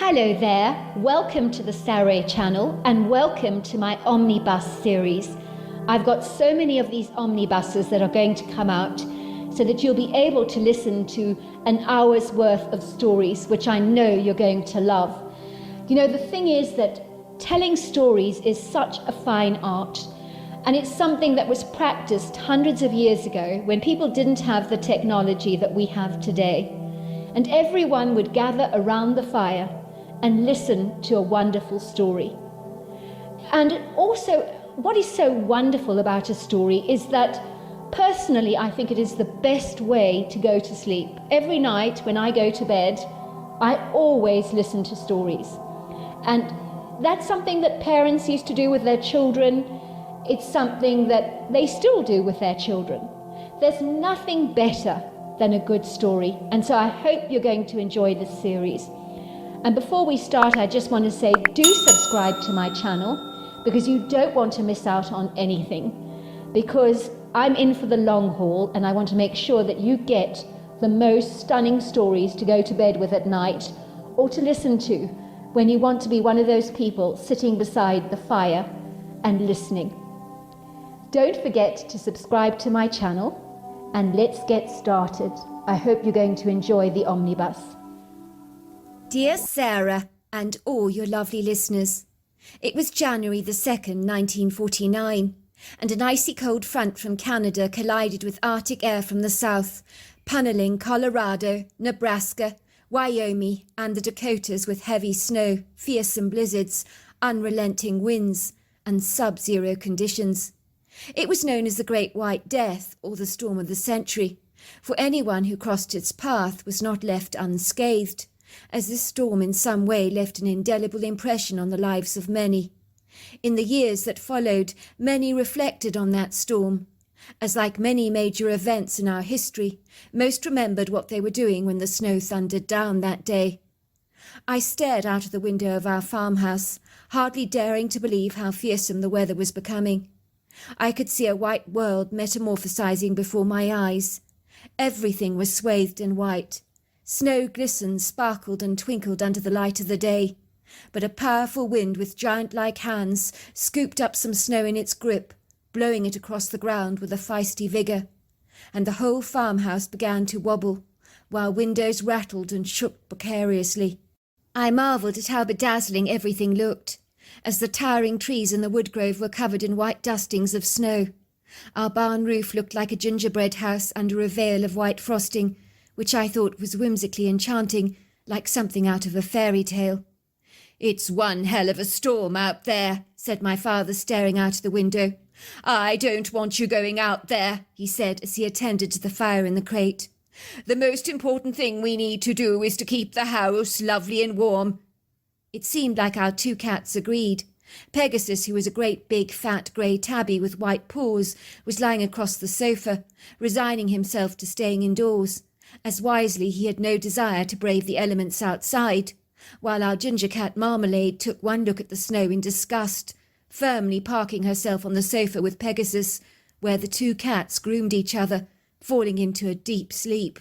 Hello there, welcome to the Saroy channel and welcome to my Omnibus series. I've got so many of these omnibuses that are going to come out so that you'll be able to listen to an hour's worth of stories, which I know you're going to love. You know, the thing is that telling stories is such a fine art, and it's something that was practiced hundreds of years ago when people didn't have the technology that we have today. And everyone would gather around the fire and listen to a wonderful story. And also, what is so wonderful about a story is that personally, I think it is the best way to go to sleep. Every night when I go to bed, I always listen to stories. And that's something that parents used to do with their children. It's something that they still do with their children. There's nothing better than a good story. And so I hope you're going to enjoy this series. And before we start, I just want to say, do subscribe to my channel because you don't want to miss out on anything. Because I'm in for the long haul and I want to make sure that you get the most stunning stories to go to bed with at night or to listen to when you want to be one of those people sitting beside the fire and listening. Don't forget to subscribe to my channel and let's get started. I hope you're going to enjoy the omnibus. Dear Sarah and all your lovely listeners, it was January the 2nd, 1949, and an icy cold front from Canada collided with Arctic air from the south, punneling Colorado, Nebraska, Wyoming and the Dakotas with heavy snow, fearsome blizzards, unrelenting winds and sub-zero conditions. It was known as the Great White Death or the Storm of the Century, for anyone who crossed its path was not left unscathed, as this storm in some way left an indelible impression on the lives of many. In the years that followed, many reflected on that storm, as like many major events in our history, most remembered what they were doing when the snow thundered down that day. I stared out of the window of our farmhouse, hardly daring to believe how fearsome the weather was becoming. I could see a white world metamorphosizing before my eyes. Everything was swathed in white. Snow glistened, sparkled and twinkled under the light of the day, but a powerful wind with giant-like hands scooped up some snow in its grip, blowing it across the ground with a feisty vigour, and the whole farmhouse began to wobble, while windows rattled and shook precariously. I marvelled at how bedazzling everything looked, as the towering trees in the woodgrove were covered in white dustings of snow. Our barn roof looked like a gingerbread house under a veil of white frosting, which I thought was whimsically enchanting, like something out of a fairy tale. "It's one hell of a storm out there," said my father, staring out of the window. "I don't want you going out there," he said as he attended to the fire in the crate. "The most important thing we need to do is to keep the house lovely and warm." It seemed like our two cats agreed. Pegasus, who was a great big fat grey tabby with white paws, was lying across the sofa, resigning himself to staying indoors, as wisely he had no desire to brave the elements outside, while our ginger cat Marmalade took one look at the snow in disgust, firmly parking herself on the sofa with Pegasus, where the two cats groomed each other, falling into a deep sleep.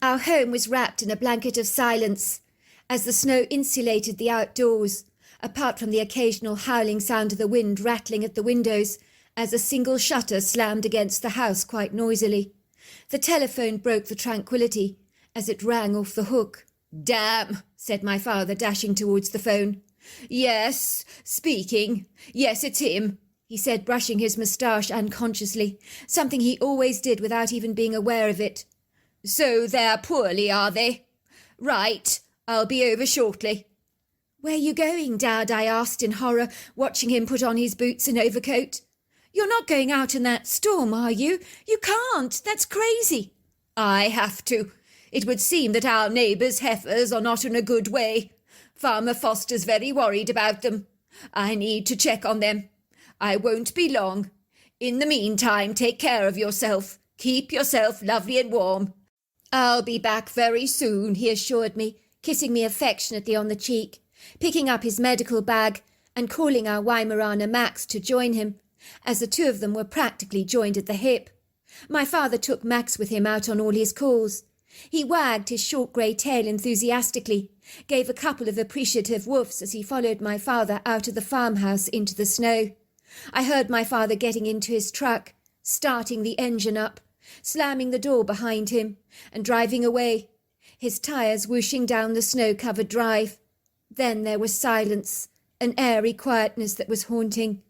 Our home was wrapped in a blanket of silence, as the snow insulated the outdoors, apart from the occasional howling sound of the wind rattling at the windows, as a single shutter slammed against the house quite noisily. The telephone broke the tranquillity as it rang off the hook. "Damn," said my father, dashing towards the phone. "Yes, speaking. Yes, it's him," he said, brushing his moustache unconsciously, something he always did without even being aware of it. "So they're poorly, are they? Right, I'll be over shortly." "Where you going, Dad?" I asked in horror, watching him put on his boots and overcoat. "You're not going out in that storm, are you? You can't. That's crazy." "I have to. It would seem that our neighbours' heifers are not in a good way. Farmer Foster's very worried about them. I need to check on them. I won't be long. In the meantime, take care of yourself. Keep yourself lovely and warm." "I'll be back very soon," he assured me, kissing me affectionately on the cheek, picking up his medical bag and calling our Weimaraner Max to join him, as the two of them were practically joined at the hip. My father took Max with him out on all his calls. He wagged his short grey tail enthusiastically, gave a couple of appreciative woofs as he followed my father out of the farmhouse into the snow. I heard my father getting into his truck, starting the engine up, slamming the door behind him, and driving away, his tyres whooshing down the snow-covered drive. Then there was silence, an airy quietness that was haunting.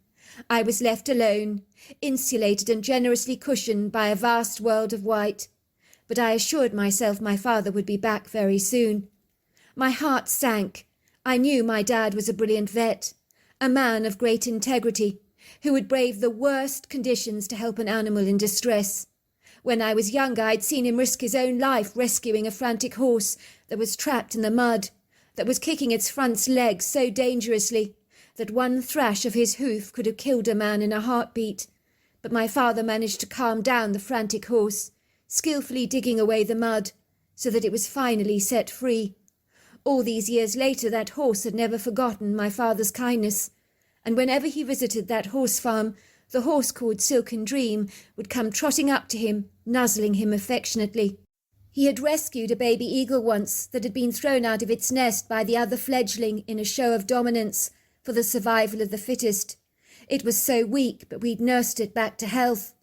I was left alone, insulated and generously cushioned by a vast world of white. But I assured myself my father would be back very soon. My heart sank. I knew my dad was a brilliant vet, a man of great integrity, who would brave the worst conditions to help an animal in distress. When I was younger, I'd seen him risk his own life rescuing a frantic horse that was trapped in the mud, that was kicking its front legs so dangerously that one thrash of his hoof could have killed a man in a heartbeat. But my father managed to calm down the frantic horse, skillfully digging away the mud, so that it was finally set free. All these years later, that horse had never forgotten my father's kindness, and whenever he visited that horse farm, the horse called Silken Dream would come trotting up to him, nuzzling him affectionately. He had rescued a baby eagle once that had been thrown out of its nest by the other fledgling in a show of dominance for the survival of the fittest. It was so weak, but we'd nursed it back to health.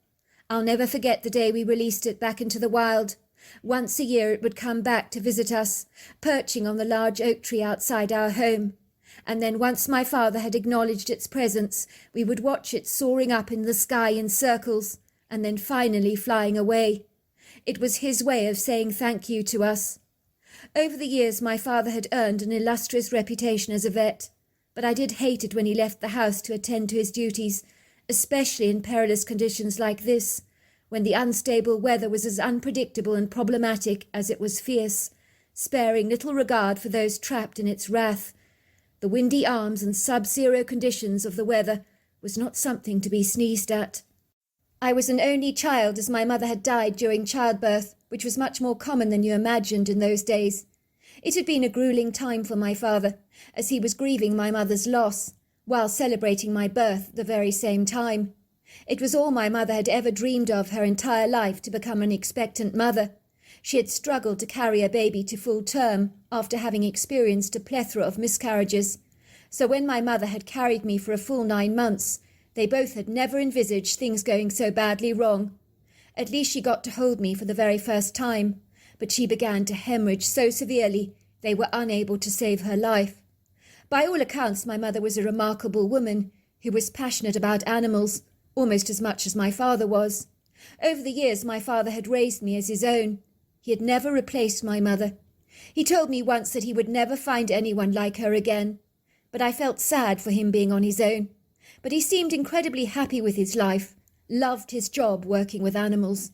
I'll never forget the day we released it back into the wild. Once a year it would come back to visit us, perching on the large oak tree outside our home. And then once my father had acknowledged its presence, we would watch it soaring up in the sky in circles, and then finally flying away. It was his way of saying thank you to us. Over the years my father had earned an illustrious reputation as a vet, but I did hate it when he left the house to attend to his duties, especially in perilous conditions like this, when the unstable weather was as unpredictable and problematic as it was fierce, sparing little regard for those trapped in its wrath. The windy arms and sub-zero conditions of the weather was not something to be sneezed at. I was an only child, as my mother had died during childbirth, which was much more common than you imagined in those days. It had been a gruelling time for my father, as he was grieving my mother's loss, while celebrating my birth at the very same time. It was all my mother had ever dreamed of her entire life, to become an expectant mother. She had struggled to carry a baby to full term after having experienced a plethora of miscarriages. So when my mother had carried me for a full 9 months, they both had never envisaged things going so badly wrong. At least she got to hold me for the very first time, but she began to hemorrhage so severely they were unable to save her life. By all accounts, my mother was a remarkable woman who was passionate about animals, almost as much as my father was. Over the years, my father had raised me as his own. He had never replaced my mother. He told me once that he would never find anyone like her again, but I felt sad for him being on his own. But he seemed incredibly happy with his life, loved his job working with animals.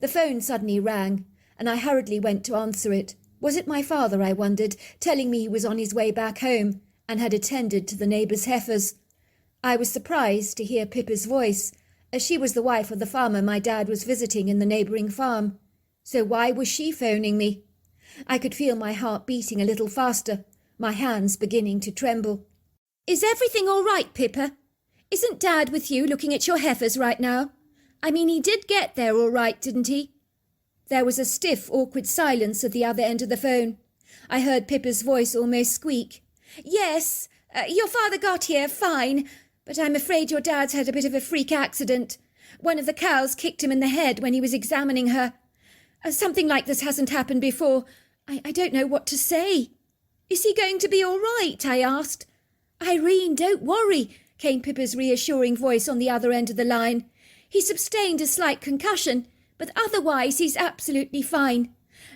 The phone suddenly rang, and I hurriedly went to answer it. Was it my father, I wondered, telling me he was on his way back home and had attended to the neighbours' heifers? I was surprised to hear Pippa's voice, as she was the wife of the farmer my dad was visiting in the neighbouring farm. So why was she phoning me? I could feel my heart beating a little faster, my hands beginning to tremble. "Is everything all right, Pippa? Isn't Dad with you looking at your heifers right now? I mean, he did get there all right, didn't he?" There was a stiff, awkward silence at the other end of the phone. I heard Pippa's voice almost squeak. "Yes, your father got here fine, but I'm afraid your dad's had a bit of a freak accident. One of the cows kicked him in the head when he was examining her. Something like this hasn't happened before. I don't know what to say." "Is he going to be all right?" I asked. "Irene, don't worry," came Pippa's reassuring voice on the other end of the line. "He sustained a slight concussion, but otherwise he's absolutely fine.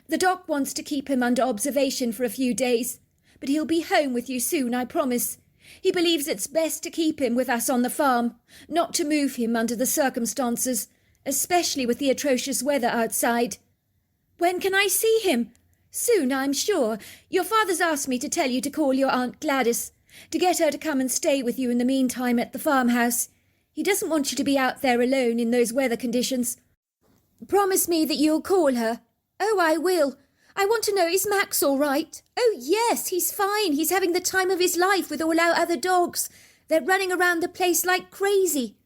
The doc wants to keep him under observation for a few days, but he'll be home with you soon, I promise. He believes it's best to keep him with us on the farm, not to move him under the circumstances, especially with the atrocious weather outside." "When can I see him?" "Soon, I'm sure. Your father's asked me to tell you to call your Aunt Gladys, to get her to come and stay with you in the meantime at the farmhouse. He doesn't want you to be out there alone in those weather conditions. Promise me that you'll call her." "Oh, I will. I want to know, is Max all right?" "Oh, yes, he's fine. He's having the time of his life with all our other dogs. They're running around the place like crazy."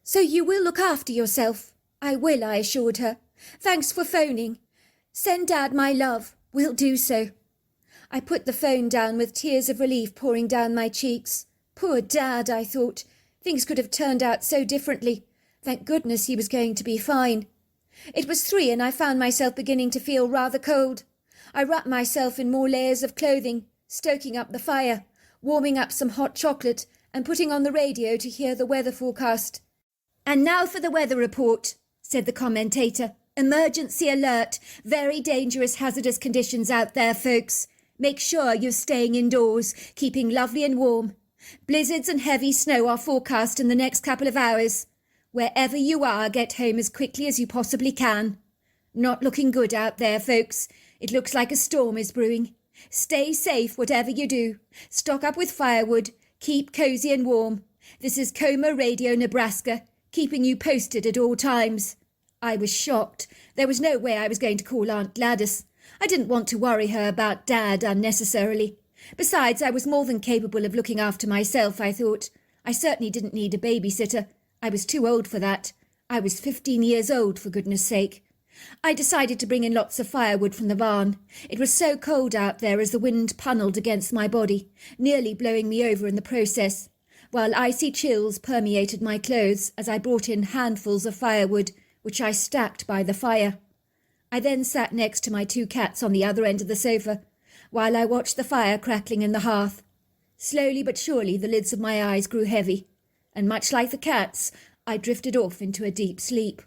"So you will look after yourself?" "I will," I assured her. "Thanks for phoning. Send Dad my love. Will do so. I put the phone down with tears of relief pouring down my cheeks. Poor Dad, I thought. Things could have turned out so differently. Thank goodness he was going to be fine. It was 3 and I found myself beginning to feel rather cold. I wrapped myself in more layers of clothing, stoking up the fire, warming up some hot chocolate and putting on the radio to hear the weather forecast. "And now for the weather report," said the commentator. "Emergency alert. Very dangerous hazardous conditions out there, folks. Make sure you're staying indoors, keeping lovely and warm. Blizzards and heavy snow are forecast in the next couple of hours. Wherever you are, get home as quickly as you possibly can. Not looking good out there, folks. It looks like a storm is brewing. Stay safe, whatever you do. Stock up with firewood. Keep cozy and warm. This is Coma Radio, Nebraska, keeping you posted at all times." I was shocked. There was no way I was going to call Aunt Gladys. I didn't want to worry her about Dad unnecessarily. Besides, I was more than capable of looking after myself, I thought. I certainly didn't need a babysitter. I was too old for that. I was 15 years old, for goodness sake. I decided to bring in lots of firewood from the barn. It was so cold out there as the wind punnelled against my body, nearly blowing me over in the process, while icy chills permeated my clothes as I brought in handfuls of firewood, which I stacked by the fire. I then sat next to my 2 cats on the other end of the sofa, while I watched the fire crackling in the hearth. Slowly but surely the lids of my eyes grew heavy, and much like the cats, I drifted off into a deep sleep.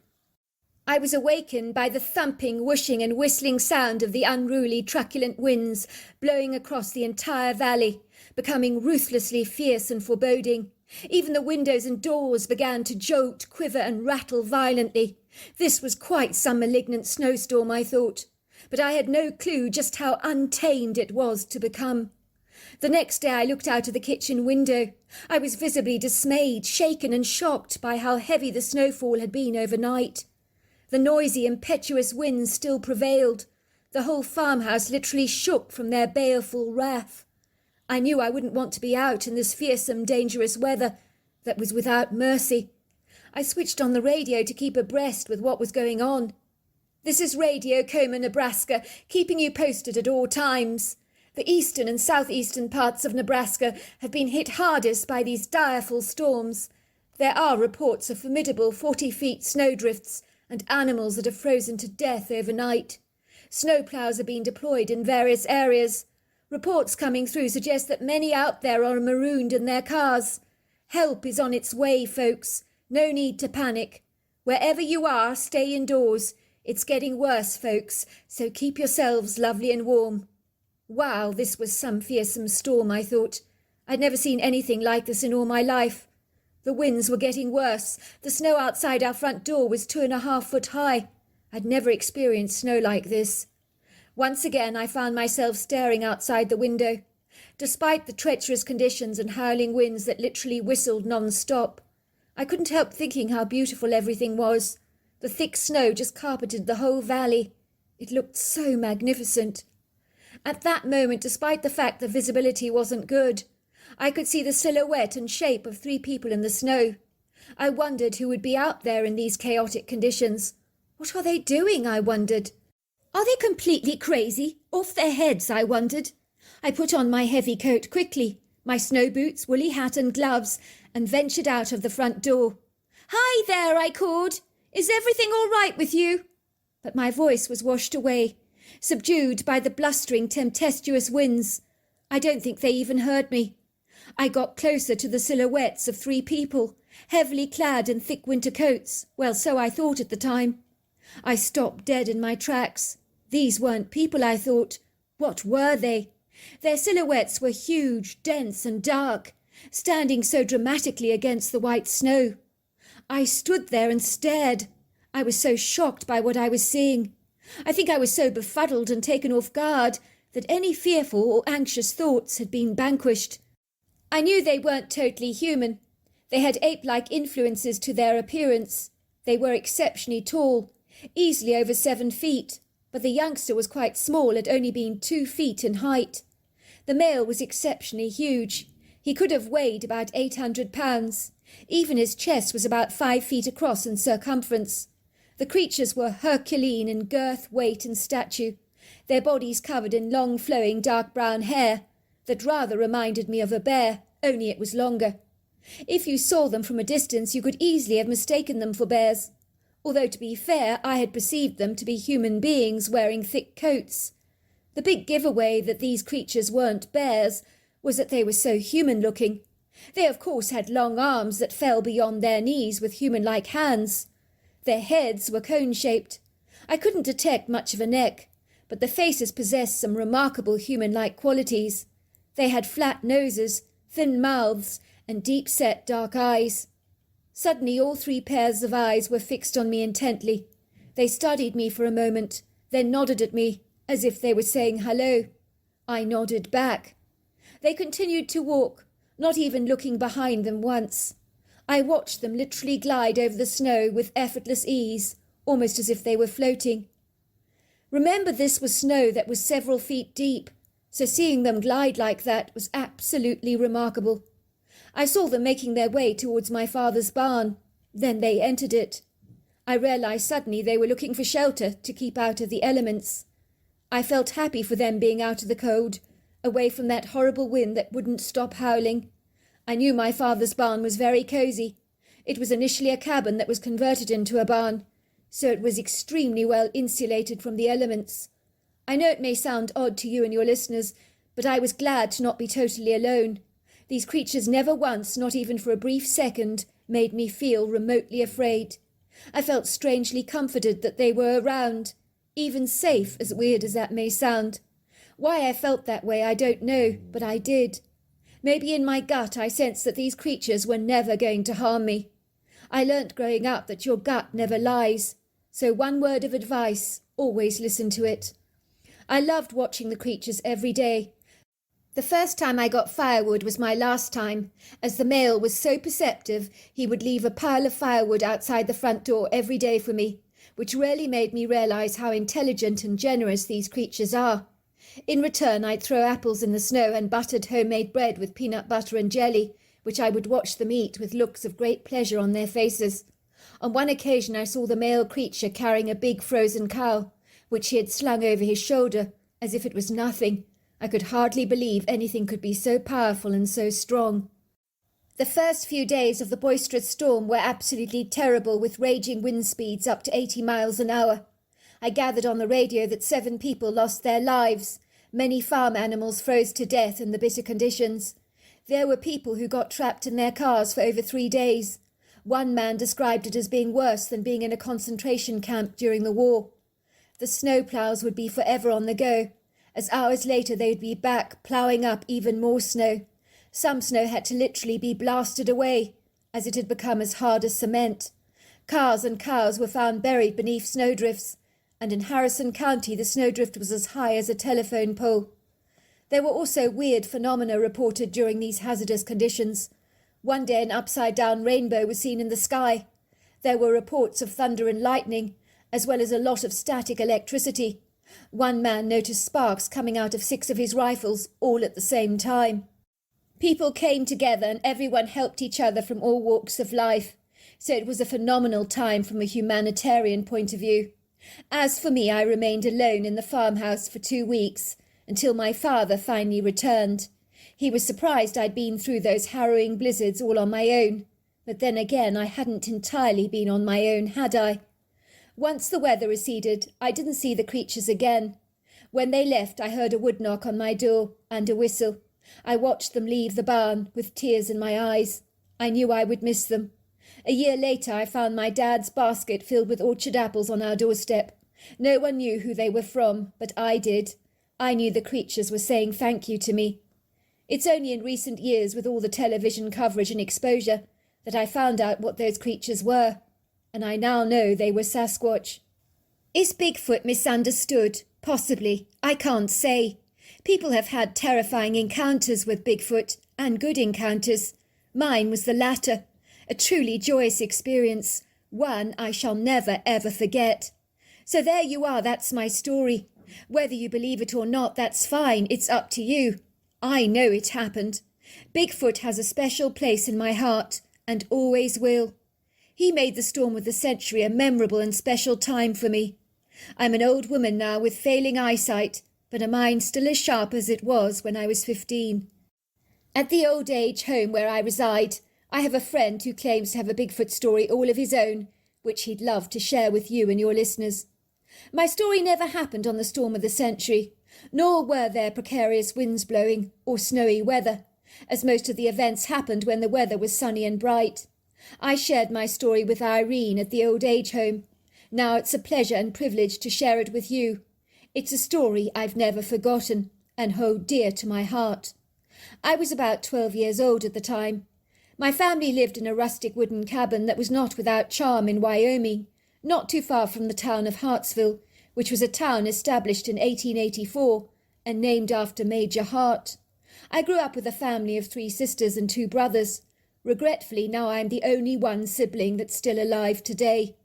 I was awakened by the thumping, whooshing and whistling sound of the unruly, truculent winds blowing across the entire valley, becoming ruthlessly fierce and foreboding. Even the windows and doors began to jolt, quiver and rattle violently. This was quite some malignant snowstorm, I thought, but I had no clue just how untamed it was to become. The next day I looked out of the kitchen window. I was visibly dismayed, shaken and shocked by how heavy the snowfall had been overnight. The noisy, impetuous winds still prevailed. The whole farmhouse literally shook from their baleful wrath. I knew I wouldn't want to be out in this fearsome, dangerous weather that was without mercy. I switched on the radio to keep abreast with what was going on. "This is Radio Coma, Nebraska, keeping you posted at all times. The eastern and southeastern parts of Nebraska have been hit hardest by these direful storms. There are reports of formidable 40-feet snowdrifts and animals that have frozen to death overnight. Snowplows are being deployed in various areas. Reports coming through suggest that many out there are marooned in their cars. Help is on its way, folks. No need to panic. Wherever you are, stay indoors. It's getting worse, folks, so keep yourselves lovely and warm." Wow, this was some fearsome storm, I thought. I'd never seen anything like this in all my life. The winds were getting worse. The snow outside our front door was 2.5 foot high. I'd never experienced snow like this. Once again I found myself staring outside the window. Despite the treacherous conditions and howling winds that literally whistled non-stop, I couldn't help thinking how beautiful everything was. The thick snow just carpeted the whole valley. It looked so magnificent. At that moment, despite the fact the visibility wasn't good, I could see the silhouette and shape of 3 people in the snow. I wondered who would be out there in these chaotic conditions. What are they doing, I wondered. Are they completely crazy? Off their heads, I wondered. I put on my heavy coat quickly, my snow boots, woolly hat and gloves, and ventured out of the front door. "Hi there," I called. "Is everything all right with you?" But my voice was washed away, subdued by the blustering, tempestuous winds. I don't think they even heard me. I got closer to the silhouettes of 3 people, heavily clad in thick winter coats. Well, so I thought at the time. I stopped dead in my tracks. These weren't people, I thought. What were they? Their silhouettes were huge, dense and dark, standing so dramatically against the white snow. I stood there and stared. I was so shocked by what I was seeing. I think I was so befuddled and taken off guard that any fearful or anxious thoughts had been vanquished. I knew they weren't totally human. They had ape-like influences to their appearance. They were exceptionally tall, easily over 7 feet, but the youngster was quite small at only being 2 feet in height. The male was exceptionally huge. He could have weighed about 800 pounds. Even his chest was about 5 feet across in circumference. The creatures were Herculean in girth, weight and stature, their bodies covered in long flowing dark brown hair that rather reminded me of a bear, only it was longer. If you saw them from a distance you could easily have mistaken them for bears, although to be fair I had perceived them to be human beings wearing thick coats. The big giveaway that these creatures weren't bears was that they were so human-looking. They of course had long arms that fell beyond their knees with human-like hands. Their heads were cone-shaped. I couldn't detect much of a neck, but the faces possessed some remarkable human-like qualities. They had flat noses, thin mouths, and deep-set dark eyes. Suddenly all three pairs of eyes were fixed on me intently. They studied me for a moment, then nodded at me, as if they were saying hello. I nodded back. They continued to walk, not even looking behind them once. I watched them literally glide over the snow with effortless ease, almost as if they were floating. Remember, this was snow that was several feet deep, so seeing them glide like that was absolutely remarkable. I saw them making their way towards my father's barn. Then they entered it. I realized suddenly they were looking for shelter to keep out of the elements. I felt happy for them being out of the cold, away from that horrible wind that wouldn't stop howling. I knew my father's barn was very cosy. It was initially a cabin that was converted into a barn, so it was extremely well insulated from the elements. I know it may sound odd to you and your listeners, but I was glad to not be totally alone. These creatures never once, not even for a brief second, made me feel remotely afraid. I felt strangely comforted that they were around, even safe, as weird as that may sound. Why I felt that way I don't know, but I did. Maybe in my gut I sensed that these creatures were never going to harm me. I learnt growing up that your gut never lies, so one word of advice, always listen to it. I loved watching the creatures every day. The first time I got firewood was my last time, as the male was so perceptive he would leave a pile of firewood outside the front door every day for me, which really made me realise how intelligent and generous these creatures are. In return I'd throw apples in the snow and buttered homemade bread with peanut butter and jelly, which I would watch them eat with looks of great pleasure on their faces. On one occasion I saw the male creature carrying a big frozen cow, which he had slung over his shoulder, as if it was nothing. I could hardly believe anything could be so powerful and so strong. The first few days of the boisterous storm were absolutely terrible, with raging wind speeds up to 80 miles an hour. I gathered on the radio that 7 people lost their lives. Many farm animals froze to death in the bitter conditions. There were people who got trapped in their cars for over 3 days. One man described it as being worse than being in a concentration camp during the war. The snowplows would be forever on the go, as hours later they would be back ploughing up even more snow. Some snow had to literally be blasted away, as it had become as hard as cement. Cars and cows were found buried beneath snowdrifts, and in Harrison County the snowdrift was as high as a telephone pole. There were also weird phenomena reported during these hazardous conditions. One day an upside-down rainbow was seen in the sky. There were reports of thunder and lightning, as well as a lot of static electricity. One man noticed sparks coming out of 6 of his rifles, all at the same time. People came together and everyone helped each other from all walks of life, so it was a phenomenal time from a humanitarian point of view. As for me, I remained alone in the farmhouse for 2 weeks, until my father finally returned. He was surprised I'd been through those harrowing blizzards all on my own, but then again I hadn't entirely been on my own, had I? Once the weather receded, I didn't see the creatures again. When they left, I heard a wood knock on my door and a whistle. I watched them leave the barn with tears in my eyes. I knew I would miss them. A year later, I found my dad's basket filled with orchard apples on our doorstep. No one knew who they were from, but I did. I knew the creatures were saying thank you to me. It's only in recent years, with all the television coverage and exposure, that I found out what those creatures were. And I now know they were Sasquatch. Is Bigfoot misunderstood? Possibly. I can't say. People have had terrifying encounters with Bigfoot, and good encounters. Mine was the latter. A truly joyous experience. One I shall never ever forget. So there you are, that's my story. Whether you believe it or not, that's fine. It's up to you. I know it happened. Bigfoot has a special place in my heart, and always will. He made the storm of the century a memorable and special time for me. I'm an old woman now with failing eyesight, but a mind still as sharp as it was when I was 15. At the old age home where I reside, I have a friend who claims to have a Bigfoot story all of his own, which he'd love to share with you and your listeners. My story never happened on the storm of the century, nor were there precarious winds blowing or snowy weather, as most of the events happened when the weather was sunny and bright. I shared my story with Irene at the old age home. Now it's a pleasure and privilege to share it with you. It's a story I've never forgotten and hold dear to my heart. I was about 12 years old at the time. My family lived in a rustic wooden cabin that was not without charm in Wyoming, not too far from the town of Hartsville, which was a town established in 1884 and named after Major Hart. I grew up with a family of 3 sisters and 2 brothers. Regretfully, now I am the only one sibling that's still alive today.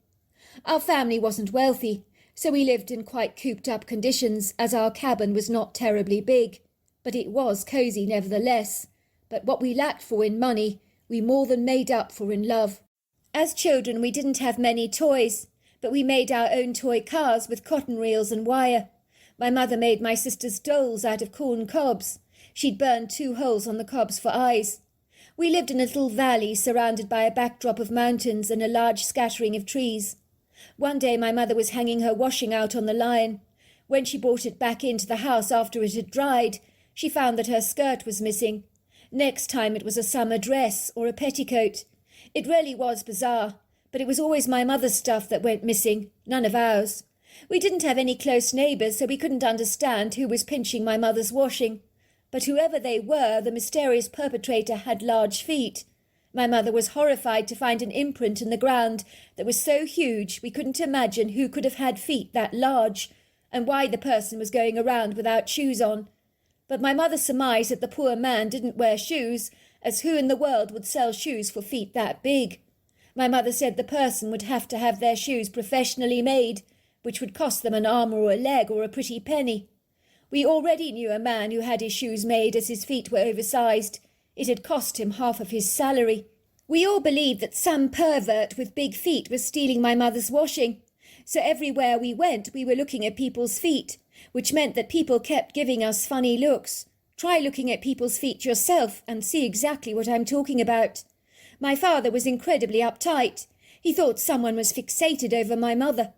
Our family wasn't wealthy, so we lived in quite cooped-up conditions as our cabin was not terribly big, but it was cosy nevertheless. But what we lacked for in money, we more than made up for in love. As children, we didn't have many toys, but we made our own toy cars with cotton reels and wire. My mother made my sisters dolls out of corn cobs. She'd burned 2 holes on the cobs for eyes. We lived in a little valley surrounded by a backdrop of mountains and a large scattering of trees. One day my mother was hanging her washing out on the line. When she brought it back into the house after it had dried, she found that her skirt was missing. Next time it was a summer dress or a petticoat. It really was bizarre, but it was always my mother's stuff that went missing, none of ours. We didn't have any close neighbours, so we couldn't understand who was pinching my mother's washing. But whoever they were, the mysterious perpetrator had large feet. My mother was horrified to find an imprint in the ground that was so huge we couldn't imagine who could have had feet that large, and why the person was going around without shoes on. But my mother surmised that the poor man didn't wear shoes, as who in the world would sell shoes for feet that big? My mother said the person would have to have their shoes professionally made, which would cost them an arm or a leg or a pretty penny. We already knew a man who had his shoes made as his feet were oversized. It had cost him half of his salary. We all believed that some pervert with big feet was stealing my mother's washing. So everywhere we went, we were looking at people's feet, which meant that people kept giving us funny looks. Try looking at people's feet yourself and see exactly what I'm talking about. My father was incredibly uptight. He thought someone was fixated over my mother.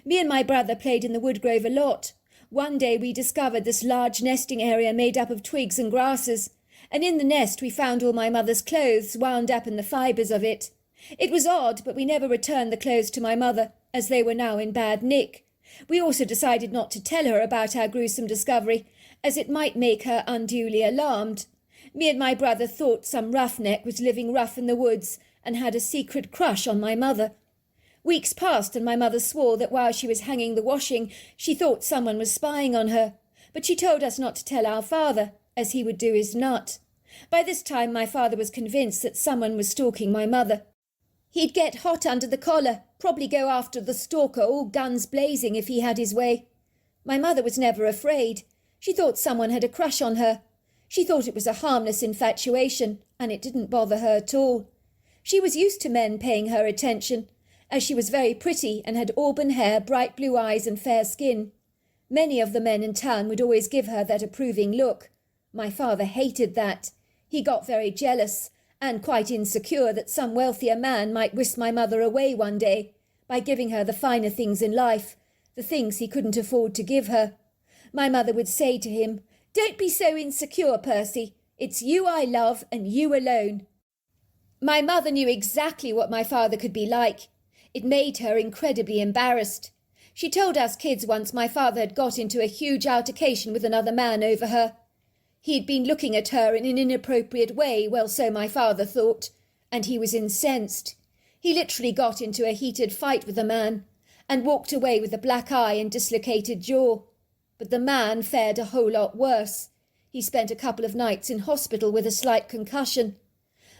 Me and my brother played in the woodgrove a lot. One day we discovered this large nesting area made up of twigs and grasses, and in the nest we found all my mother's clothes wound up in the fibres of it. It was odd, but we never returned the clothes to my mother, as they were now in bad nick. We also decided not to tell her about our gruesome discovery, as it might make her unduly alarmed. Me and my brother thought some roughneck was living rough in the woods and had a secret crush on my mother. Weeks passed and my mother swore that while she was hanging the washing, she thought someone was spying on her, but she told us not to tell our father, as he would do his nut. By this time my father was convinced that someone was stalking my mother. He'd get hot under the collar, probably go after the stalker, all guns blazing if he had his way. My mother was never afraid. She thought someone had a crush on her. She thought it was a harmless infatuation, and it didn't bother her at all. She was used to men paying her attention, as she was very pretty and had auburn hair, bright blue eyes and fair skin. Many of the men in town would always give her that approving look. My father hated that. He got very jealous and quite insecure that some wealthier man might whisk my mother away one day by giving her the finer things in life, the things he couldn't afford to give her. My mother would say to him, "Don't be so insecure, Percy. It's you I love and you alone." My mother knew exactly what my father could be like. It made her incredibly embarrassed. She told us kids once my father had got into a huge altercation with another man over her. He'd been looking at her in an inappropriate way, well, so my father thought, and he was incensed. He literally got into a heated fight with the man and walked away with a black eye and dislocated jaw. But the man fared a whole lot worse. He spent a couple of nights in hospital with a slight concussion.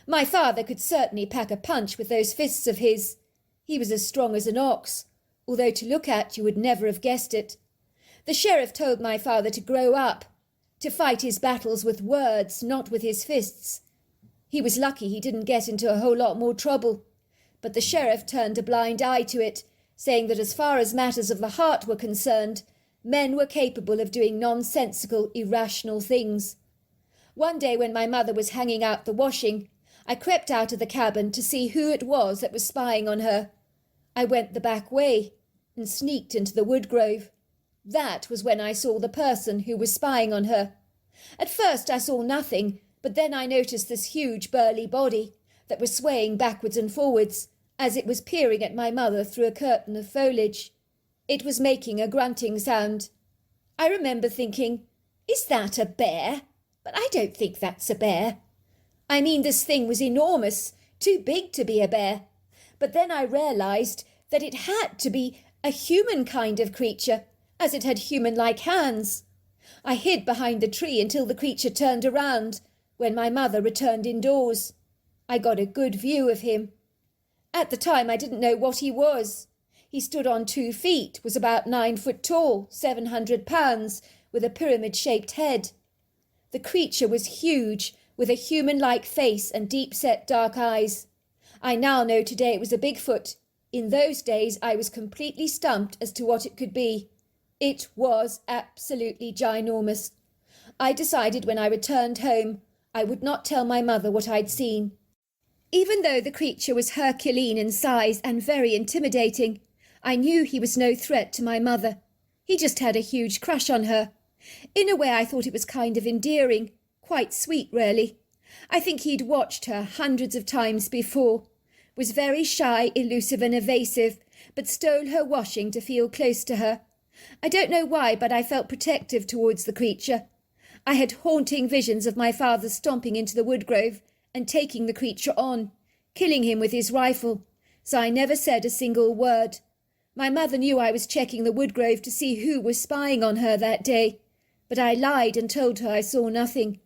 My father could certainly pack a punch with those fists of his. He was as strong as an ox, although to look at you would never have guessed it. The sheriff told my father to grow up, to fight his battles with words, not with his fists. He was lucky he didn't get into a whole lot more trouble. but the sheriff turned a blind eye to it, saying that as far as matters of the heart were concerned, men were capable of doing nonsensical, irrational things. One day when my mother was hanging out the washing, I crept out of the cabin to see who it was that was spying on her. I went the back way and sneaked into the woodgrove. That was when I saw the person who was spying on her. At first I saw nothing, but then I noticed this huge burly body that was swaying backwards and forwards as it was peering at my mother through a curtain of foliage. It was making a grunting sound. I remember thinking, is that a bear? But I don't think that's a bear. I mean, this thing was enormous, too big to be a bear. But then I realised that it had to be a human kind of creature, as it had human-like hands. I hid behind the tree until the creature turned around, when my mother returned indoors. I got a good view of him. At the time I didn't know what he was. He stood on 2 feet, was about 9 foot tall, 700 pounds, with a pyramid-shaped head. The creature was huge, with a human-like face and deep-set dark eyes. I now know today it was a Bigfoot. In those days I was completely stumped as to what it could be. It was absolutely ginormous. I decided when I returned home I would not tell my mother what I'd seen. Even though the creature was Herculean in size and very intimidating, I knew he was no threat to my mother. He just had a huge crush on her. In a way I thought it was kind of endearing, quite sweet really. I think he'd watched her hundreds of times before, was very shy, elusive and evasive, but stole her washing to feel close to her. I don't know why, but I felt protective towards the creature. I had haunting visions of my father stomping into the woodgrove and taking the creature on, killing him with his rifle, so I never said a single word. My mother knew I was checking the woodgrove to see who was spying on her that day, but I lied and told her I saw nothing.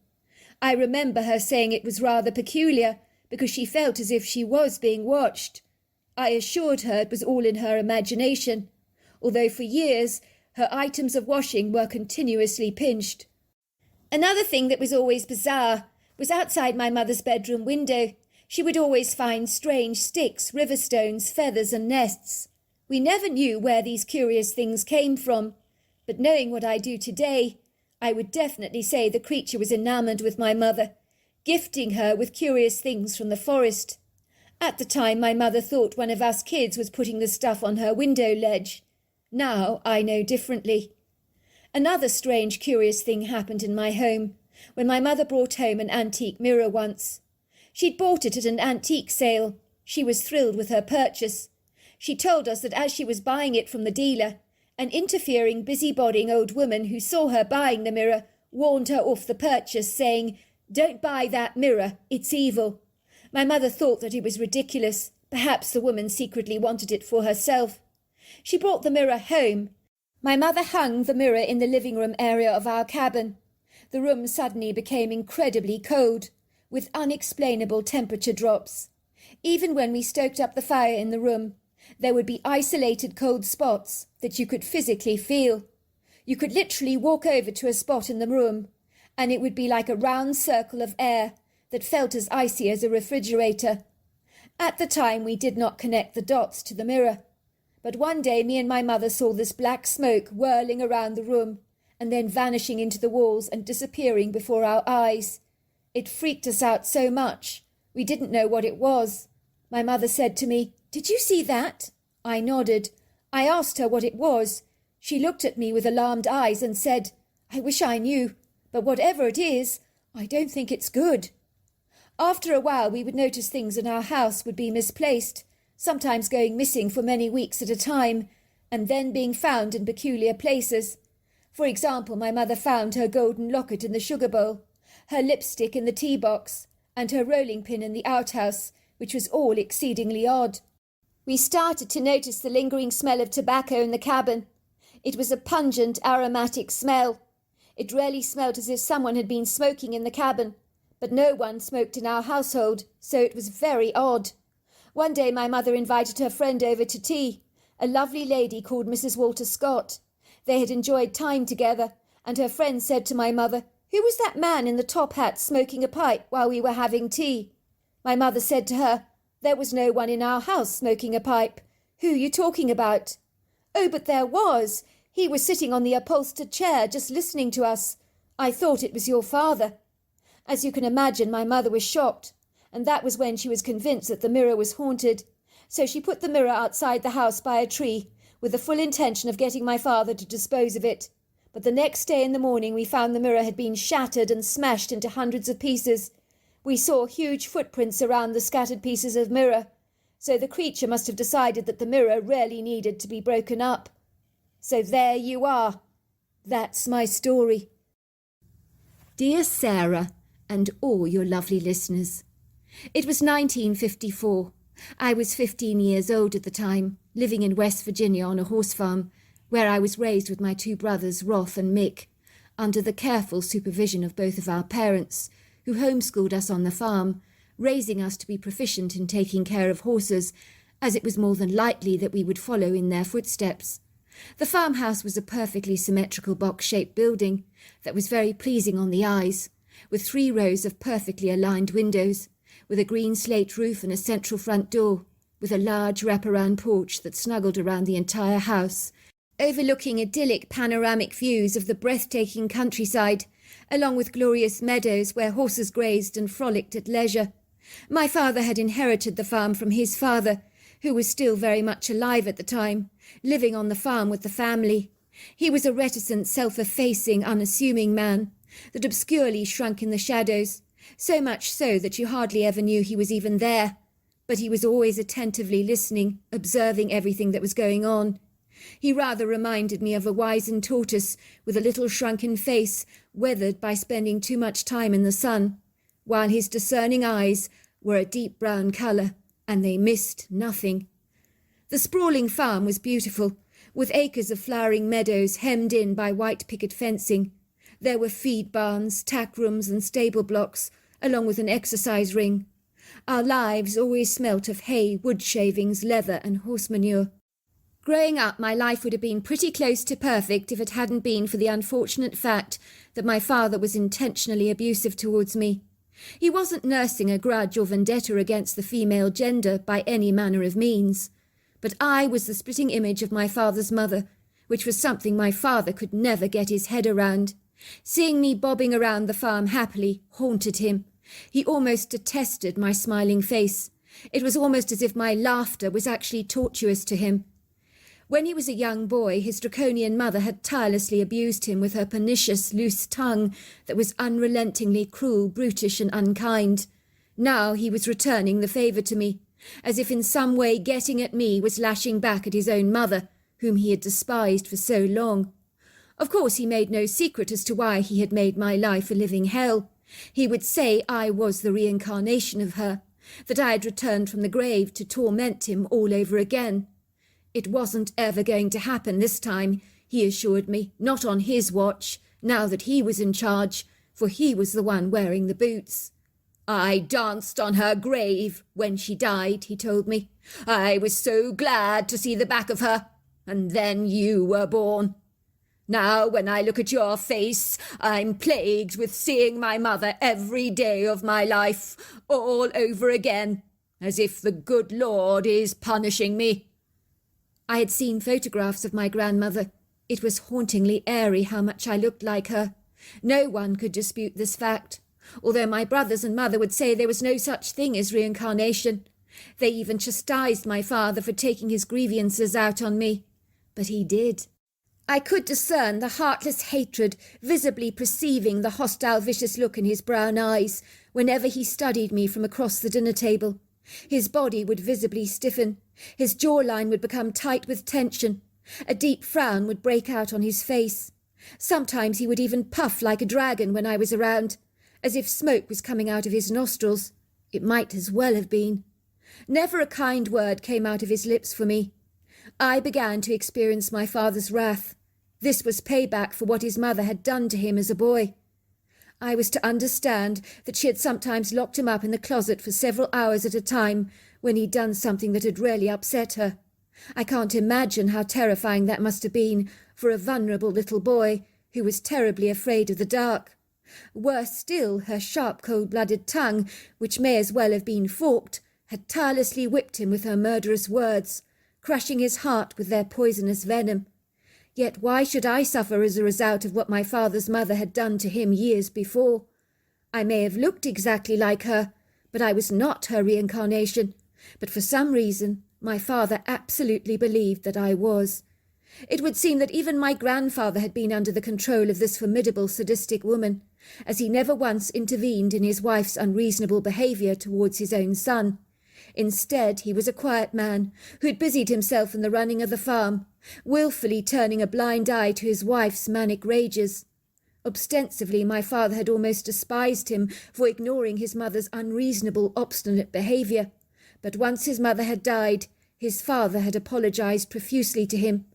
I remember her saying it was rather peculiar, because she felt as if she was being watched. I assured her it was all in her imagination, although for years her items of washing were continuously pinched. Another thing that was always bizarre was outside my mother's bedroom window. She would always find strange sticks, river stones, feathers and nests. We never knew where these curious things came from, but knowing what I do today, I would definitely say the creature was enamoured with my mother, gifting her with curious things from the forest. At the time my mother thought one of us kids was putting the stuff on her window ledge. Now I know differently. Another strange, curious thing happened in my home, when my mother brought home an antique mirror once. She'd bought it at an antique sale. She was thrilled with her purchase. She told us that as she was buying it from the dealer, an interfering, busybodying old woman who saw her buying the mirror warned her off the purchase, saying, "Don't buy that mirror, it's evil." My mother thought that it was ridiculous. Perhaps the woman secretly wanted it for herself. She brought the mirror home. My mother hung the mirror in the living room area of our cabin. The room suddenly became incredibly cold, with unexplainable temperature drops. Even when we stoked up the fire in the room, there would be isolated cold spots that you could physically feel. You could literally walk over to a spot in the room, and it would be like a round circle of air that felt as icy as a refrigerator. At the time we did not connect the dots to the mirror, but one day me and my mother saw this black smoke whirling around the room and then vanishing into the walls and disappearing before our eyes. It freaked us out so much, we didn't know what it was. My mother said to me, "Did you see that?" I nodded. I asked her what it was. She looked at me with alarmed eyes and said, "I wish I knew, but whatever it is, I don't think it's good." After a while we would notice things in our house would be misplaced, sometimes going missing for many weeks at a time, and then being found in peculiar places. For example, my mother found her golden locket in the sugar bowl, her lipstick in the tea box, and her rolling pin in the outhouse, which was all exceedingly odd. We started to notice the lingering smell of tobacco in the cabin. It was a pungent, aromatic smell. It really smelled as if someone had been smoking in the cabin, but no one smoked in our household, so it was very odd. One day my mother invited her friend over to tea, a lovely lady called Mrs. Walter Scott. They had enjoyed time together, and her friend said to my mother, "Who was that man in the top hat smoking a pipe while we were having tea?" My mother said to her, There was no one in our house smoking a pipe. Who you talking about? Oh, but there was. He was sitting on the upholstered chair just listening to us. I thought it was your father. As you can imagine, my mother was shocked, and that was when she was convinced that the mirror was haunted. So she put the mirror outside the house by a tree, with the full intention of getting my father to dispose of it. But the next day in the morning we found the mirror had been shattered and smashed into hundreds of pieces. We saw huge footprints around the scattered pieces of mirror, so the creature must have decided that the mirror really needed to be broken up. So there you are. That's my story. Dear Sarah, and all your lovely listeners. It was 1954. I was 15 years old at the time, living in West Virginia on a horse farm, where I was raised with my two brothers, Roth and Mick, under the careful supervision of both of our parents, who homeschooled us on the farm, raising us to be proficient in taking care of horses, as it was more than likely that we would follow in their footsteps. The farmhouse was a perfectly symmetrical box-shaped building that was very pleasing on the eyes, with 3 rows of perfectly aligned windows, with a green slate roof and a central front door, with a large wraparound porch that snuggled around the entire house, overlooking idyllic panoramic views of the breathtaking countryside, along with glorious meadows where horses grazed and frolicked at leisure. My father had inherited the farm from his father, who was still very much alive at the time, living on the farm with the family. He was a reticent, self-effacing, unassuming man that obscurely shrunk in the shadows, so much so that you hardly ever knew he was even there. But he was always attentively listening, observing everything that was going on. He rather reminded me of a wizened tortoise with a little shrunken face, weathered by spending too much time in the sun, while his discerning eyes were a deep brown colour, and they missed nothing. The sprawling farm was beautiful, with acres of flowering meadows hemmed in by white picket fencing. There were feed barns, tack rooms and stable blocks, along with an exercise ring. Our lives always smelt of hay, wood shavings, leather and horse manure. Growing up, my life would have been pretty close to perfect if it hadn't been for the unfortunate fact that my father was intentionally abusive towards me. He wasn't nursing a grudge or vendetta against the female gender by any manner of means, but I was the splitting image of my father's mother, which was something my father could never get his head around. Seeing me bobbing around the farm happily haunted him. He almost detested my smiling face. It was almost as if my laughter was actually tortuous to him. When he was a young boy, his draconian mother had tirelessly abused him with her pernicious, loose tongue that was unrelentingly cruel, brutish and unkind. Now he was returning the favour to me, as if in some way getting at me was lashing back at his own mother, whom he had despised for so long. Of course he made no secret as to why he had made my life a living hell. He would say I was the reincarnation of her, that I had returned from the grave to torment him all over again. It wasn't ever going to happen this time, he assured me, not on his watch, now that he was in charge, for he was the one wearing the boots. I danced on her grave when she died, he told me. I was so glad to see the back of her, and then you were born. Now, when I look at your face, I'm plagued with seeing my mother every day of my life, all over again, as if the good Lord is punishing me. I had seen photographs of my grandmother. It was hauntingly airy how much I looked like her. No one could dispute this fact, although my brothers and mother would say there was no such thing as reincarnation. They even chastised my father for taking his grievances out on me. But he did. I could discern the heartless hatred, visibly perceiving the hostile, vicious look in his brown eyes whenever he studied me from across the dinner table. His body would visibly stiffen. His jawline would become tight with tension. A deep frown would break out on his face. Sometimes he would even puff like a dragon when I was around, as if smoke was coming out of his nostrils. It might as well have been. Never a kind word came out of his lips for me. I began to experience my father's wrath. This was payback for what his mother had done to him as a boy. I was to understand that she had sometimes locked him up in the closet for several hours at a time when he'd done something that had really upset her. I can't imagine how terrifying that must have been for a vulnerable little boy who was terribly afraid of the dark. Worse still, her sharp, cold-blooded tongue, which may as well have been forked, had tirelessly whipped him with her murderous words, crushing his heart with their poisonous venom. Yet why should I suffer as a result of what my father's mother had done to him years before? I may have looked exactly like her, but I was not her reincarnation. But for some reason, my father absolutely believed that I was. It would seem that even my grandfather had been under the control of this formidable sadistic woman, as he never once intervened in his wife's unreasonable behaviour towards his own son. Instead, he was a quiet man who had busied himself in the running of the farm, wilfully turning a blind eye to his wife's manic rages. Ostensibly, my father had almost despised him for ignoring his mother's unreasonable, obstinate behaviour. But once his mother had died, his father had apologised profusely to him.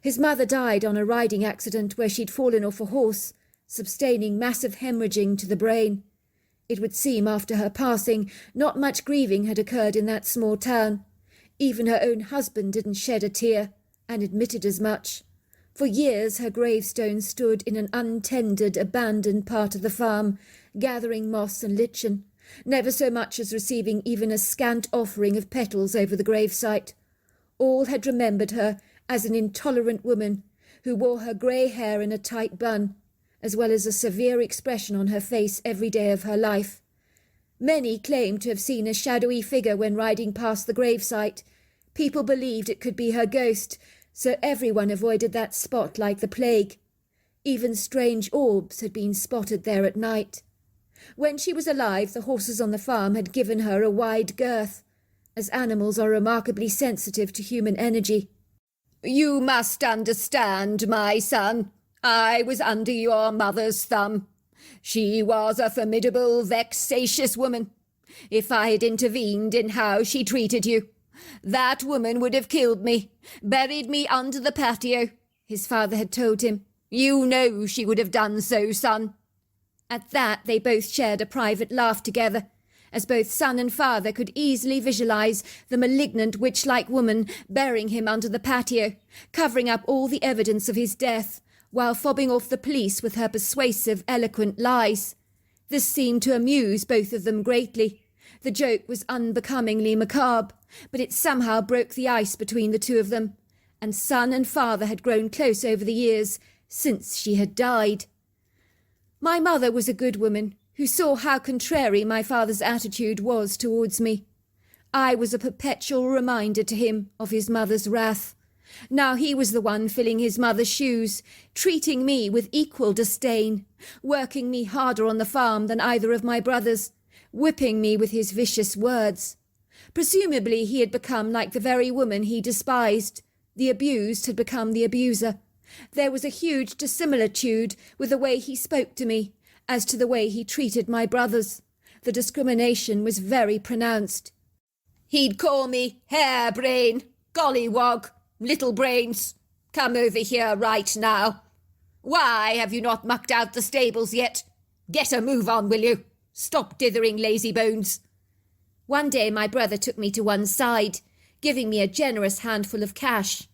His mother died on a riding accident where she'd fallen off a horse, sustaining massive hemorrhaging to the brain. It would seem after her passing, not much grieving had occurred in that small town. Even her own husband didn't shed a tear, and admitted as much. For years her gravestone stood in an untended, abandoned part of the farm, gathering moss and lichen, never so much as receiving even a scant offering of petals over the gravesite. All had remembered her as an intolerant woman who wore her grey hair in a tight bun, as well as a severe expression on her face every day of her life. Many claimed to have seen a shadowy figure when riding past the gravesite. People believed it could be her ghost, so everyone avoided that spot like the plague. Even strange orbs had been spotted there at night. When she was alive, the horses on the farm had given her a wide girth, as animals are remarkably sensitive to human energy. "You must understand, my son, I was under your mother's thumb. She was a formidable, vexatious woman. If I had intervened in how she treated you, that woman would have killed me, buried me under the patio," his father had told him. "You know she would have done so, son." At that they both shared a private laugh together, as both son and father could easily visualize the malignant witch-like woman burying him under the patio, covering up all the evidence of his death, while fobbing off the police with her persuasive, eloquent lies. This seemed to amuse both of them greatly. The joke was unbecomingly macabre, but it somehow broke the ice between the two of them, and son and father had grown close over the years since she had died. My mother was a good woman who saw how contrary my father's attitude was towards me. I was a perpetual reminder to him of his mother's wrath. Now he was the one filling his mother's shoes, treating me with equal disdain, working me harder on the farm than either of my brothers, whipping me with his vicious words. Presumably he had become like the very woman he despised. The abused had become the abuser. There was a huge dissimilitude with the way he spoke to me, as to the way he treated my brothers. The discrimination was very pronounced. He'd call me harebrain, gollywog, little brains. Come over here right now. Why have you not mucked out the stables yet? Get a move on, will you? Stop dithering, lazy bones. One day my brother took me to one side, giving me a generous handful of cash.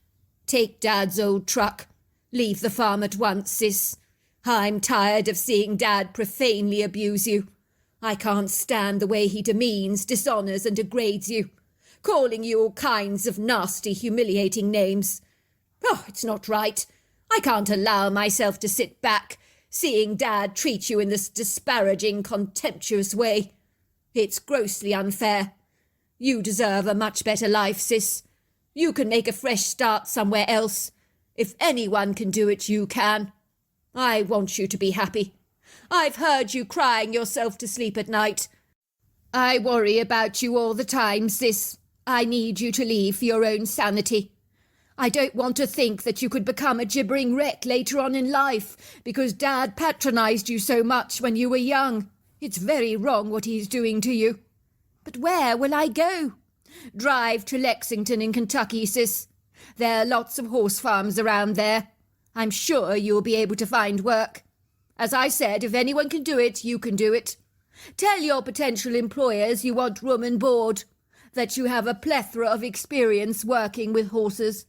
Take Dad's old truck. Leave the farm at once, sis. I'm tired of seeing Dad profanely abuse you. I can't stand the way he demeans, dishonours and degrades you, calling you all kinds of nasty, humiliating names. Oh, it's not right. I can't allow myself to sit back, seeing Dad treat you in this disparaging, contemptuous way. It's grossly unfair. You deserve a much better life, sis. You can make a fresh start somewhere else. If anyone can do it, you can. I want you to be happy. I've heard you crying yourself to sleep at night. I worry about you all the time, sis. I need you to leave for your own sanity. I don't want to think that you could become a gibbering wreck later on in life because Dad patronised you so much when you were young. It's very wrong what he's doing to you. But where will I go? Drive to Lexington in Kentucky, sis. There are lots of horse farms around there. I'm sure you'll be able to find work. As I said, if anyone can do it, you can do it. Tell your potential employers you want room and board, that you have a plethora of experience working with horses.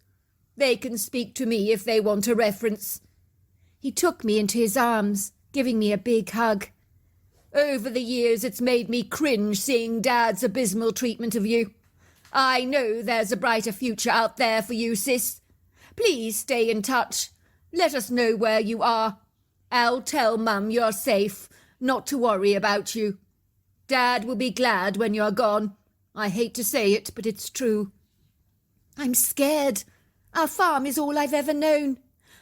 They can speak to me if they want a reference. He took me into his arms, giving me a big hug. Over the years, it's made me cringe seeing Dad's abysmal treatment of you. I know there's a brighter future out there for you, sis. Please stay in touch. Let us know where you are. I'll tell Mum you're safe, not to worry about you. Dad will be glad when you're gone. I hate to say it, but it's true. I'm scared. Our farm is all I've ever known.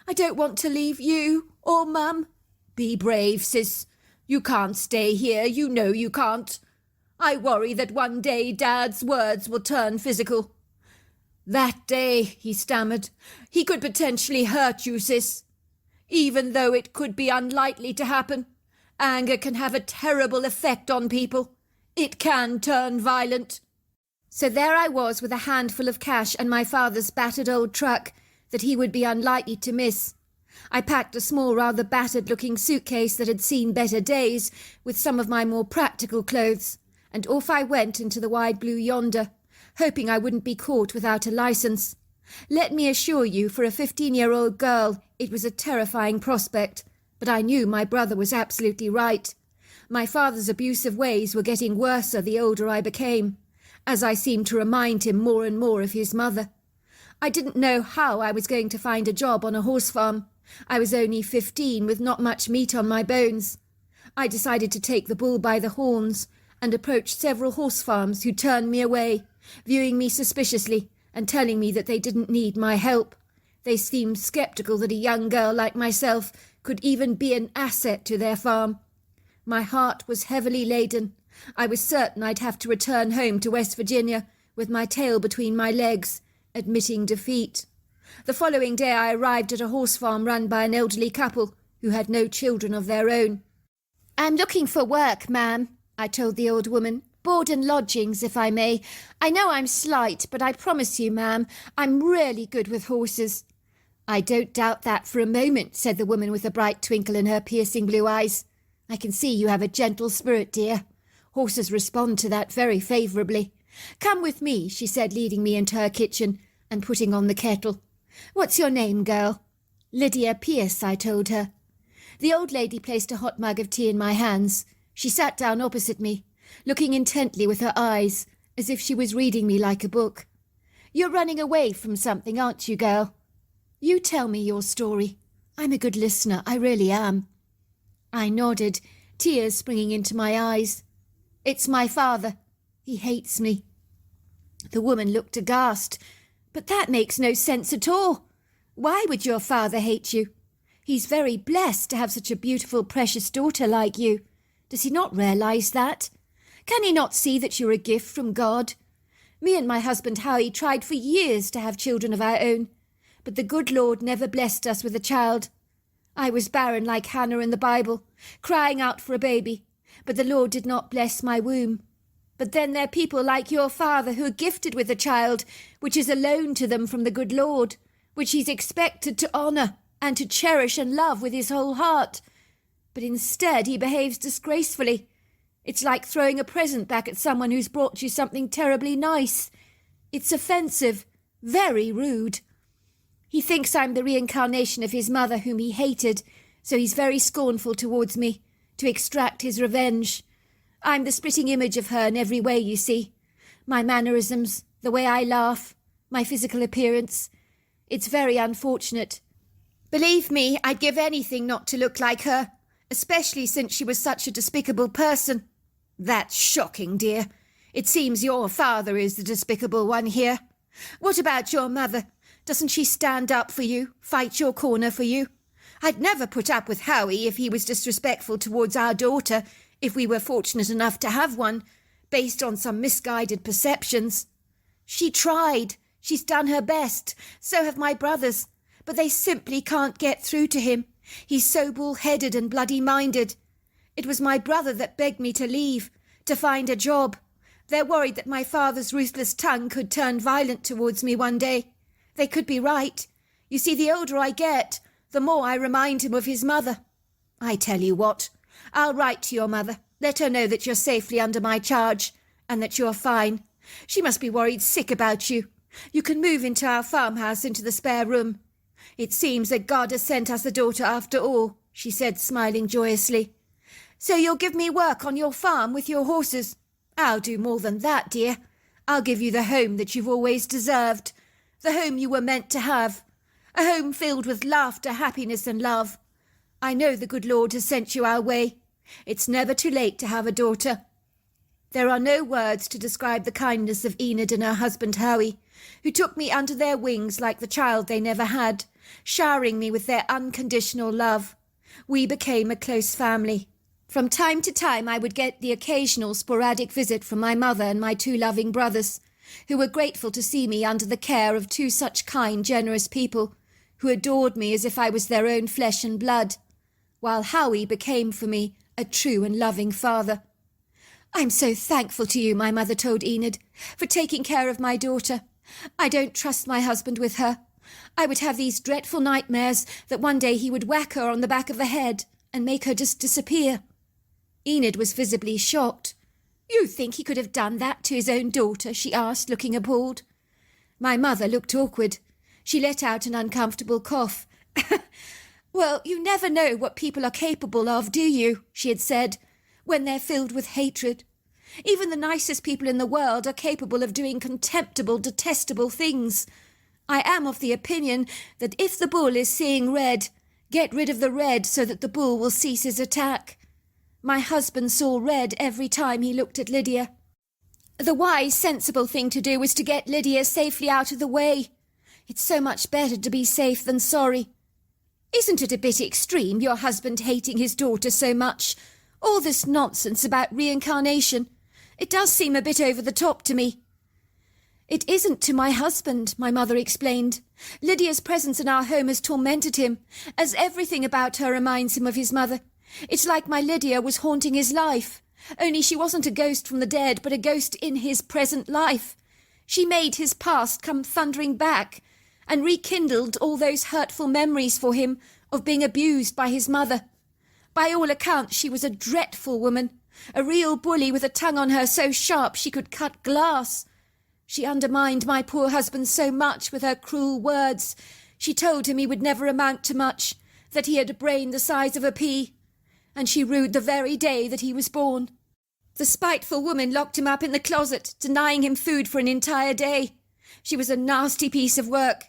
I don't want to leave you or Mum. Be brave, sis. You can't stay here. You know you can't. I worry that one day Dad's words will turn physical. That day, he stammered, he could potentially hurt you, sis. Even though it could be unlikely to happen, anger can have a terrible effect on people. It can turn violent. So there I was with a handful of cash and my father's battered old truck that he would be unlikely to miss. I packed a small, rather battered-looking suitcase that had seen better days with some of my more practical clothes, and off I went into the wide blue yonder, hoping I wouldn't be caught without a license. Let me assure you, for a 15-year-old girl, it was a terrifying prospect, but I knew my brother was absolutely right. My father's abusive ways were getting worser the older I became, as I seemed to remind him more and more of his mother. I didn't know how I was going to find a job on a horse farm. I was only 15 with not much meat on my bones. I decided to take the bull by the horns and approached several horse farms who turned me away, viewing me suspiciously and telling me that they didn't need my help. They seemed sceptical that a young girl like myself could even be an asset to their farm. My heart was heavily laden. I was certain I'd have to return home to West Virginia with my tail between my legs, admitting defeat. The following day I arrived at a horse farm run by an elderly couple who had no children of their own. "I'm looking for work, ma'am," I told the old woman. "Board and lodgings, if I may. I know I'm slight, but I promise you, ma'am, I'm really good with horses." "I don't doubt that for a moment," said the woman with a bright twinkle in her piercing blue eyes. "I can see you have a gentle spirit, dear. Horses respond to that very favourably. Come with me," she said, leading me into her kitchen and putting on the kettle. "What's your name, girl?" "Lydia Pierce," I told her. The old lady placed a hot mug of tea in my hands. She sat down opposite me, looking intently with her eyes, as if she was reading me like a book. "You're running away from something, aren't you, girl? You tell me your story. I'm a good listener, I really am." I nodded, tears springing into my eyes. "It's my father. He hates me." The woman looked aghast. "But that makes no sense at all. Why would your father hate you? He's very blessed to have such a beautiful, precious daughter like you. Does he not realise that? Can he not see that you're a gift from God? Me and my husband Howie tried for years to have children of our own, but the good Lord never blessed us with a child. I was barren like Hannah in the Bible, crying out for a baby, but the Lord did not bless my womb. But then there are people like your father who are gifted with a child, which is a loan to them from the good Lord, which he's expected to honour and to cherish and love with his whole heart. But instead he behaves disgracefully. It's like throwing a present back at someone who's brought you something terribly nice. It's offensive, very rude. He thinks I'm the reincarnation of his mother whom he hated, so he's very scornful towards me, to extract his revenge. I'm the spitting image of her in every way, you see. My mannerisms, the way I laugh, my physical appearance. It's very unfortunate. Believe me, I'd give anything not to look like her, especially since she was such a despicable person." "That's shocking, dear. It seems your father is the despicable one here. What about your mother? Doesn't she stand up for you, fight your corner for you? I'd never put up with Howie if he was disrespectful towards our daughter, if we were fortunate enough to have one, based on some misguided perceptions. She tried. She's done her best. So have my brothers. But they simply can't get through to him. He's so bull-headed and bloody-minded. It was my brother that begged me to leave, to find a job. They're worried that my father's ruthless tongue could turn violent towards me one day. They could be right. You see, the older I get, the more I remind him of his mother. I tell you what, I'll write to your mother. Let her know that you're safely under my charge, and that you're fine. She must be worried sick about you. You can move into our farmhouse into the spare room. It seems that God has sent us a daughter after all," she said, smiling joyously. So you'll give me work on your farm with your horses? I'll do more than that, dear. I'll give you the home that you've always deserved, the home you were meant to have, a home filled with laughter, happiness and love. I know the good Lord has sent you our way. It's never too late to have a daughter. There are no words to describe the kindness of Enid and her husband Howie, who took me under their wings like the child they never had, showering me with their unconditional love. We became a close family. From time to time I would get the occasional sporadic visit from my mother and my two loving brothers, who were grateful to see me under the care of two such kind, generous people, who adored me as if I was their own flesh and blood, while Howie became for me a true and loving father. I'm so thankful to you, my mother told Enid, for taking care of my daughter. I don't trust my husband with her. I would have these dreadful nightmares that one day he would whack her on the back of the head and make her just disappear. Enid was visibly shocked. You think he could have done that to his own daughter? She asked, looking appalled. My mother looked awkward. She let out an uncomfortable cough. Well, you never know what people are capable of, do you? She had said, when they're filled with hatred. Even the nicest people in the world are capable of doing contemptible, detestable things. I am of the opinion that if the bull is seeing red, get rid of the red so that the bull will cease his attack. My husband saw red every time he looked at Lydia. The wise, sensible thing to do was to get Lydia safely out of the way. It's so much better to be safe than sorry. Isn't it a bit extreme, your husband hating his daughter so much? All this nonsense about reincarnation. It does seem a bit over the top to me. It isn't to my husband, my mother explained. Lydia's presence in our home has tormented him, as everything about her reminds him of his mother. It's like my Lydia was haunting his life, only she wasn't a ghost from the dead, but a ghost in his present life. She made his past come thundering back, and rekindled all those hurtful memories for him of being abused by his mother. By all accounts, she was a dreadful woman, a real bully with a tongue on her so sharp she could cut glass. She undermined my poor husband so much with her cruel words. She told him he would never amount to much, that he had a brain the size of a pea, and she rued the very day that he was born. The spiteful woman locked him up in the closet, denying him food for an entire day. She was a nasty piece of work.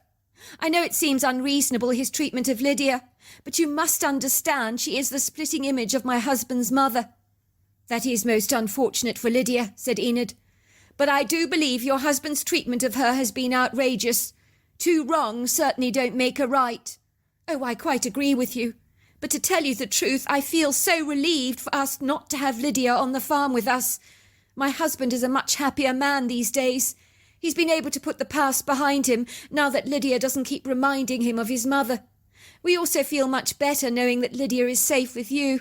I know it seems unreasonable, his treatment of Lydia, but you must understand she is the splitting image of my husband's mother. That is most unfortunate for Lydia, said Enid, but I do believe your husband's treatment of her has been outrageous. Two wrongs certainly don't make a right. Oh, I quite agree with you. But to tell you the truth, I feel so relieved for us not to have Lydia on the farm with us. My husband is a much happier man these days. He's been able to put the past behind him now that Lydia doesn't keep reminding him of his mother. We also feel much better knowing that Lydia is safe with you.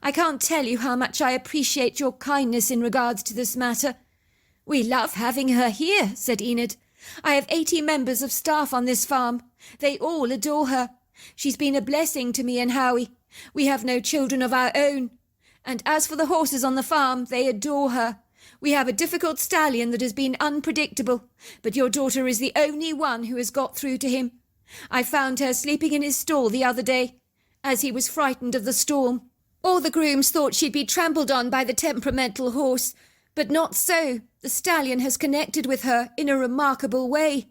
I can't tell you how much I appreciate your kindness in regards to this matter. We love having her here, said Enid. I have 80 members of staff on this farm. They all adore her. She's been a blessing to me and Howie. We have no children of our own. And as for the horses on the farm, they adore her. We have a difficult stallion that has been unpredictable, but your daughter is the only one who has got through to him. I found her sleeping in his stall the other day, as he was frightened of the storm. All the grooms thought she'd be trampled on by the temperamental horse, but not so. The stallion has connected with her in a remarkable way.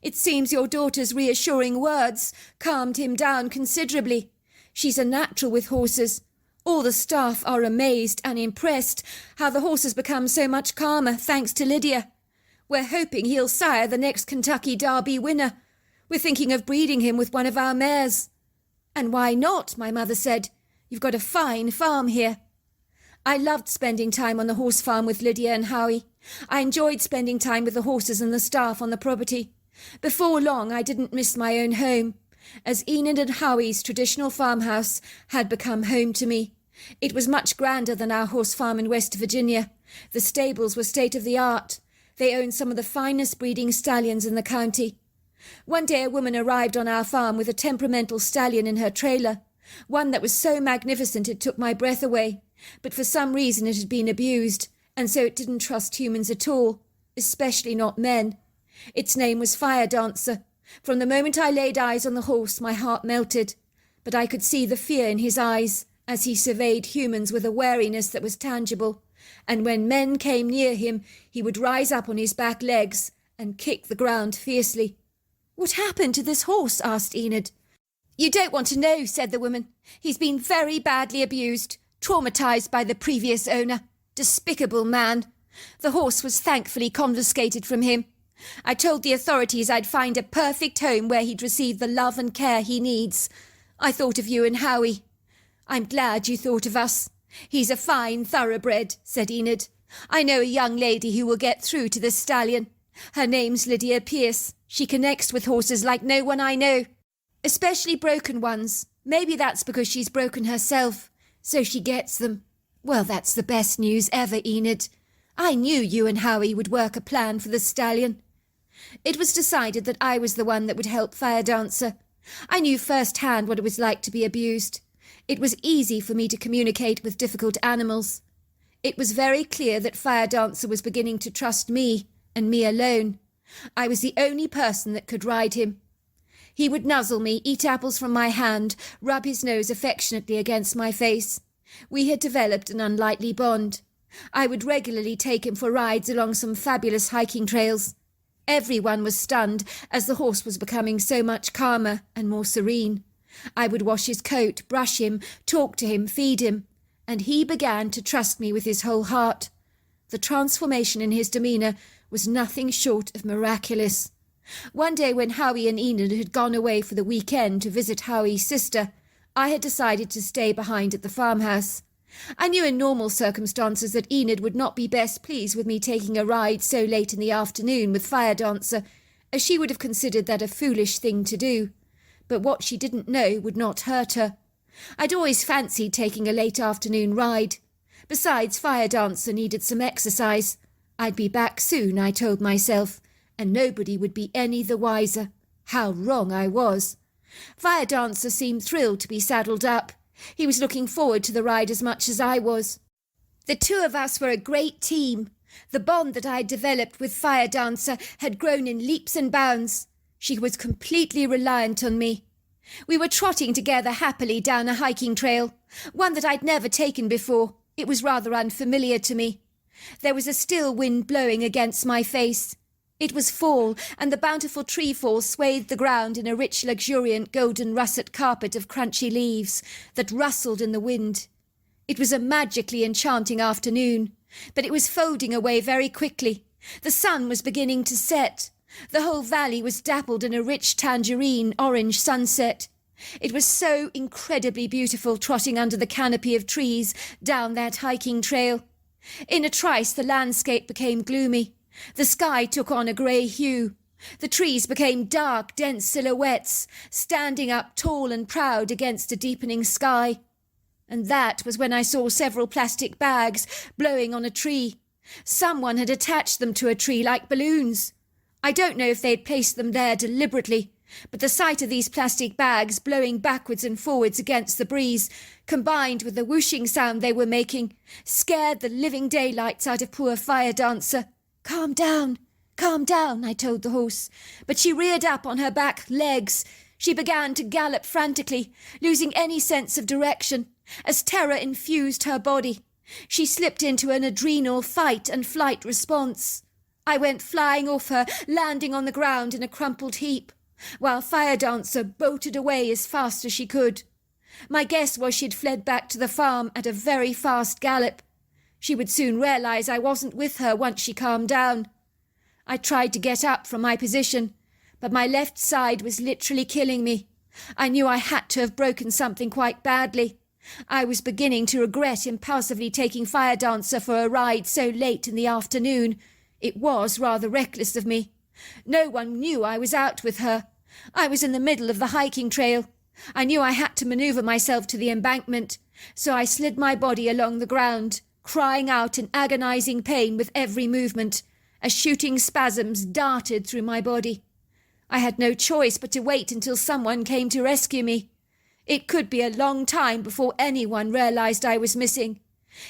It seems your daughter's reassuring words calmed him down considerably. She's a natural with horses. All the staff are amazed and impressed how the horse has become so much calmer thanks to Lydia. We're hoping he'll sire the next Kentucky Derby winner. We're thinking of breeding him with one of our mares. And why not, my mother said. You've got a fine farm here. I loved spending time on the horse farm with Lydia and Howie. I enjoyed spending time with the horses and the staff on the property. Before long I didn't miss my own home, as Enid and Howie's traditional farmhouse had become home to me. It was much grander than our horse farm in West Virginia. The stables were state-of-the-art. They owned some of the finest breeding stallions in the county. One day a woman arrived on our farm with a temperamental stallion in her trailer, one that was so magnificent it took my breath away, but for some reason it had been abused, and so it didn't trust humans at all, especially not men. Its name was Fire Dancer. From the moment I laid eyes on the horse, my heart melted, but I could see the fear in his eyes as he surveyed humans with a wariness that was tangible, and when men came near him, he would rise up on his back legs and kick the ground fiercely. "What happened to this horse?" asked Enid. "You don't want to know," said the woman. "He's been very badly abused, traumatized by the previous owner. Despicable man. The horse was thankfully confiscated from him. I told the authorities I'd find a perfect home where he'd receive the love and care he needs. I thought of you and Howie. I'm glad you thought of us. He's a fine thoroughbred," said Enid. "I know a young lady who will get through to this stallion. Her name's Lydia Pierce. She connects with horses like no one I know, especially broken ones. Maybe that's because she's broken herself, so she gets them." "Well, that's the best news ever, Enid. I knew you and Howie would work a plan for the stallion." It was decided that I was the one that would help Fire Dancer. I knew firsthand what it was like to be abused. It was easy for me to communicate with difficult animals. It was very clear that Fire Dancer was beginning to trust me, and me alone. I was the only person that could ride him. He would nuzzle me, eat apples from my hand, rub his nose affectionately against my face. We had developed an unlikely bond. I would regularly take him for rides along some fabulous hiking trails. Everyone was stunned, as the horse was becoming so much calmer and more serene. I would wash his coat, brush him, talk to him, feed him, and he began to trust me with his whole heart. The transformation in his demeanour was nothing short of miraculous. One day when Howie and Enid had gone away for the weekend to visit Howie's sister, I had decided to stay behind at the farmhouse. I knew in normal circumstances that Enid would not be best pleased with me taking a ride so late in the afternoon with Fire Dancer, as she would have considered that a foolish thing to do. But what she didn't know would not hurt her. I'd always fancied taking a late afternoon ride. Besides, Fire Dancer needed some exercise. I'd be back soon, I told myself, and nobody would be any the wiser. How wrong I was. Fire Dancer seemed thrilled to be saddled up. He was looking forward to the ride as much as I was. The two of us were a great team. The bond that I had developed with Fire Dancer had grown in leaps and bounds. She was completely reliant on me. We were trotting together happily down a hiking trail, one that I'd never taken before. It was rather unfamiliar to me. There was a still wind blowing against my face. It was fall, and the bountiful trefoil swathed the ground in a rich, luxuriant golden russet carpet of crunchy leaves that rustled in the wind. It was a magically enchanting afternoon, but it was folding away very quickly. The sun was beginning to set. The whole valley was dappled in a rich tangerine orange sunset. It was so incredibly beautiful trotting under the canopy of trees down that hiking trail. In a trice the landscape became gloomy. The sky took on a grey hue. The trees became dark, dense silhouettes, standing up tall and proud against a deepening sky. And that was when I saw several plastic bags blowing on a tree. Someone had attached them to a tree like balloons. I don't know if they'd placed them there deliberately, but the sight of these plastic bags blowing backwards and forwards against the breeze, combined with the whooshing sound they were making, scared the living daylights out of poor Fire Dancer. Calm down, I told the horse, but she reared up on her back legs. She began to gallop frantically, losing any sense of direction, as terror infused her body. She slipped into an adrenal fight and flight response. I went flying off her, landing on the ground in a crumpled heap, while Fire Dancer bolted away as fast as she could. My guess was she'd fled back to the farm at a very fast gallop. She would soon realise I wasn't with her once she calmed down. I tried to get up from my position, but my left side was literally killing me. I knew I had to have broken something quite badly. I was beginning to regret impulsively taking Fire Dancer for a ride so late in the afternoon. It was rather reckless of me. No one knew I was out with her. I was in the middle of the hiking trail. I knew I had to manoeuvre myself to the embankment, so I slid my body along the ground, crying out in agonizing pain with every movement, as shooting spasms darted through my body. I had no choice but to wait until someone came to rescue me. It could be a long time before anyone realised I was missing.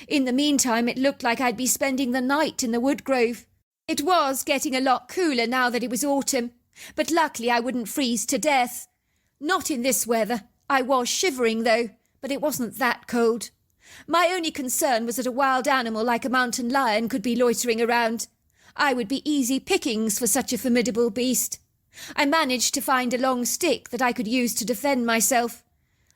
In the meantime, it looked like I'd be spending the night in the woodgrove. It was getting a lot cooler now that it was autumn, but luckily I wouldn't freeze to death. Not in this weather. I was shivering, though, but it wasn't that cold. My only concern was that a wild animal like a mountain lion could be loitering around. I would be easy pickings for such a formidable beast. I managed to find a long stick that I could use to defend myself.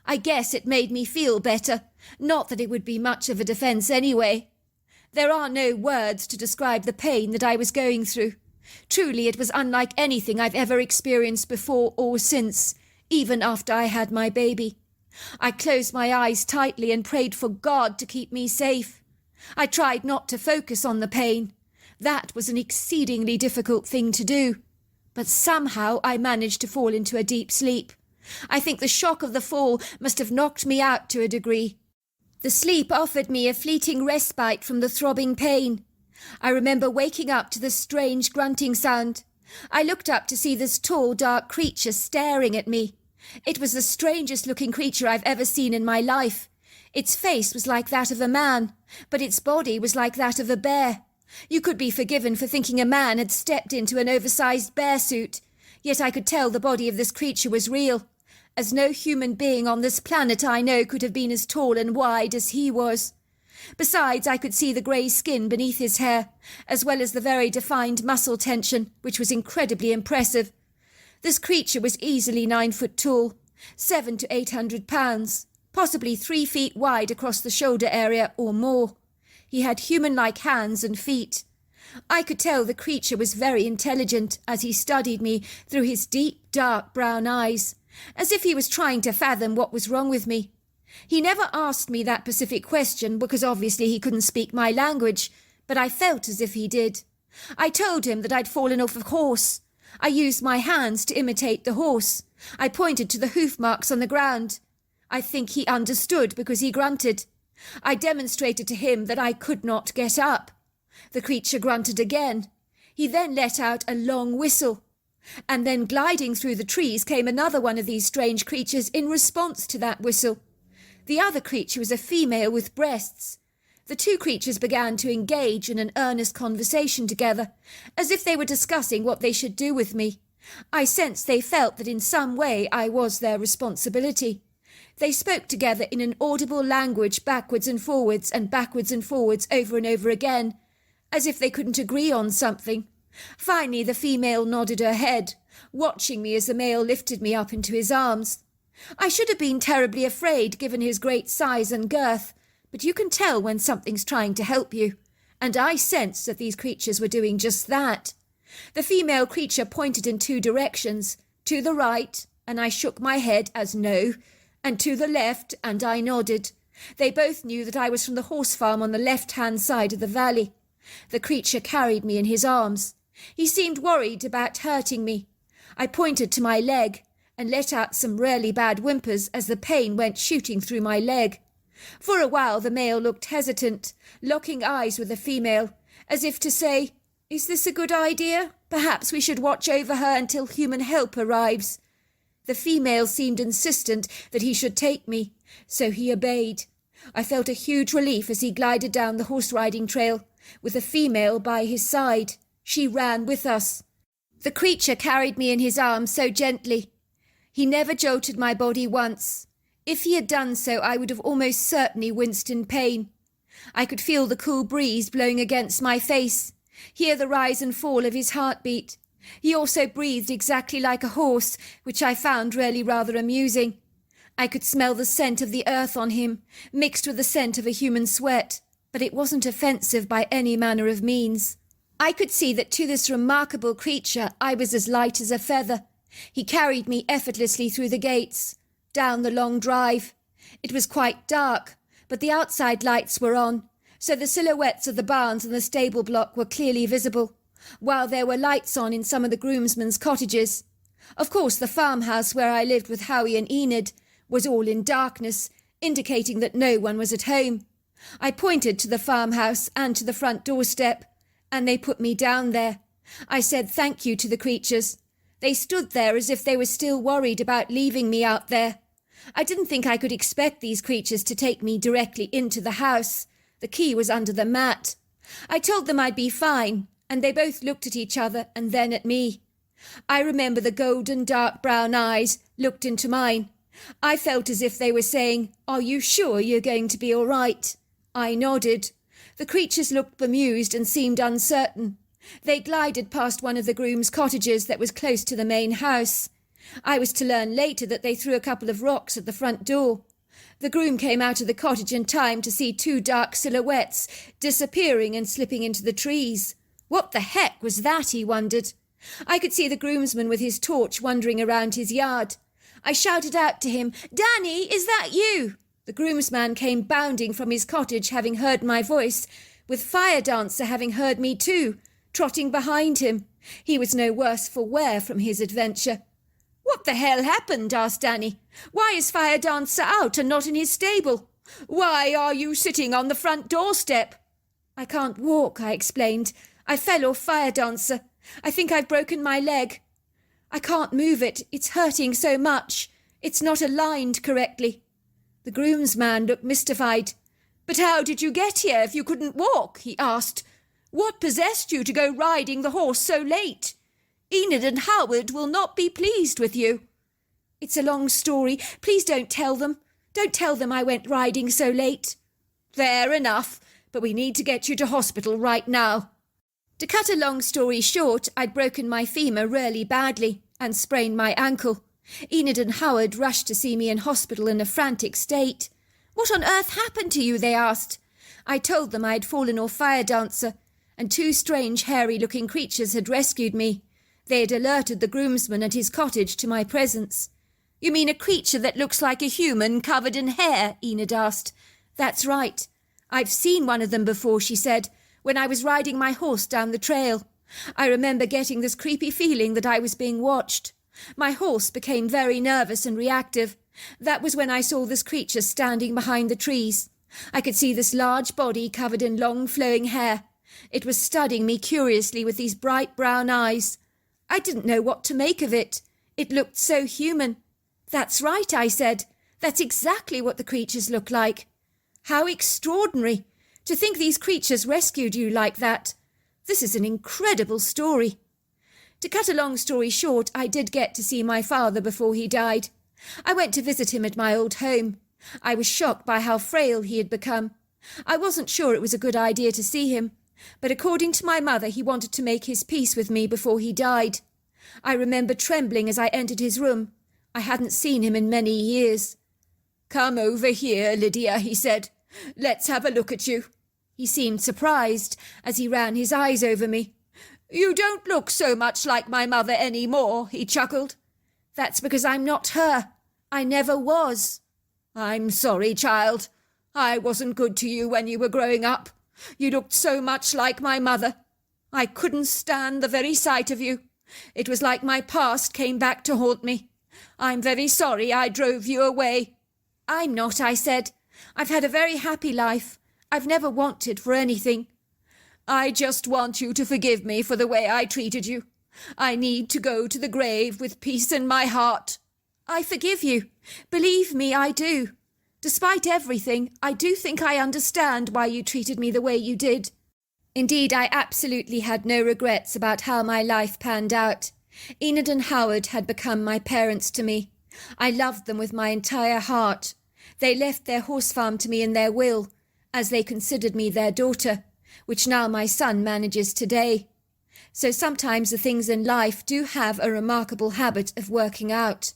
I guess it made me feel better, not that it would be much of a defence anyway. There are no words to describe the pain that I was going through. Truly, it was unlike anything I've ever experienced before or since, even after I had my baby. I closed my eyes tightly and prayed for God to keep me safe. I tried not to focus on the pain. That was an exceedingly difficult thing to do. But somehow I managed to fall into a deep sleep. I think the shock of the fall must have knocked me out to a degree. The sleep offered me a fleeting respite from the throbbing pain. I remember waking up to the strange grunting sound. I looked up to see this tall, dark creature staring at me. It was the strangest looking creature I've ever seen in my life. Its face was like that of a man, but its body was like that of a bear. You could be forgiven for thinking a man had stepped into an oversized bear suit, yet I could tell the body of this creature was real, as no human being on this planet I know could have been as tall and wide as he was. Besides, I could see the grey skin beneath his hair, as well as the very defined muscle tension, which was incredibly impressive. This creature was easily 9 foot tall, 700 to 800 pounds, possibly 3 feet wide across the shoulder area or more. He had human-like hands and feet. I could tell the creature was very intelligent as he studied me through his deep, dark brown eyes, as if he was trying to fathom what was wrong with me. He never asked me that specific question because obviously he couldn't speak my language, but I felt as if he did. I told him that I'd fallen off a horse. I used my hands to imitate the horse. I pointed to the hoof marks on the ground. I think he understood because he grunted. I demonstrated to him that I could not get up. The creature grunted again. He then let out a long whistle. And then gliding through the trees came another one of these strange creatures in response to that whistle. The other creature was a female with breasts. The two creatures began to engage in an earnest conversation together, as if they were discussing what they should do with me. I sensed they felt that in some way I was their responsibility. They spoke together in an audible language backwards and forwards over and over again, as if they couldn't agree on something. Finally, the female nodded her head, watching me as the male lifted me up into his arms. I should have been terribly afraid given his great size and girth, but you can tell when something's trying to help you, and I sensed that these creatures were doing just that. The female creature pointed in 2 directions, to the right, and I shook my head as no, and to the left, and I nodded. They both knew that I was from the horse farm on the left-hand side of the valley. The creature carried me in his arms. He seemed worried about hurting me. I pointed to my leg and let out some really bad whimpers as the pain went shooting through my leg. For a while the male looked hesitant, locking eyes with the female, as if to say, "Is this a good idea? Perhaps we should watch over her until human help arrives." The female seemed insistent that he should take me, so he obeyed. I felt a huge relief as he glided down the horse-riding trail, with the female by his side. She ran with us. The creature carried me in his arms so gently. He never jolted my body once. If he had done so, I would have almost certainly winced in pain. I could feel the cool breeze blowing against my face, hear the rise and fall of his heartbeat. He also breathed exactly like a horse, which I found really rather amusing. I could smell the scent of the earth on him, mixed with the scent of a human sweat, but it wasn't offensive by any manner of means. I could see that to this remarkable creature I was as light as a feather. He carried me effortlessly through the gates, down the long drive. It was quite dark, but the outside lights were on, so the silhouettes of the barns and the stable block were clearly visible, while there were lights on in some of the groomsmen's cottages. Of course, the farmhouse where I lived with Howie and Enid was all in darkness, indicating that no one was at home. I pointed to the farmhouse and to the front doorstep, and they put me down there. I said thank you to the creatures. They stood there as if they were still worried about leaving me out there. I didn't think I could expect these creatures to take me directly into the house. The key was under the mat. I told them I'd be fine, and they both looked at each other and then at me. I remember the golden dark brown eyes looked into mine, I felt as if they were saying, "Are you sure you're going to be all right?" I nodded. The creatures looked bemused and seemed uncertain. They glided past one of the groom's cottages that was close to the main house. I was to learn later that they threw a couple of rocks at the front door. The groom came out of the cottage in time to see two dark silhouettes disappearing and slipping into the trees. What the heck was that, he wondered. I could see the groomsman with his torch wandering around his yard. I shouted out to him, "Danny, is that you?" The groomsman came bounding from his cottage, having heard my voice, with Fire Dancer having heard me too, trotting behind him. He was no worse for wear from his adventure. "What the hell happened?" asked Danny. "Why is Fire Dancer out and not in his stable? Why are you sitting on the front doorstep?" "I can't walk," I explained. "I fell off Fire Dancer. I think I've broken my leg. I can't move it. It's hurting so much. It's not aligned correctly." The groomsman looked mystified. "But how did you get here if you couldn't walk?" he asked. "What possessed you to go riding the horse so late? Enid and Howard will not be pleased with you." "It's a long story. Please don't tell them. Don't tell them I went riding so late." "Fair enough, but we need to get you to hospital right now." To cut a long story short, I'd broken my femur really badly and sprained my ankle. Enid and Howard rushed to see me in hospital in a frantic state. "What on earth happened to you?" they asked. I told them I had fallen off Fire Dancer, and two strange hairy-looking creatures had rescued me. They had alerted the groomsman at his cottage to my presence. "You mean a creature that looks like a human covered in hair?" Enid asked. "That's right. I've seen one of them before," she said, "when I was riding my horse down the trail. I remember getting this creepy feeling that I was being watched. My horse became very nervous and reactive. That was when I saw this creature standing behind the trees. I could see this large body covered in long flowing hair. It was studying me curiously with these bright brown eyes. I didn't know what to make of it. It looked so human." "That's right," I said. "That's exactly what the creatures look like." "How extraordinary! To think these creatures rescued you like that. This is an incredible story." To cut a long story short, I did get to see my father before he died. I went to visit him at my old home. I was shocked by how frail he had become. I wasn't sure it was a good idea to see him, but according to my mother, he wanted to make his peace with me before he died. I remember trembling as I entered his room. I hadn't seen him in many years. "Come over here, Lydia," he said. "Let's have a look at you." He seemed surprised as he ran his eyes over me. "You don't look so much like my mother any more," he chuckled. "That's because I'm not her. I never was." "I'm sorry, child. I wasn't good to you when you were growing up. You looked so much like my mother. I couldn't stand the very sight of you. It was like my past came back to haunt me. I'm very sorry I drove you away." "I'm not," I said. "I've had a very happy life. I've never wanted for anything." "I just want you to forgive me for the way I treated you. I need to go to the grave with peace in my heart." "I forgive you. Believe me, I do. Despite everything, I do think I understand why you treated me the way you did." Indeed, I absolutely had no regrets about how my life panned out. Enid and Howard had become my parents to me. I loved them with my entire heart. They left their horse farm to me in their will, as they considered me their daughter, which now my son manages today. So sometimes the things in life do have a remarkable habit of working out.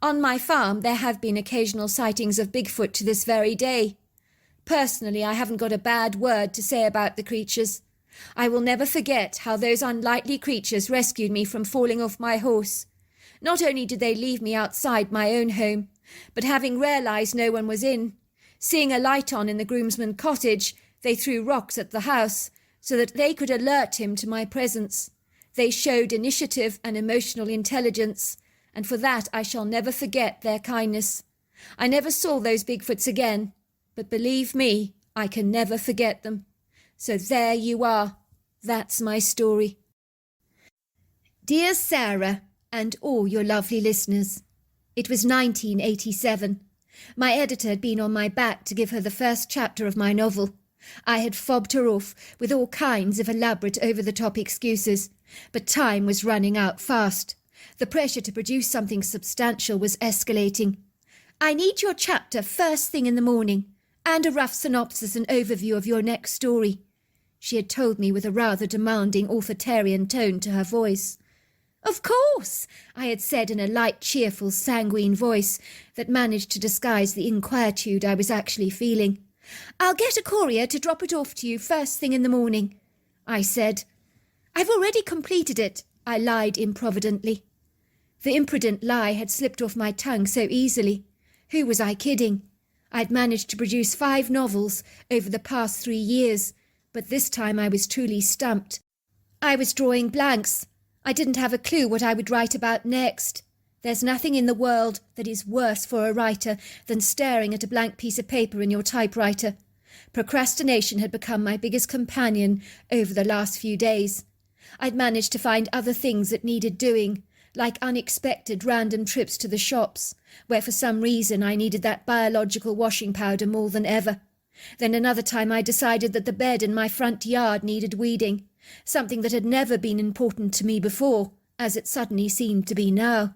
On my farm there have been occasional sightings of Bigfoot to this very day. Personally, I haven't got a bad word to say about the creatures. I will never forget how those unlikely creatures rescued me from falling off my horse. Not only did they leave me outside my own home, but having realised no one was in, seeing a light on in the groomsman's cottage, they threw rocks at the house so that they could alert him to my presence. They showed initiative and emotional intelligence, and for that I shall never forget their kindness. I never saw those Bigfoots again, but believe me, I can never forget them. So there you are. That's my story. Dear Sarah, and all your lovely listeners, it was 1987. My editor had been on my back to give her the first chapter of my novel. I had fobbed her off with all kinds of elaborate over-the-top excuses, but time was running out fast. The pressure to produce something substantial was escalating. I need your chapter first thing in the morning, and a rough synopsis and overview of your next story. She had told me with a rather demanding authoritarian tone to her voice. Of course, I had said in a light, cheerful, sanguine voice that managed to disguise the inquietude I was actually feeling. I'll get a courier to drop it off to you first thing in the morning, I said. I've already completed it, I lied improvidently. The imprudent lie had slipped off my tongue so easily. Who was I kidding? I'd managed to produce 5 novels over the past 3 years, but this time I was truly stumped. I was drawing blanks. I didn't have a clue what I would write about next. There's nothing in the world that is worse for a writer than staring at a blank piece of paper in your typewriter. Procrastination had become my biggest companion over the last few days. I'd managed to find other things that needed doing, like unexpected random trips to the shops, where for some reason I needed that biological washing powder more than ever. Then another time I decided that the bed in my front yard needed weeding, something that had never been important to me before, as it suddenly seemed to be now.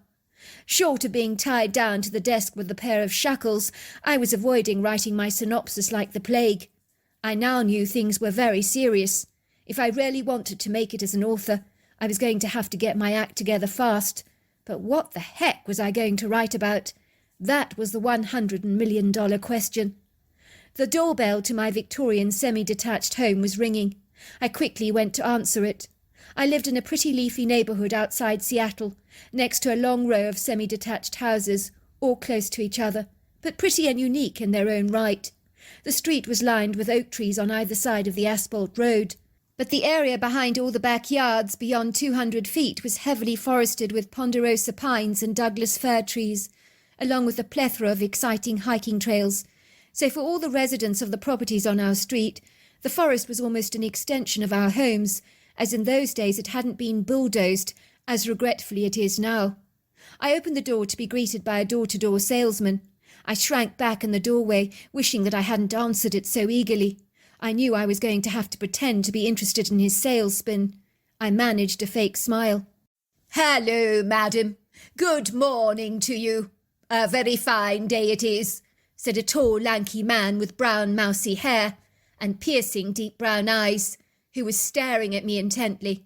Short of being tied down to the desk with a pair of shackles, I was avoiding writing my synopsis like the plague. I now knew things were very serious. If I really wanted to make it as an author, I was going to have to get my act together fast. But what the heck was I going to write about? That was the $100 million question. The doorbell to my Victorian semi-detached home was ringing. I quickly went to answer it. I lived in a pretty leafy neighbourhood outside Seattle, next to a long row of semi-detached houses, all close to each other, but pretty and unique in their own right. The street was lined with oak trees on either side of the asphalt road, but the area behind all the backyards beyond 200 feet was heavily forested with ponderosa pines and Douglas fir trees, along with a plethora of exciting hiking trails. So for all the residents of the properties on our street, the forest was almost an extension of our homes, as in those days it hadn't been bulldozed, as regretfully it is now. I opened the door to be greeted by a door-to-door salesman. I shrank back in the doorway, wishing that I hadn't answered it so eagerly. I knew I was going to have to pretend to be interested in his sales spin. I managed a fake smile. "Hello, madam. Good morning to you. A very fine day it is," said a tall, lanky man with brown, mousy hair and piercing, deep brown eyes, who was staring at me intently.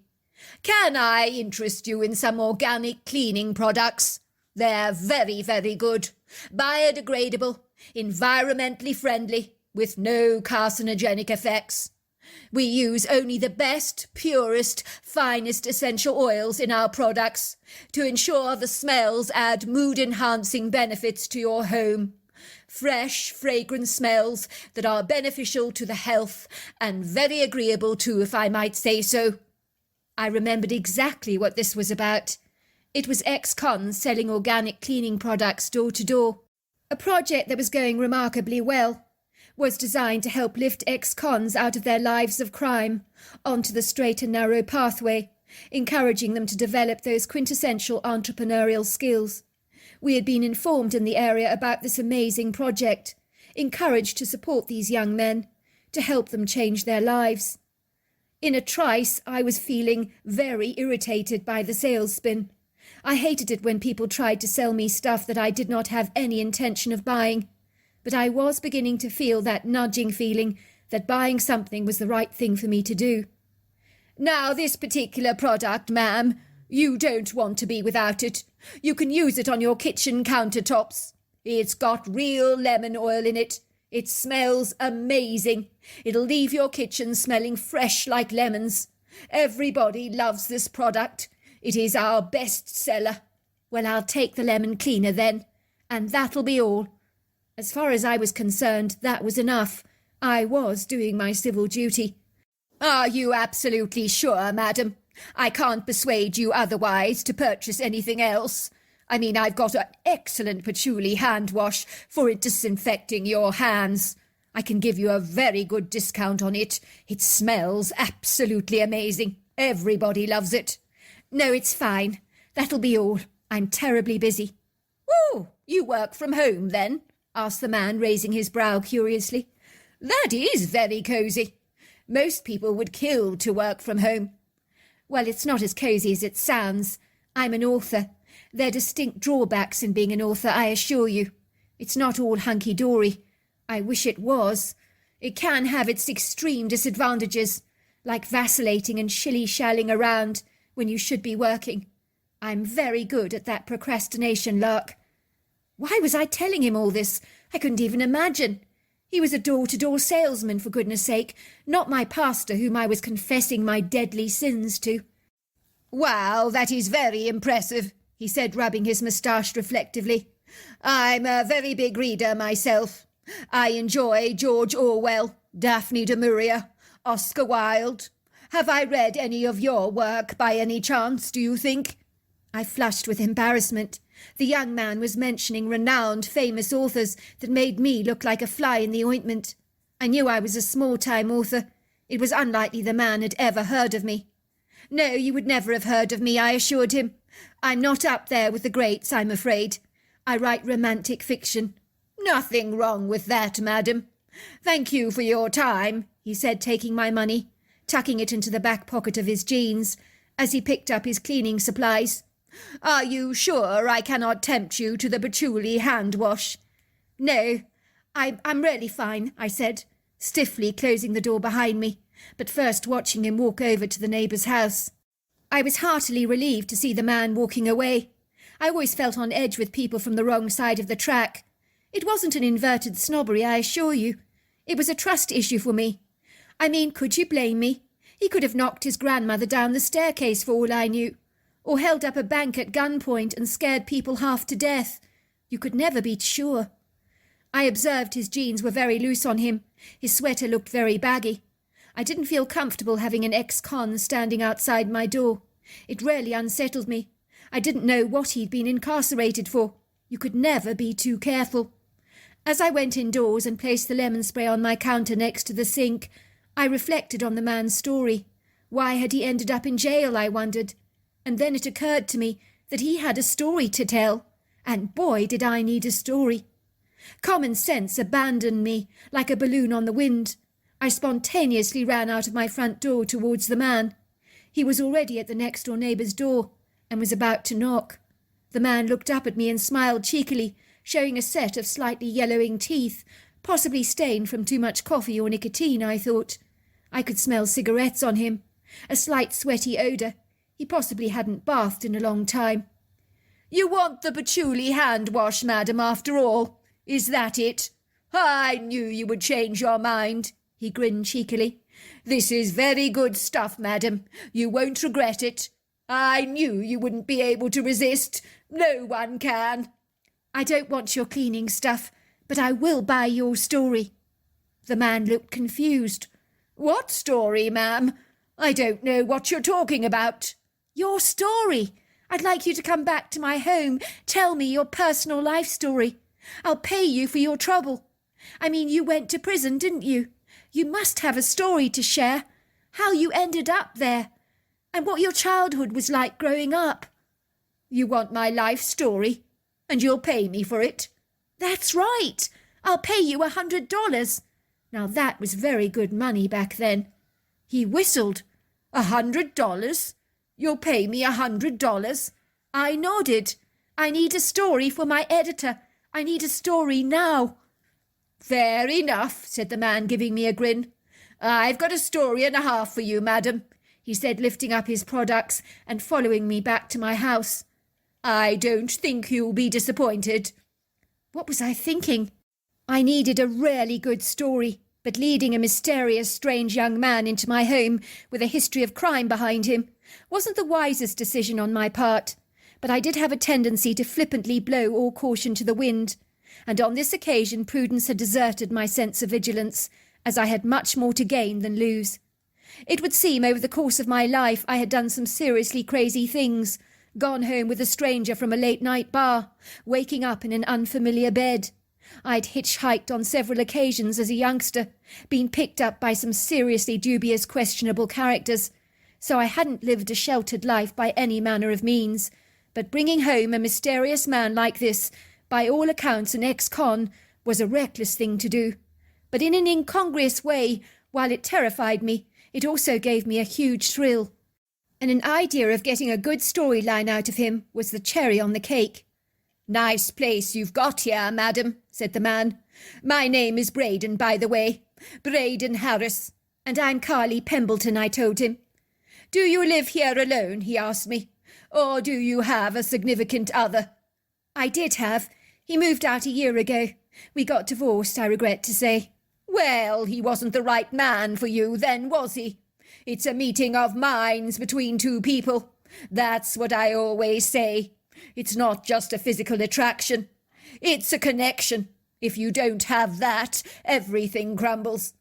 "Can I interest you in some organic cleaning products? They're very, very good. Biodegradable, environmentally friendly, with no carcinogenic effects. We use only the best, purest, finest essential oils in our products to ensure the smells add mood-enhancing benefits to your home. Fresh, fragrant smells that are beneficial to the health and very agreeable too, if I might say so." I remembered exactly what this was about. It was ex-cons selling organic cleaning products door to door. A project that was going remarkably well, was designed to help lift ex-cons out of their lives of crime onto the straight and narrow pathway, encouraging them to develop those quintessential entrepreneurial skills. We had been informed in the area about this amazing project, encouraged to support these young men, to help them change their lives. In a trice, I was feeling very irritated by the sales spin. I hated it when people tried to sell me stuff that I did not have any intention of buying. But I was beginning to feel that nudging feeling that buying something was the right thing for me to do. "Now, this particular product, ma'am, you don't want to be without it. You can use it on your kitchen countertops. It's got real lemon oil in it. It smells amazing. It'll leave your kitchen smelling fresh like lemons. Everybody loves this product. It is our best seller." "Well, I'll take the lemon cleaner then, and that'll be all." As far as I was concerned, that was enough. I was doing my civil duty. "Are you absolutely sure, madam? I can't persuade you otherwise to purchase anything else. I mean, I've got an excellent patchouli hand wash for disinfecting your hands. I can give you a very good discount on it. It smells absolutely amazing. Everybody loves it." "No, it's fine. That'll be all. I'm terribly busy." "Oh, you work from home, then?" asked the man, raising his brow curiously. "That is very cosy. Most people would kill to work from home." "Well, it's not as cosy as it sounds. I'm an author. There are distinct drawbacks in being an author, I assure you. It's not all hunky-dory. I wish it was. It can have its extreme disadvantages, like vacillating and shilly-shallying around when you should be working. I'm very good at that procrastination lark. Why was I telling him all this? I couldn't even imagine. He was a door-to-door salesman, for goodness sake, not my pastor whom I was confessing my deadly sins to. "Wow, that is very impressive," he said, rubbing his moustache reflectively. "I'm a very big reader myself. I enjoy George Orwell, Daphne du Maurier, Oscar Wilde. Have I read any of your work by any chance, do you think?" I flushed with embarrassment. The young man was mentioning renowned, famous authors that made me look like a fly in the ointment. I knew I was a small-time author. It was unlikely the man had ever heard of me. "No, you would never have heard of me," I assured him. "I'm not up there with the greats, I'm afraid. I write romantic fiction." "Nothing wrong with that, madam. Thank you for your time," he said, taking my money, tucking it into the back pocket of his jeans, as he picked up his cleaning supplies. "Are you sure I cannot tempt you to the patchouli hand wash?" "No, I'm really fine," I said, stiffly closing the door behind me, but first watching him walk over to the neighbour's house. I was heartily relieved to see the man walking away. I always felt on edge with people from the wrong side of the track. It wasn't an inverted snobbery, I assure you. It was a trust issue for me. I mean, could you blame me? He could have knocked his grandmother down the staircase for all I knew, or held up a bank at gunpoint and scared people half to death. You could never be sure. I observed his jeans were very loose on him. His sweater looked very baggy. I didn't feel comfortable having an ex-con standing outside my door. It really unsettled me. I didn't know what he'd been incarcerated for. You could never be too careful. As I went indoors and placed the lemon spray on my counter next to the sink, I reflected on the man's story. Why had he ended up in jail, I wondered. And then it occurred to me that he had a story to tell. And boy, did I need a story. Common sense abandoned me like a balloon on the wind. I spontaneously ran out of my front door towards the man. He was already at the next-door neighbour's door and was about to knock. The man looked up at me and smiled cheekily, showing a set of slightly yellowing teeth, possibly stained from too much coffee or nicotine, I thought. I could smell cigarettes on him, a slight sweaty odour. He possibly hadn't bathed in a long time. "You want the patchouli hand wash, madam, after all? Is that it? I knew you would change your mind," he grinned cheekily. "This is very good stuff, madam. You won't regret it. I knew you wouldn't be able to resist. No one can." "I don't want your cleaning stuff, but I will buy your story." The man looked confused. "What story, ma'am? I don't know what you're talking about." "Your story. I'd like you to come back to my home, tell me your personal life story. I'll pay you for your trouble. I mean, you went to prison, didn't you? You must have a story to share. How you ended up there, and what your childhood was like growing up." "You want my life story, and you'll pay me for it?" "That's right. I'll pay you $100. Now that was very good money back then. He whistled. $100? You'll pay me $100? I nodded. I need a story for my editor. I need a story now. Fair enough, said the man, giving me a grin. I've got a story and a half for you, madam, he said, lifting up his products and following me back to my house. I don't think you'll be disappointed. What was I thinking? I needed a really good story, but leading a mysterious, strange young man into my home with a history of crime behind him wasn't the wisest decision on my part. But I did have a tendency to flippantly blow all caution to the wind, and on this occasion prudence had deserted my sense of vigilance, as I had much more to gain than lose. It would seem over the course of my life I had done some seriously crazy things, gone home with a stranger from a late-night bar, waking up in an unfamiliar bed. I'd hitchhiked on several occasions as a youngster, been picked up by some seriously dubious, questionable characters, so I hadn't lived a sheltered life by any manner of means. But bringing home a mysterious man like this, by all accounts an ex-con, was a reckless thing to do. But in an incongruous way, while it terrified me, it also gave me a huge thrill. And an idea of getting a good storyline out of him was the cherry on the cake. "Nice place you've got here, madam," said the man. "My name is Braden, by the way. Braden Harris. And I'm Carly Pembleton," I told him. "Do you live here alone?" he asked me. "Or do you have a significant other?" I did have. He moved out a year ago. We got divorced, I regret to say. "Well, he wasn't the right man for you then, was he? It's a meeting of minds between two people. That's what I always say. It's not just a physical attraction. It's a connection. If you don't have that, everything crumbles."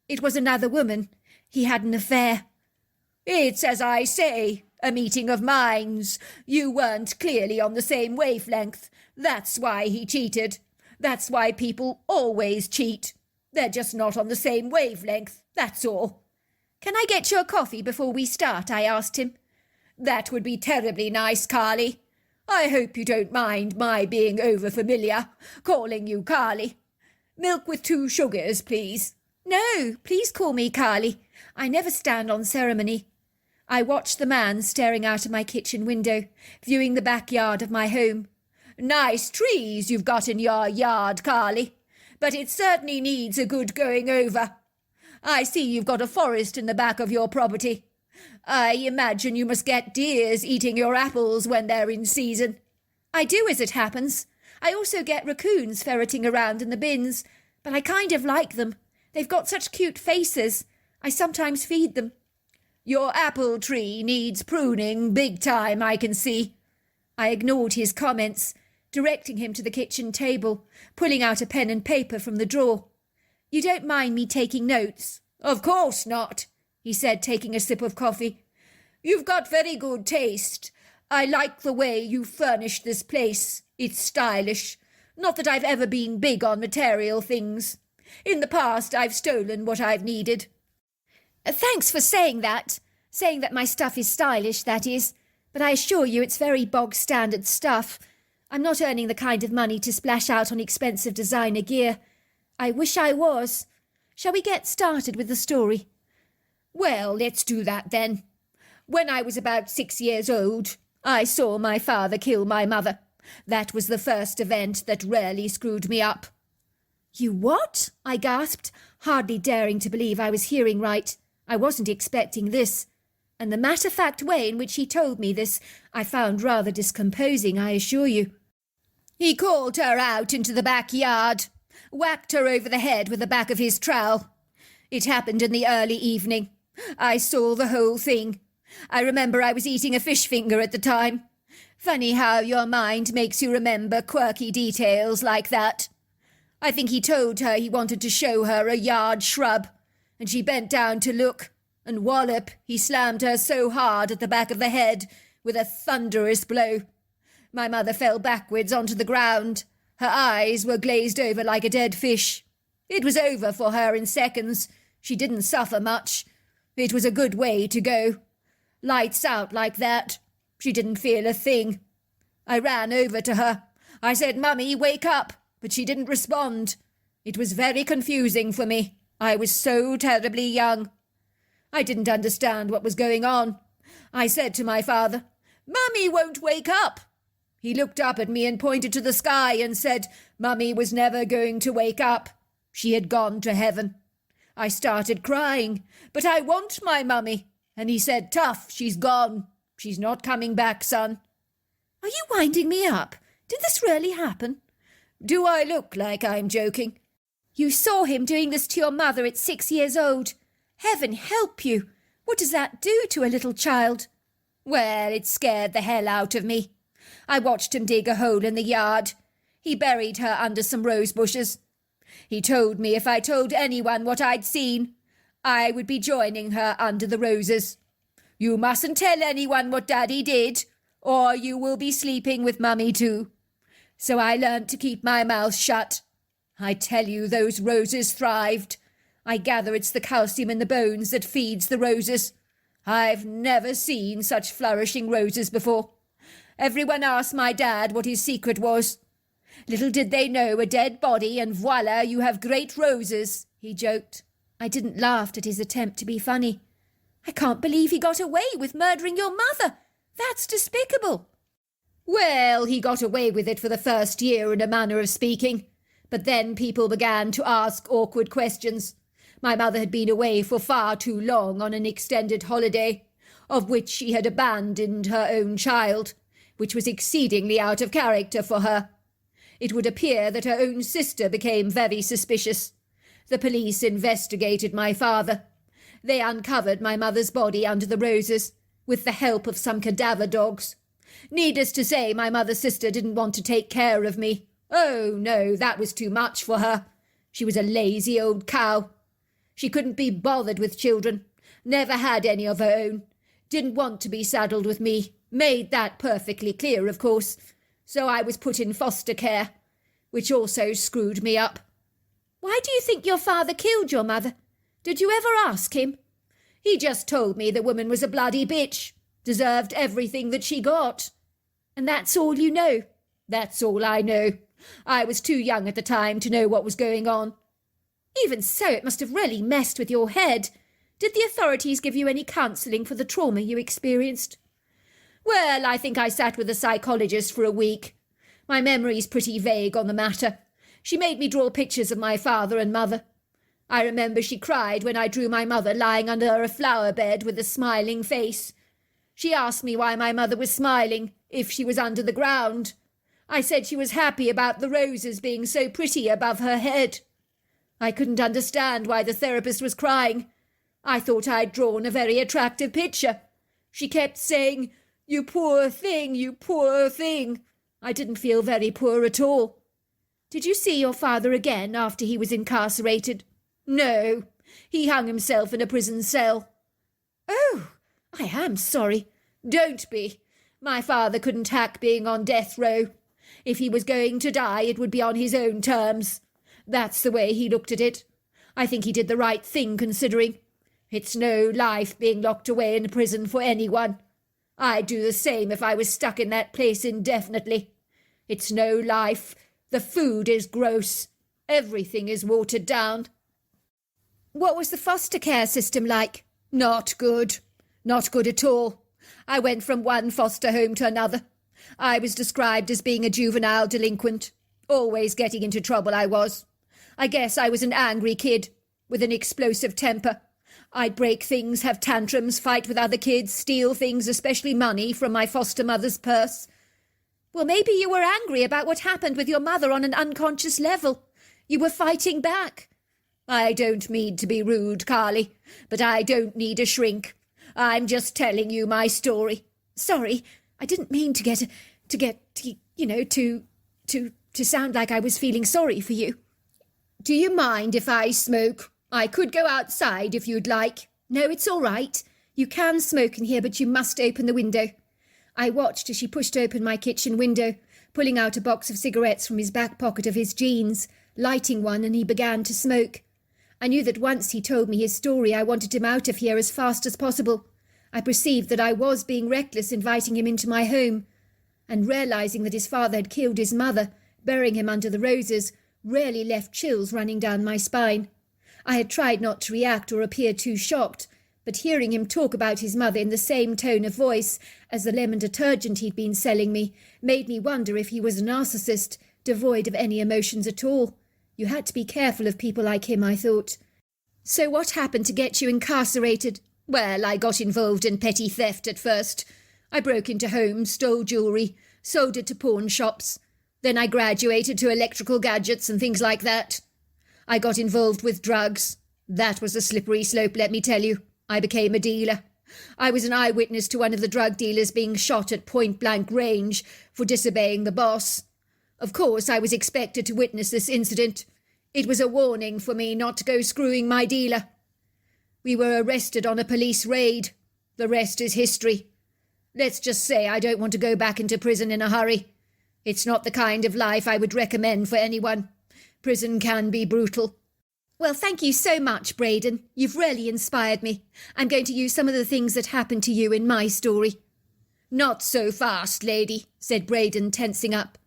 "It was another woman. He had an affair." "It's as I say, a meeting of minds. You weren't clearly on the same wavelength. That's why he cheated. That's why people always cheat. They're just not on the same wavelength, that's all." "Can I get your coffee before we start?" I asked him. "That would be terribly nice, Carly. I hope you don't mind my being over-familiar, calling you Carly. Milk with 2 sugars, please." "No, please call me Carly. I never stand on ceremony." I watched the man staring out of my kitchen window, viewing the backyard of my home. "Nice trees you've got in your yard, Carly, but it certainly needs a good going over. I see you've got a forest in the back of your property. I imagine you must get deers eating your apples when they're in season." "I do, as it happens. I also get raccoons ferreting around in the bins, but I kind of like them. They've got such cute faces. I sometimes feed them." "Your apple tree needs pruning big time, I can see." I ignored his comments, directing him to the kitchen table, pulling out a pen and paper from the drawer. "You don't mind me taking notes?" "Of course not," he said, taking a sip of coffee. "You've got very good taste. I like the way you furnished this place. It's stylish. Not that I've ever been big on material things. In the past, I've stolen what I've needed." "Thanks for saying that. Saying that my stuff is stylish, that is. But I assure you it's very bog-standard stuff. I'm not earning the kind of money to splash out on expensive designer gear. I wish I was. Shall we get started with the story?" "Well, let's do that then. When I was about 6 years old, I saw my father kill my mother. That was the first event that really screwed me up." "You what?" I gasped, hardly daring to believe I was hearing right. I wasn't expecting this. And the matter-of-fact way in which he told me this I found rather discomposing, I assure you. "He called her out into the backyard, whacked her over the head with the back of his trowel. It happened in the early evening. I saw the whole thing. I remember I was eating a fish finger at the time. Funny how your mind makes you remember quirky details like that. I think he told her he wanted to show her a yard shrub, and she bent down to look, and wallop, he slammed her so hard at the back of the head with a thunderous blow. My mother fell backwards onto the ground. Her eyes were glazed over like a dead fish. It was over for her in seconds. She didn't suffer much. It was a good way to go. Lights out like that. She didn't feel a thing. I ran over to her. I said, 'Mummy, wake up,' but she didn't respond. It was very confusing for me. I was so terribly young. I didn't understand what was going on. I said to my father, 'Mummy won't wake up.' He looked up at me and pointed to the sky and said, 'Mummy was never going to wake up. She had gone to heaven.' I started crying, 'But I want my mummy.' And he said, 'Tough, she's gone. She's not coming back, son.'" "Are you winding me up? Did this really happen?" "Do I look like I'm joking?" "You saw him doing this to your mother at 6 years old. Heaven help you! What does that do to a little child?" "Well, it scared the hell out of me. I watched him dig a hole in the yard. He buried her under some rose bushes. He told me if I told anyone what I'd seen, I would be joining her under the roses. 'You mustn't tell anyone what Daddy did, or you will be sleeping with Mummy too.' So I learnt to keep my mouth shut. I tell you, those roses thrived. I gather it's the calcium in the bones that feeds the roses. I've never seen such flourishing roses before. Everyone asked my dad what his secret was. Little did they know a dead body, and voila, you have great roses," he joked. I didn't laugh at his attempt to be funny. "I can't believe he got away with murdering your mother. That's despicable." Well, he got away with it for the first year in a manner of speaking. But then people began to ask awkward questions. My mother had been away for far too long on an extended holiday, of which she had abandoned her own child, which was exceedingly out of character for her. It would appear that her own sister became very suspicious. The police investigated my father. They uncovered my mother's body under the roses, with the help of some cadaver dogs. Needless to say, my mother's sister didn't want to take care of me. Oh, no, that was too much for her. She was a lazy old cow. She couldn't be bothered with children, never had any of her own, didn't want to be saddled with me, made that perfectly clear, of course. So I was put in foster care, which also screwed me up. Why do you think your father killed your mother? Did you ever ask him? He just told me the woman was a bloody bitch, deserved everything that she got. And that's all you know? That's all I know. I was too young at the time to know what was going on. Even so, it must have really messed with your head. Did the authorities give you any counselling for the trauma you experienced? Well, I think I sat with a psychologist for a week. My memory's pretty vague on the matter. She made me draw pictures of my father and mother. I remember she cried when I drew my mother lying under a flower bed with a smiling face. She asked me why my mother was smiling, if she was under the ground. I said she was happy about the roses being so pretty above her head. I couldn't understand why the therapist was crying. I thought I'd drawn a very attractive picture. She kept saying, "You poor thing, you poor thing." I didn't feel very poor at all. Did you see your father again after he was incarcerated? No, he hung himself in a prison cell. Oh, I am sorry. Don't be. My father couldn't hack being on death row. If he was going to die, it would be on his own terms. That's the way he looked at it. I think he did the right thing, considering. It's no life being locked away in prison for anyone. I'd do the same if I was stuck in that place indefinitely. It's no life. The food is gross. Everything is watered down. What was the foster care system like? Not good. Not good at all. I went from one foster home to another. I was described as being a juvenile delinquent. Always getting into trouble I was. I guess I was an angry kid, with an explosive temper. I'd break things, have tantrums, fight with other kids, steal things, especially money, from my foster mother's purse. Well, maybe you were angry about what happened with your mother on an unconscious level. You were fighting back. I don't mean to be rude, Carly, but I don't need a shrink. I'm just telling you my story. Sorry, I didn't mean to sound like I was feeling sorry for you. Do you mind if I smoke? I could go outside if you'd like. No, it's all right. You can smoke in here, but you must open the window. I watched as she pushed open my kitchen window, pulling out a box of cigarettes from his back pocket of his jeans, lighting one, and he began to smoke. I knew that once he told me his story, I wanted him out of here as fast as possible. I perceived that I was being reckless inviting him into my home, and realizing that his father had killed his mother, burying him under the roses, rarely left chills running down my spine. I had tried not to react or appear too shocked, but hearing him talk about his mother in the same tone of voice as the lemon detergent he'd been selling me made me wonder if he was a narcissist, devoid of any emotions at all. You had to be careful of people like him, I thought. So what happened to get you incarcerated? Well, I got involved in petty theft at first. I broke into homes, stole jewellery, sold it to pawn shops. Then I graduated to electrical gadgets and things like that. I got involved with drugs. That was a slippery slope, let me tell you. I became a dealer. I was an eyewitness to one of the drug dealers being shot at point-blank range for disobeying the boss. Of course, I was expected to witness this incident. It was a warning for me not to go screwing my dealer. We were arrested on a police raid. The rest is history. Let's just say I don't want to go back into prison in a hurry. It's not the kind of life I would recommend for anyone. Prison can be brutal. Well, thank you so much, Braden. You've really inspired me. I'm going to use some of the things that happened to you in my story. Not so fast, lady, said Braden, tensing up.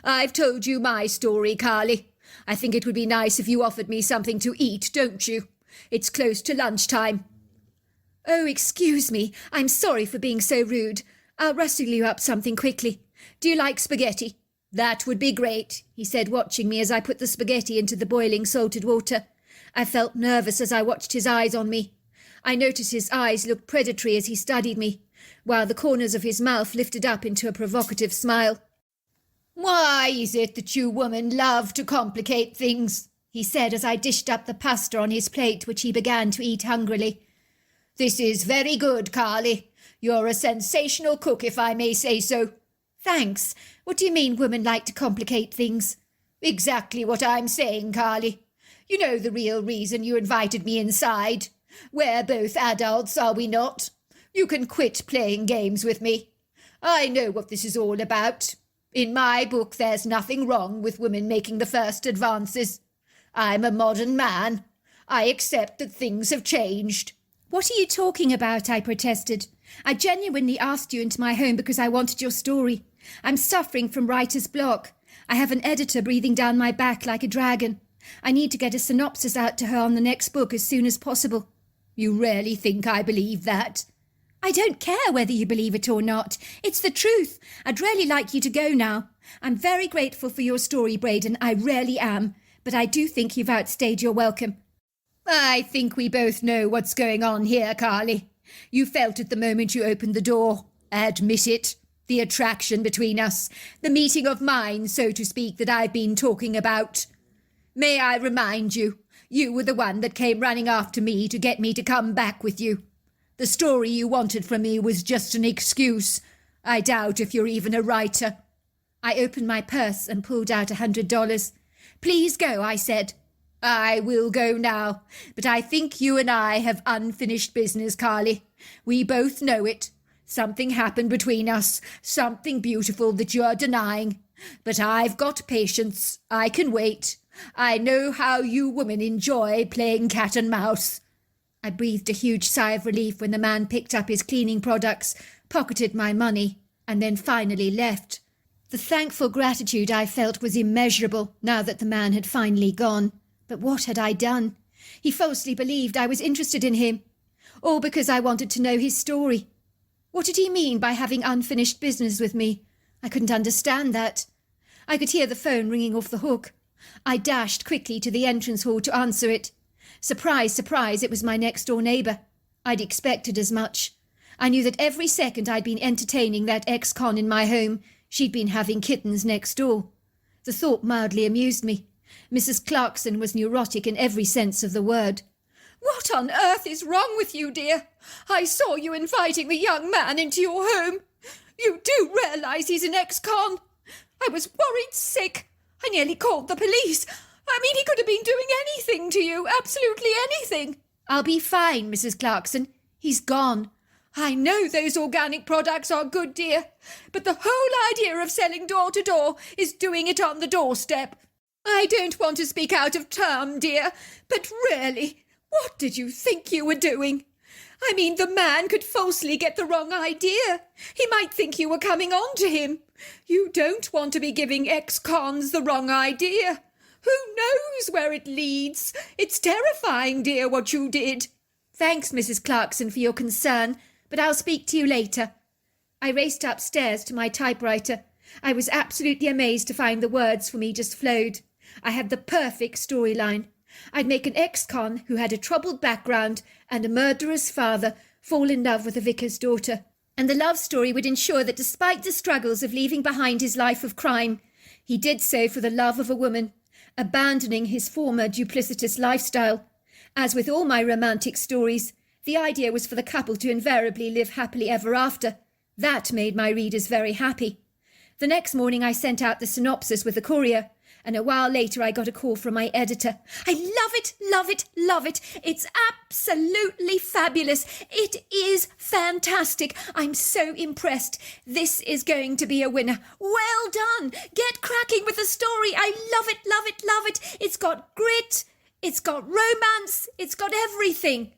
I've told you my story, Carly. I think it would be nice if you offered me something to eat, don't you? It's close to lunchtime. Oh, excuse me. I'm sorry for being so rude. I'll rustle you up something quickly. Do you like spaghetti? That would be great, he said, watching me as I put the spaghetti into the boiling salted water. I felt nervous as I watched his eyes on me. I noticed his eyes looked predatory as he studied me, while the corners of his mouth lifted up into a provocative smile. "Why is it that you women love to complicate things?" he said as I dished up the pasta on his plate, which he began to eat hungrily. "This is very good, Carly. You're a sensational cook, if I may say so." "Thanks. What do you mean women like to complicate things?" "Exactly what I'm saying, Carly. You know the real reason you invited me inside. We're both adults, are we not? You can quit playing games with me. I know what this is all about. In my book, there's nothing wrong with women making the first advances. I'm a modern man. I accept that things have changed." "What are you talking about?" I protested. "I genuinely asked you into my home because I wanted your story. I'm suffering from writer's block. I have an editor breathing down my back like a dragon. I need to get a synopsis out to her on the next book as soon as possible." "You really think I believe that?" "I don't care whether you believe it or not. It's the truth. I'd really like you to go now. I'm very grateful for your story, Braden. I really am. But I do think you've outstayed your welcome." "I think we both know what's going on here, Carly. You felt it the moment you opened the door. Admit it. The attraction between us. The meeting of minds, so to speak, that I've been talking about. May I remind you, you were the one that came running after me to get me to come back with you. The story you wanted from me was just an excuse. I doubt if you're even a writer." I opened my purse and pulled out $100. "Please go," I said. "I will go now, but I think you and I have unfinished business, Carly. We both know it. Something happened between us, something beautiful that you're denying. But I've got patience. I can wait. I know how you women enjoy playing cat and mouse." I breathed a huge sigh of relief when the man picked up his cleaning products, pocketed my money, and then finally left. The thankful gratitude I felt was immeasurable now that the man had finally gone. But what had I done? He falsely believed I was interested in him, all because I wanted to know his story. What did he mean by having unfinished business with me? I couldn't understand that. I could hear the phone ringing off the hook. I dashed quickly to the entrance hall to answer it. Surprise, surprise, it was my next-door neighbour. I'd expected as much. I knew that every second I'd been entertaining that ex-con in my home, she'd been having kittens next door. The thought mildly amused me. Mrs. Clarkson was neurotic in every sense of the word. "What on earth is wrong with you, dear? I saw you inviting the young man into your home. You do realise he's an ex-con? I was worried sick. I nearly called the police. I mean, he could have been doing anything to you, absolutely anything." "I'll be fine, Mrs. Clarkson. He's gone." "I know those organic products are good, dear, but the whole idea of selling door to door is doing it on the doorstep. I don't want to speak out of turn, dear, but really, what did you think you were doing? I mean, the man could falsely get the wrong idea. He might think you were coming on to him. You don't want to be giving ex-cons the wrong idea. Who knows where it leads? It's terrifying, dear, what you did." "Thanks, Mrs. Clarkson, for your concern, but I'll speak to you later." I raced upstairs to my typewriter. I was absolutely amazed to find the words for me just flowed. I had the perfect storyline. I'd make an ex-con who had a troubled background and a murderer's father fall in love with a vicar's daughter. And the love story would ensure that despite the struggles of leaving behind his life of crime, he did so for the love of a woman, abandoning his former duplicitous lifestyle. As with all my romantic stories, the idea was for the couple to invariably live happily ever after. That made my readers very happy. The next morning I sent out the synopsis with the courier, and a while later I got a call from my editor. "I love it, love it, love it. It's absolutely fabulous. It is fantastic. I'm so impressed. This is going to be a winner. Well done. Get cracking with the story. I love it, love it, love it. It's got grit. It's got romance. It's got everything."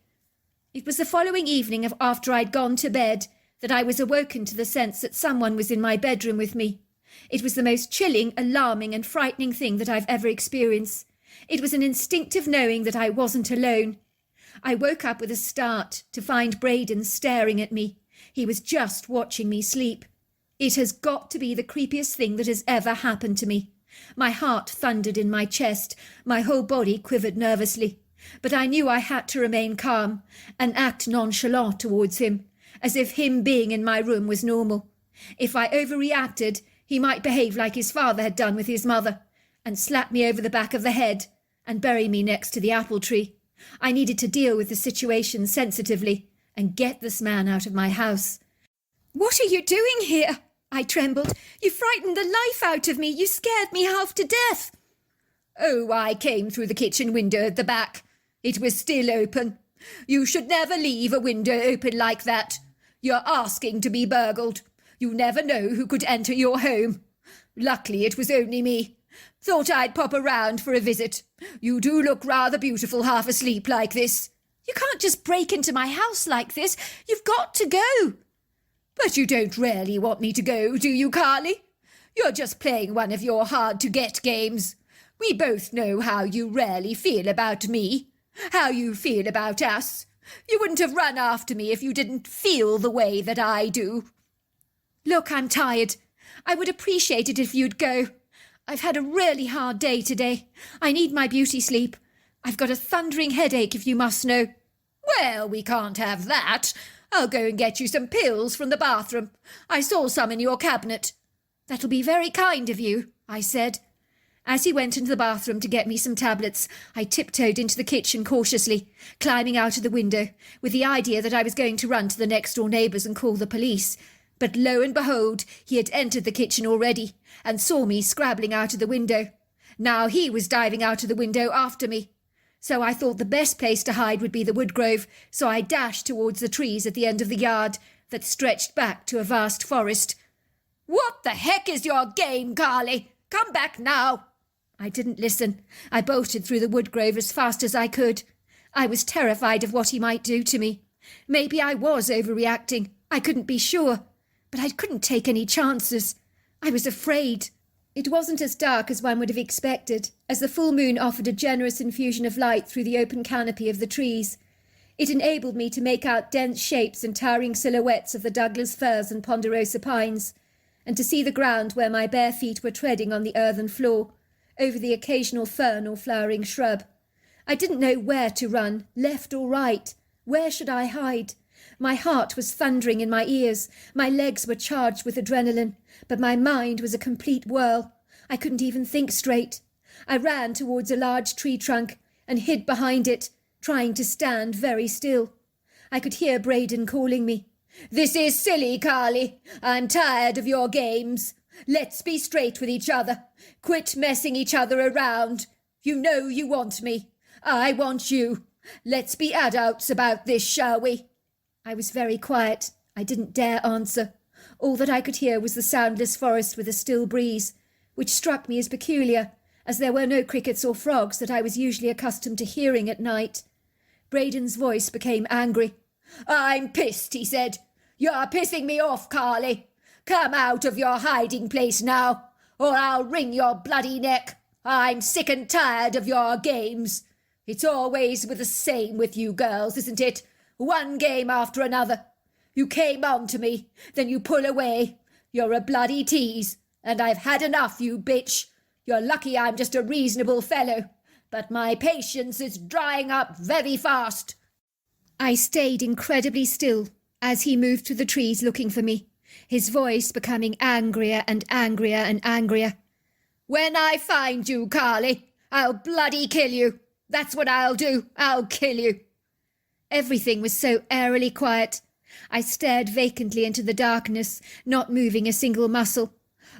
It was the following evening after I'd gone to bed that I was awoken to the sense that someone was in my bedroom with me. It was the most chilling, alarming and frightening thing that I've ever experienced. It was an instinctive knowing that I wasn't alone. I woke up with a start to find Braden staring at me. He was just watching me sleep. It has got to be the creepiest thing that has ever happened to me. My heart thundered in my chest, my whole body quivered nervously. But I knew I had to remain calm and act nonchalant towards him, as if him being in my room was normal. If I overreacted, he might behave like his father had done with his mother, and slap me over the back of the head and bury me next to the apple tree. I needed to deal with the situation sensitively and get this man out of my house. "What are you doing here?" I trembled. "You frightened the life out of me. You scared me half to death." "Oh, I came through the kitchen window at the back. It was still open. You should never leave a window open like that. You're asking to be burgled. You never know who could enter your home. Luckily it was only me. Thought I'd pop around for a visit. You do look rather beautiful half asleep like this." "You can't just break into my house like this. You've got to go." "But you don't really want me to go, do you, Carly? You're just playing one of your hard-to-get games. We both know how you really feel about me, how you feel about us. You wouldn't have run after me if you didn't feel the way that I do." "Look, I'm tired. I would appreciate it if you'd go. I've had a really hard day today. I need my beauty sleep. I've got a thundering headache, if you must know." "Well, we can't have that. I'll go and get you some pills from the bathroom. I saw some in your cabinet." "That'll be very kind of you," I said. As he went into the bathroom to get me some tablets, I tiptoed into the kitchen cautiously, climbing out of the window, with the idea that I was going to run to the next-door neighbours and call the police. But lo and behold, he had entered the kitchen already, and saw me scrabbling out of the window. Now he was diving out of the window after me. So I thought the best place to hide would be the woodgrove, so I dashed towards the trees at the end of the yard that stretched back to a vast forest. "What the heck is your game, Carly? Come back now!" I didn't listen. I bolted through the woodgrove as fast as I could. I was terrified of what he might do to me. Maybe I was overreacting. I couldn't be sure. But I couldn't take any chances. I was afraid. It wasn't as dark as one would have expected, as the full moon offered a generous infusion of light through the open canopy of the trees. It enabled me to make out dense shapes and towering silhouettes of the Douglas firs and ponderosa pines, and to see the ground where my bare feet were treading on the earthen floor, over the occasional fern or flowering shrub. I didn't know where to run, left or right. Where should I hide? My heart was thundering in my ears, my legs were charged with adrenaline, but my mind was a complete whirl. I couldn't even think straight. I ran towards a large tree trunk and hid behind it, trying to stand very still. I could hear Braden calling me. "This is silly, Carly. I'm tired of your games. Let's be straight with each other. Quit messing each other around. You know you want me. I want you. Let's be adults about this, shall we?" I was very quiet. I didn't dare answer. All that I could hear was the soundless forest with a still breeze, which struck me as peculiar, as there were no crickets or frogs that I was usually accustomed to hearing at night. Braden's voice became angry. "I'm pissed," he said. "You're pissing me off, Carly. Come out of your hiding place now, or I'll wring your bloody neck. I'm sick and tired of your games. It's always the same with you girls, isn't it? One game after another. You came on to me, then you pull away. You're a bloody tease, and I've had enough, you bitch. You're lucky I'm just a reasonable fellow, but my patience is drying up very fast." I stayed incredibly still as he moved through the trees looking for me, his voice becoming angrier and angrier and angrier. "When I find you, Carly, I'll bloody kill you. That's what I'll do. I'll kill you." Everything was so airily quiet. I stared vacantly into the darkness, not moving a single muscle.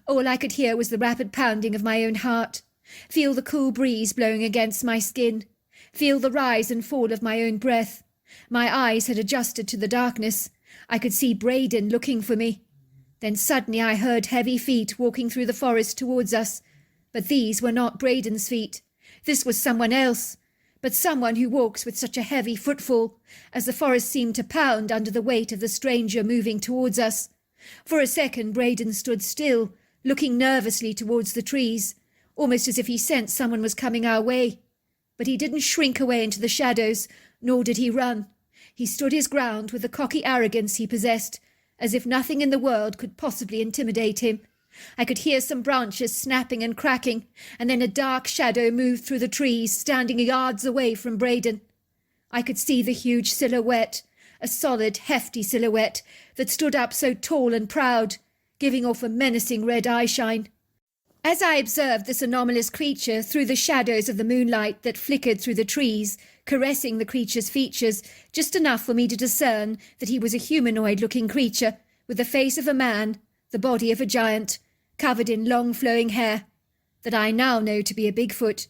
All I could hear was the rapid pounding of my own heart, feel the cool breeze blowing against my skin, feel the rise and fall of my own breath. My eyes had adjusted to the darkness. I could see Braden looking for me. Then suddenly I heard heavy feet walking through the forest towards us. But these were not Braden's feet. This was someone else, but someone who walks with such a heavy footfall, as the forest seemed to pound under the weight of the stranger moving towards us. For a second Braden stood still, looking nervously towards the trees, almost as if he sensed someone was coming our way. But he didn't shrink away into the shadows, nor did he run. He stood his ground with the cocky arrogance he possessed, as if nothing in the world could possibly intimidate him. I could hear some branches snapping and cracking, and then a dark shadow moved through the trees, standing yards away from Braden. I could see the huge silhouette, a solid, hefty silhouette that stood up so tall and proud, giving off a menacing red eyeshine. As I observed this anomalous creature through the shadows of the moonlight that flickered through the trees, caressing the creature's features, just enough for me to discern that he was a humanoid-looking creature, with the face of a man, the body of a giant, covered in long flowing hair, that I now know to be a Bigfoot.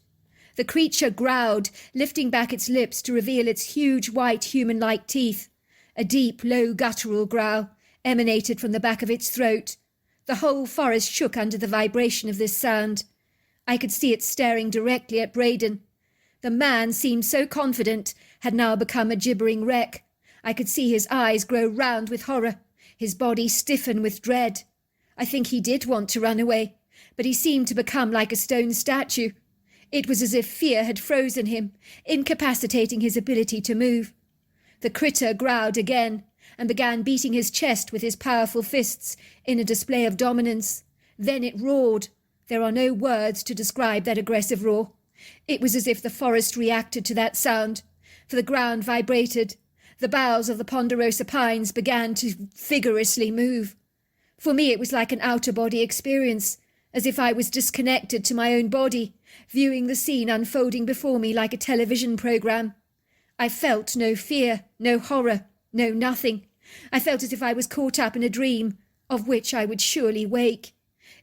The creature growled, lifting back its lips to reveal its huge white human-like teeth. A deep, low guttural growl emanated from the back of its throat. The whole forest shook under the vibration of this sound. I could see it staring directly at Braden. The man seemed so confident, had now become a gibbering wreck. I could see his eyes grow round with horror, his body stiffen with dread. I think he did want to run away, but he seemed to become like a stone statue. It was as if fear had frozen him, incapacitating his ability to move. The critter growled again, and began beating his chest with his powerful fists in a display of dominance. Then it roared. There are no words to describe that aggressive roar. It was as if the forest reacted to that sound, for the ground vibrated. The boughs of the ponderosa pines began to vigorously move. For me it was like an outer-body experience, as if I was disconnected to my own body, viewing the scene unfolding before me like a television program. I felt no fear, no horror, no nothing. I felt as if I was caught up in a dream, of which I would surely wake.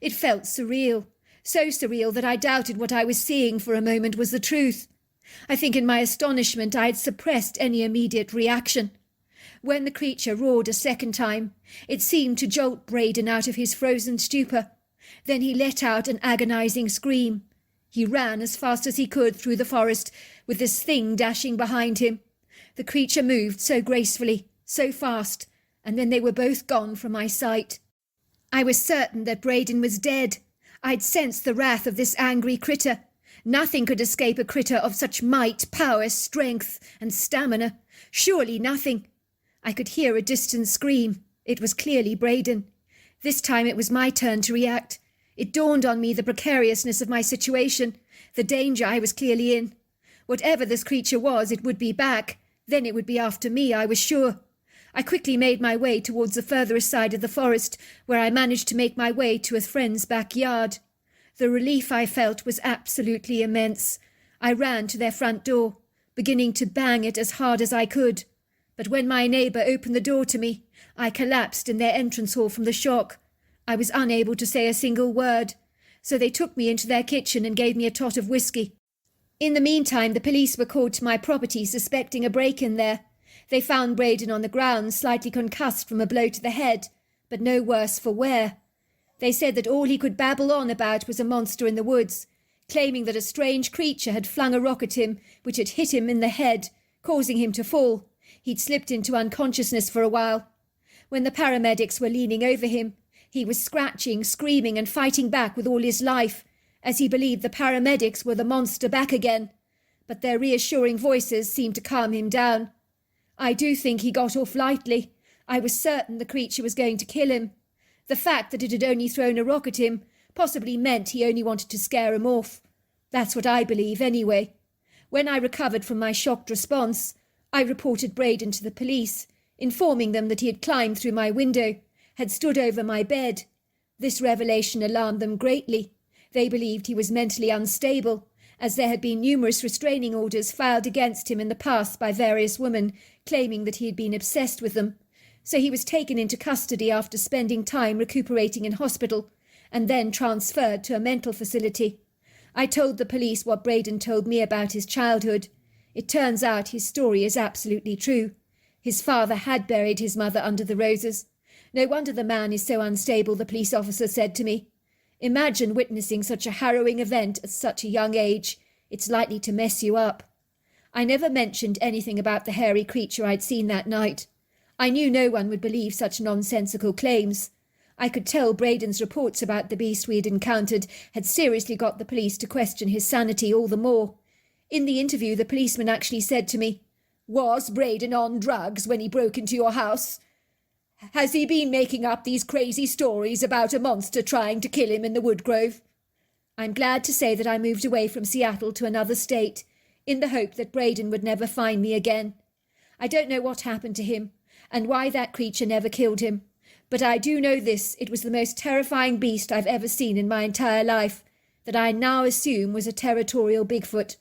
It felt surreal, so surreal that I doubted what I was seeing for a moment was the truth. I think in my astonishment I had suppressed any immediate reaction. When the creature roared a second time, it seemed to jolt Braden out of his frozen stupor. Then he let out an agonizing scream. He ran as fast as he could through the forest, with this thing dashing behind him. The creature moved so gracefully, so fast, and then they were both gone from my sight. I was certain that Braden was dead. I'd sensed the wrath of this angry critter. Nothing could escape a critter of such might, power, strength, and stamina. Surely nothing. I could hear a distant scream. It was clearly Braden. This time it was my turn to react. It dawned on me the precariousness of my situation, the danger I was clearly in. Whatever this creature was, it would be back. Then it would be after me, I was sure. I quickly made my way towards the furthest side of the forest, where I managed to make my way to a friend's backyard. The relief I felt was absolutely immense. I ran to their front door, beginning to bang it as hard as I could. But when my neighbour opened the door to me, I collapsed in their entrance hall from the shock. I was unable to say a single word, so they took me into their kitchen and gave me a tot of whiskey. In the meantime, the police were called to my property, suspecting a break-in there. They found Braden on the ground, slightly concussed from a blow to the head, but no worse for wear. They said that all he could babble on about was a monster in the woods, claiming that a strange creature had flung a rock at him, which had hit him in the head, causing him to fall. He'd slipped into unconsciousness for a while. When the paramedics were leaning over him, he was scratching, screaming, and fighting back with all his life, as he believed the paramedics were the monster back again. But their reassuring voices seemed to calm him down. I do think he got off lightly. I was certain the creature was going to kill him. The fact that it had only thrown a rock at him possibly meant he only wanted to scare him off. That's what I believe, anyway. When I recovered from my shocked response, I reported Braden to the police, informing them that he had climbed through my window, had stood over my bed. This revelation alarmed them greatly. They believed he was mentally unstable, as there had been numerous restraining orders filed against him in the past by various women, claiming that he had been obsessed with them. So he was taken into custody after spending time recuperating in hospital, and then transferred to a mental facility. I told the police what Braden told me about his childhood. It turns out his story is absolutely true. His father had buried his mother under the roses. No wonder the man is so unstable, the police officer said to me. Imagine witnessing such a harrowing event at such a young age. It's likely to mess you up. I never mentioned anything about the hairy creature I'd seen that night. I knew no one would believe such nonsensical claims. I could tell Braden's reports about the beast we had encountered had seriously got the police to question his sanity all the more. In the interview, the policeman actually said to me, "Was Braden on drugs when he broke into your house?" Has he been making up these crazy stories about a monster trying to kill him in the Woodgrove? I'm glad to say that I moved away from Seattle to another state, in the hope that Braden would never find me again. I don't know what happened to him, and why that creature never killed him, but I do know this: it was the most terrifying beast I've ever seen in my entire life, that I now assume was a territorial Bigfoot.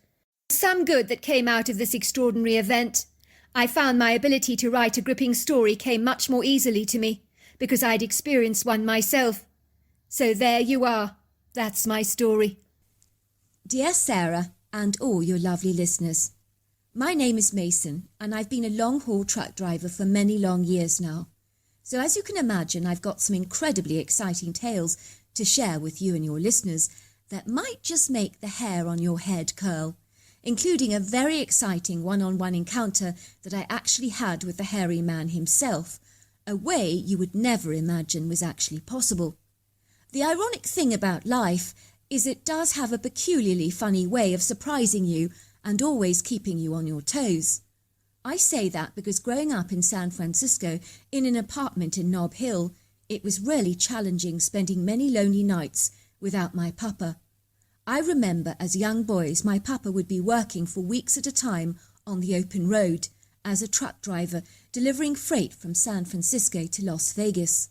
Some good that came out of this extraordinary event. I found my ability to write a gripping story came much more easily to me, because I'd experienced one myself. So there you are. That's my story. Dear Sarah and all your lovely listeners, my name is Mason and I've been a long-haul truck driver for many long years now. So as you can imagine, I've got some incredibly exciting tales to share with you and your listeners that might just make the hair on your head curl, including a very exciting one-on-one encounter that I actually had with the hairy man himself, a way you would never imagine was actually possible. The ironic thing about life is it does have a peculiarly funny way of surprising you and always keeping you on your toes. I say that because growing up in San Francisco in an apartment in Nob Hill, it was really challenging spending many lonely nights without my papa. I remember as young boys my papa would be working for weeks at a time on the open road as a truck driver delivering freight from San Francisco to Las Vegas.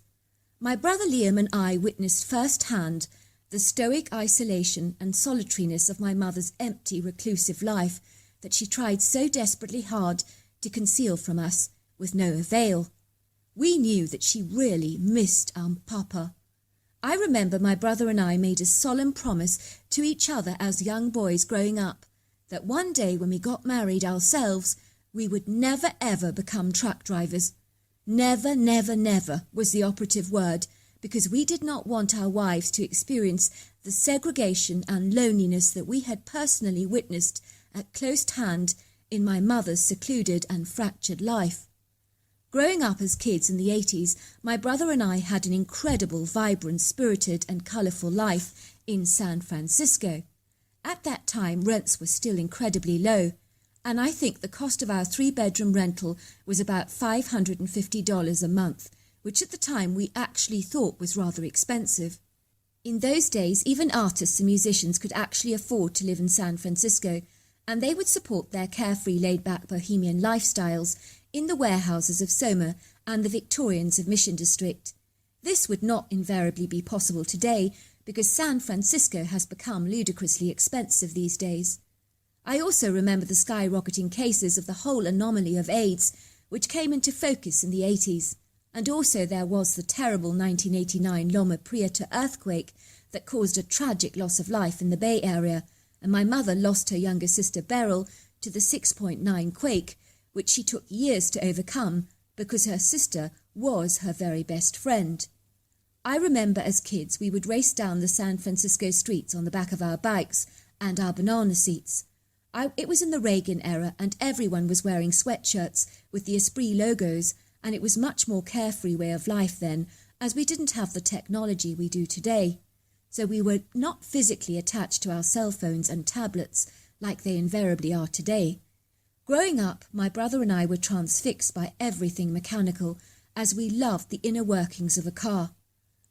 My brother Liam and I witnessed firsthand the stoic isolation and solitariness of my mother's empty, reclusive life that she tried so desperately hard to conceal from us with no avail. We knew that she really missed our papa. I remember my brother and I made a solemn promise to each other as young boys growing up that one day when we got married ourselves, we would never ever become truck drivers. Never, never, never was the operative word, because we did not want our wives to experience the segregation and loneliness that we had personally witnessed at close hand in my mother's secluded and fractured life. Growing up as kids in the 80s, my brother and I had an incredible, vibrant, spirited and colourful life in San Francisco. At that time, rents were still incredibly low, and I think the cost of our 3-bedroom rental was about $550 a month, which at the time we actually thought was rather expensive. In those days, even artists and musicians could actually afford to live in San Francisco, and they would support their carefree, laid-back bohemian lifestyles in the warehouses of Soma and the Victorians of Mission District. This would not invariably be possible today, because San Francisco has become ludicrously expensive these days. I also remember the skyrocketing cases of the whole anomaly of AIDS, which came into focus in the 80s. And also there was the terrible 1989 Loma Prieta earthquake that caused a tragic loss of life in the Bay Area, and my mother lost her younger sister Beryl to the 6.9 quake, which she took years to overcome because her sister was her very best friend. I remember as kids we would race down the San Francisco streets on the back of our bikes and our banana seats. It was in the Reagan era and everyone was wearing sweatshirts with the Esprit logos, and it was much more carefree way of life then, as we didn't have the technology we do today. So we were not physically attached to our cell phones and tablets like they invariably are today. Growing up, my brother and I were transfixed by everything mechanical, as we loved the inner workings of a car.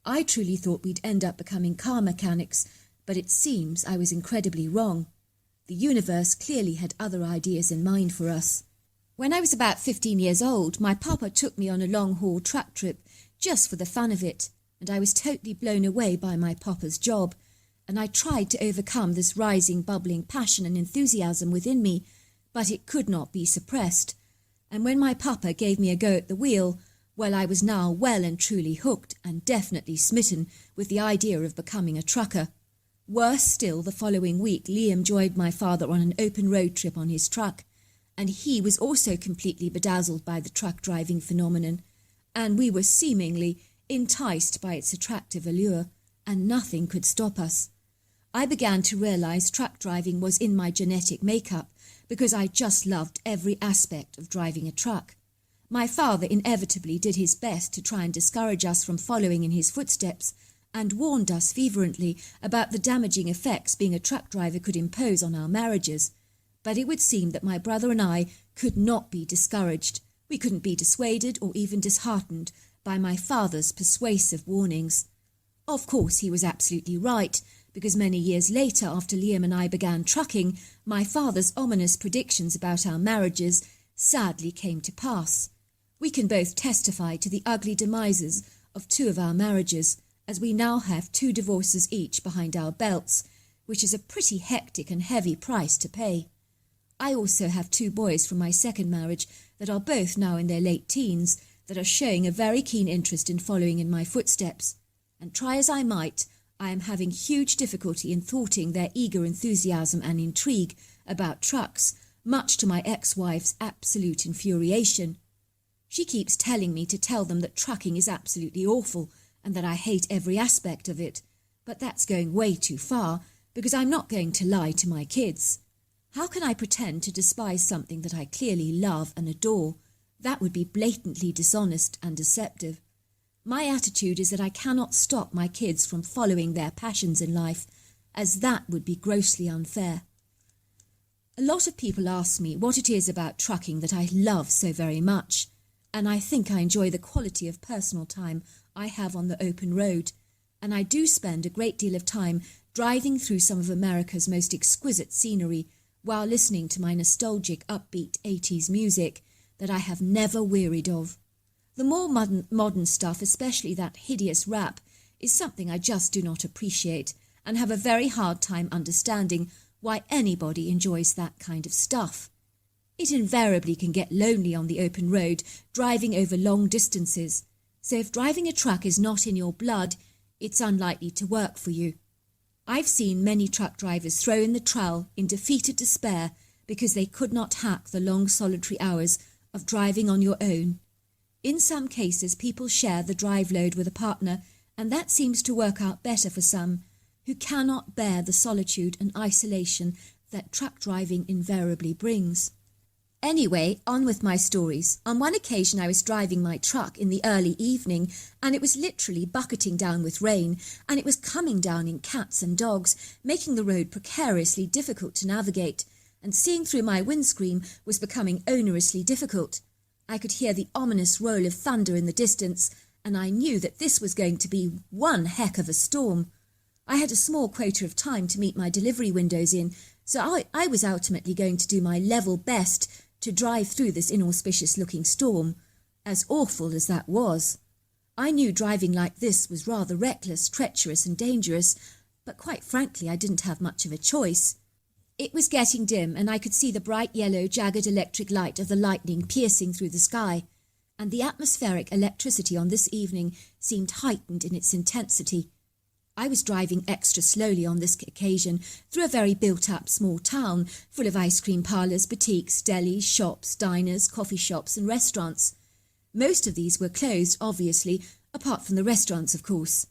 I truly thought we'd end up becoming car mechanics, but it seems I was incredibly wrong. The universe clearly had other ideas in mind for us. When I was about 15 years old, my papa took me on a long-haul truck trip just for the fun of it, and I was totally blown away by my papa's job, and I tried to overcome this rising, bubbling passion and enthusiasm within me, but it could not be suppressed. And when my papa gave me a go at the wheel, well, I was now well and truly hooked and definitely smitten with the idea of becoming a trucker. Worse still, the following week, Liam joined my father on an open road trip on his truck, and he was also completely bedazzled by the truck driving phenomenon, and we were seemingly enticed by its attractive allure, and nothing could stop us. I began to realise truck driving was in my genetic makeup, because I just loved every aspect of driving a truck. My father inevitably did his best to try and discourage us from following in his footsteps, and warned us fervently about the damaging effects being a truck driver could impose on our marriages. But it would seem that my brother and I could not be discouraged. We couldn't be dissuaded or even disheartened by my father's persuasive warnings. Of course, he was absolutely right, because many years later, after Liam and I began trucking, my father's ominous predictions about our marriages sadly came to pass. We can both testify to the ugly demises of 2 of our marriages, as we now have 2 divorces each behind our belts, which is a pretty hectic and heavy price to pay. I also have 2 boys from my second marriage that are both now in their late teens, that are showing a very keen interest in following in my footsteps, and try as I might, I am having huge difficulty in thwarting their eager enthusiasm and intrigue about trucks, much to my ex-wife's absolute infuriation. She keeps telling me to tell them that trucking is absolutely awful and that I hate every aspect of it, but that's going way too far, because I'm not going to lie to my kids. How can I pretend to despise something that I clearly love and adore? That would be blatantly dishonest and deceptive. My attitude is that I cannot stop my kids from following their passions in life, as that would be grossly unfair. A lot of people ask me what it is about trucking that I love so very much, and I think I enjoy the quality of personal time I have on the open road, and I do spend a great deal of time driving through some of America's most exquisite scenery while listening to my nostalgic, upbeat 80s music that I have never wearied of. The more modern stuff, especially that hideous rap, is something I just do not appreciate and have a very hard time understanding why anybody enjoys that kind of stuff. It invariably can get lonely on the open road, driving over long distances, so if driving a truck is not in your blood, it's unlikely to work for you. I've seen many truck drivers throw in the trowel in defeated despair because they could not hack the long solitary hours of driving on your own. In some cases, people share the drive load with a partner, and that seems to work out better for some who cannot bear the solitude and isolation that truck driving invariably brings. Anyway, on with my stories. On one occasion I was driving my truck in the early evening, and it was literally bucketing down with rain, and it was coming down in cats and dogs, making the road precariously difficult to navigate, and seeing through my windscreen was becoming onerously difficult. I could hear the ominous roll of thunder in the distance, and I knew that this was going to be one heck of a storm. I had a small quota of time to meet my delivery windows in, so I was ultimately going to do my level best to drive through this inauspicious-looking storm, as awful as that was. I knew driving like this was rather reckless, treacherous and dangerous, but quite frankly I didn't have much of a choice. It was getting dim, and I could see the bright yellow, jagged electric light of the lightning piercing through the sky, and the atmospheric electricity on this evening seemed heightened in its intensity. I was driving extra slowly on this occasion through a very built-up small town, full of ice cream parlours, boutiques, delis, shops, diners, coffee shops and restaurants. Most of these were closed, obviously, apart from the restaurants, of course.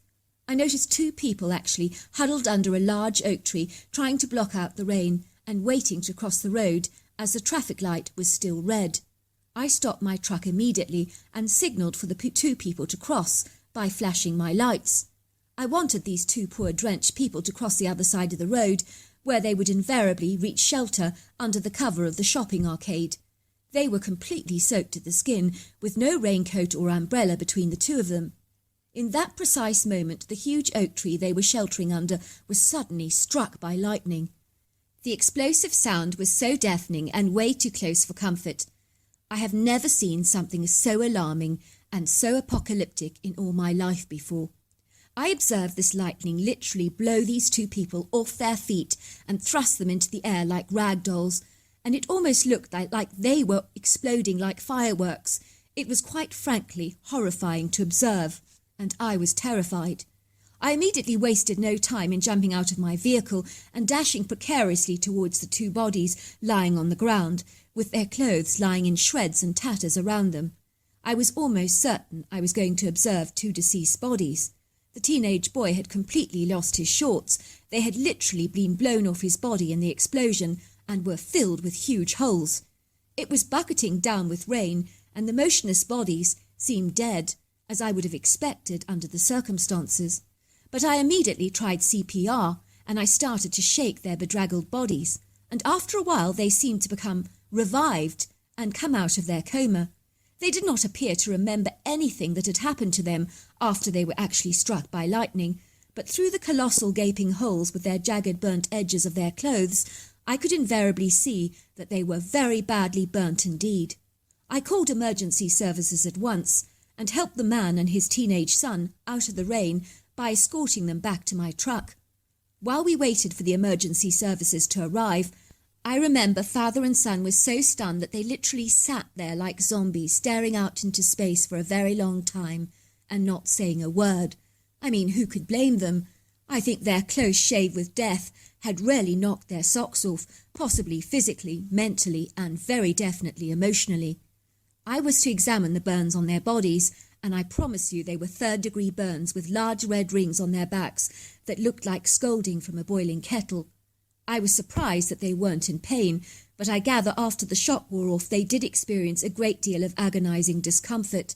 I noticed 2 people actually huddled under a large oak tree, trying to block out the rain and waiting to cross the road as the traffic light was still red. I stopped my truck immediately and signalled for the 2 people to cross by flashing my lights. I wanted these 2 poor drenched people to cross the other side of the road, where they would invariably reach shelter under the cover of the shopping arcade. They were completely soaked to the skin, with no raincoat or umbrella between the 2 of them. In that precise moment, the huge oak tree they were sheltering under was suddenly struck by lightning. The explosive sound was so deafening and way too close for comfort. I have never seen something so alarming and so apocalyptic in all my life before. I observed this lightning literally blow these 2 people off their feet and thrust them into the air like rag dolls, and it almost looked like they were exploding like fireworks. It was quite frankly horrifying to observe, and I was terrified. I immediately wasted no time in jumping out of my vehicle and dashing precariously towards the 2 bodies lying on the ground, with their clothes lying in shreds and tatters around them. I was almost certain I was going to observe 2 deceased bodies. The teenage boy had completely lost his shorts. They had literally been blown off his body in the explosion and were filled with huge holes. It was bucketing down with rain, and the motionless bodies seemed dead, as I would have expected under the circumstances. But I immediately tried CPR, and I started to shake their bedraggled bodies, and after a while they seemed to become revived and come out of their coma. They did not appear to remember anything that had happened to them after they were actually struck by lightning, but through the colossal gaping holes with their jagged burnt edges of their clothes, I could invariably see that they were very badly burnt indeed. I called emergency services at once and helped the man and his teenage son out of the rain by escorting them back to my truck. While we waited for the emergency services to arrive, I remember father and son were so stunned that they literally sat there like zombies, staring out into space for a very long time and not saying a word. I mean, who could blame them? I think their close shave with death had really knocked their socks off, possibly physically, mentally, and very definitely emotionally. I was to examine the burns on their bodies, and I promise you they were third-degree burns with large red rings on their backs that looked like scalding from a boiling kettle. I was surprised that they weren't in pain, but I gather after the shock wore off they did experience a great deal of agonizing discomfort.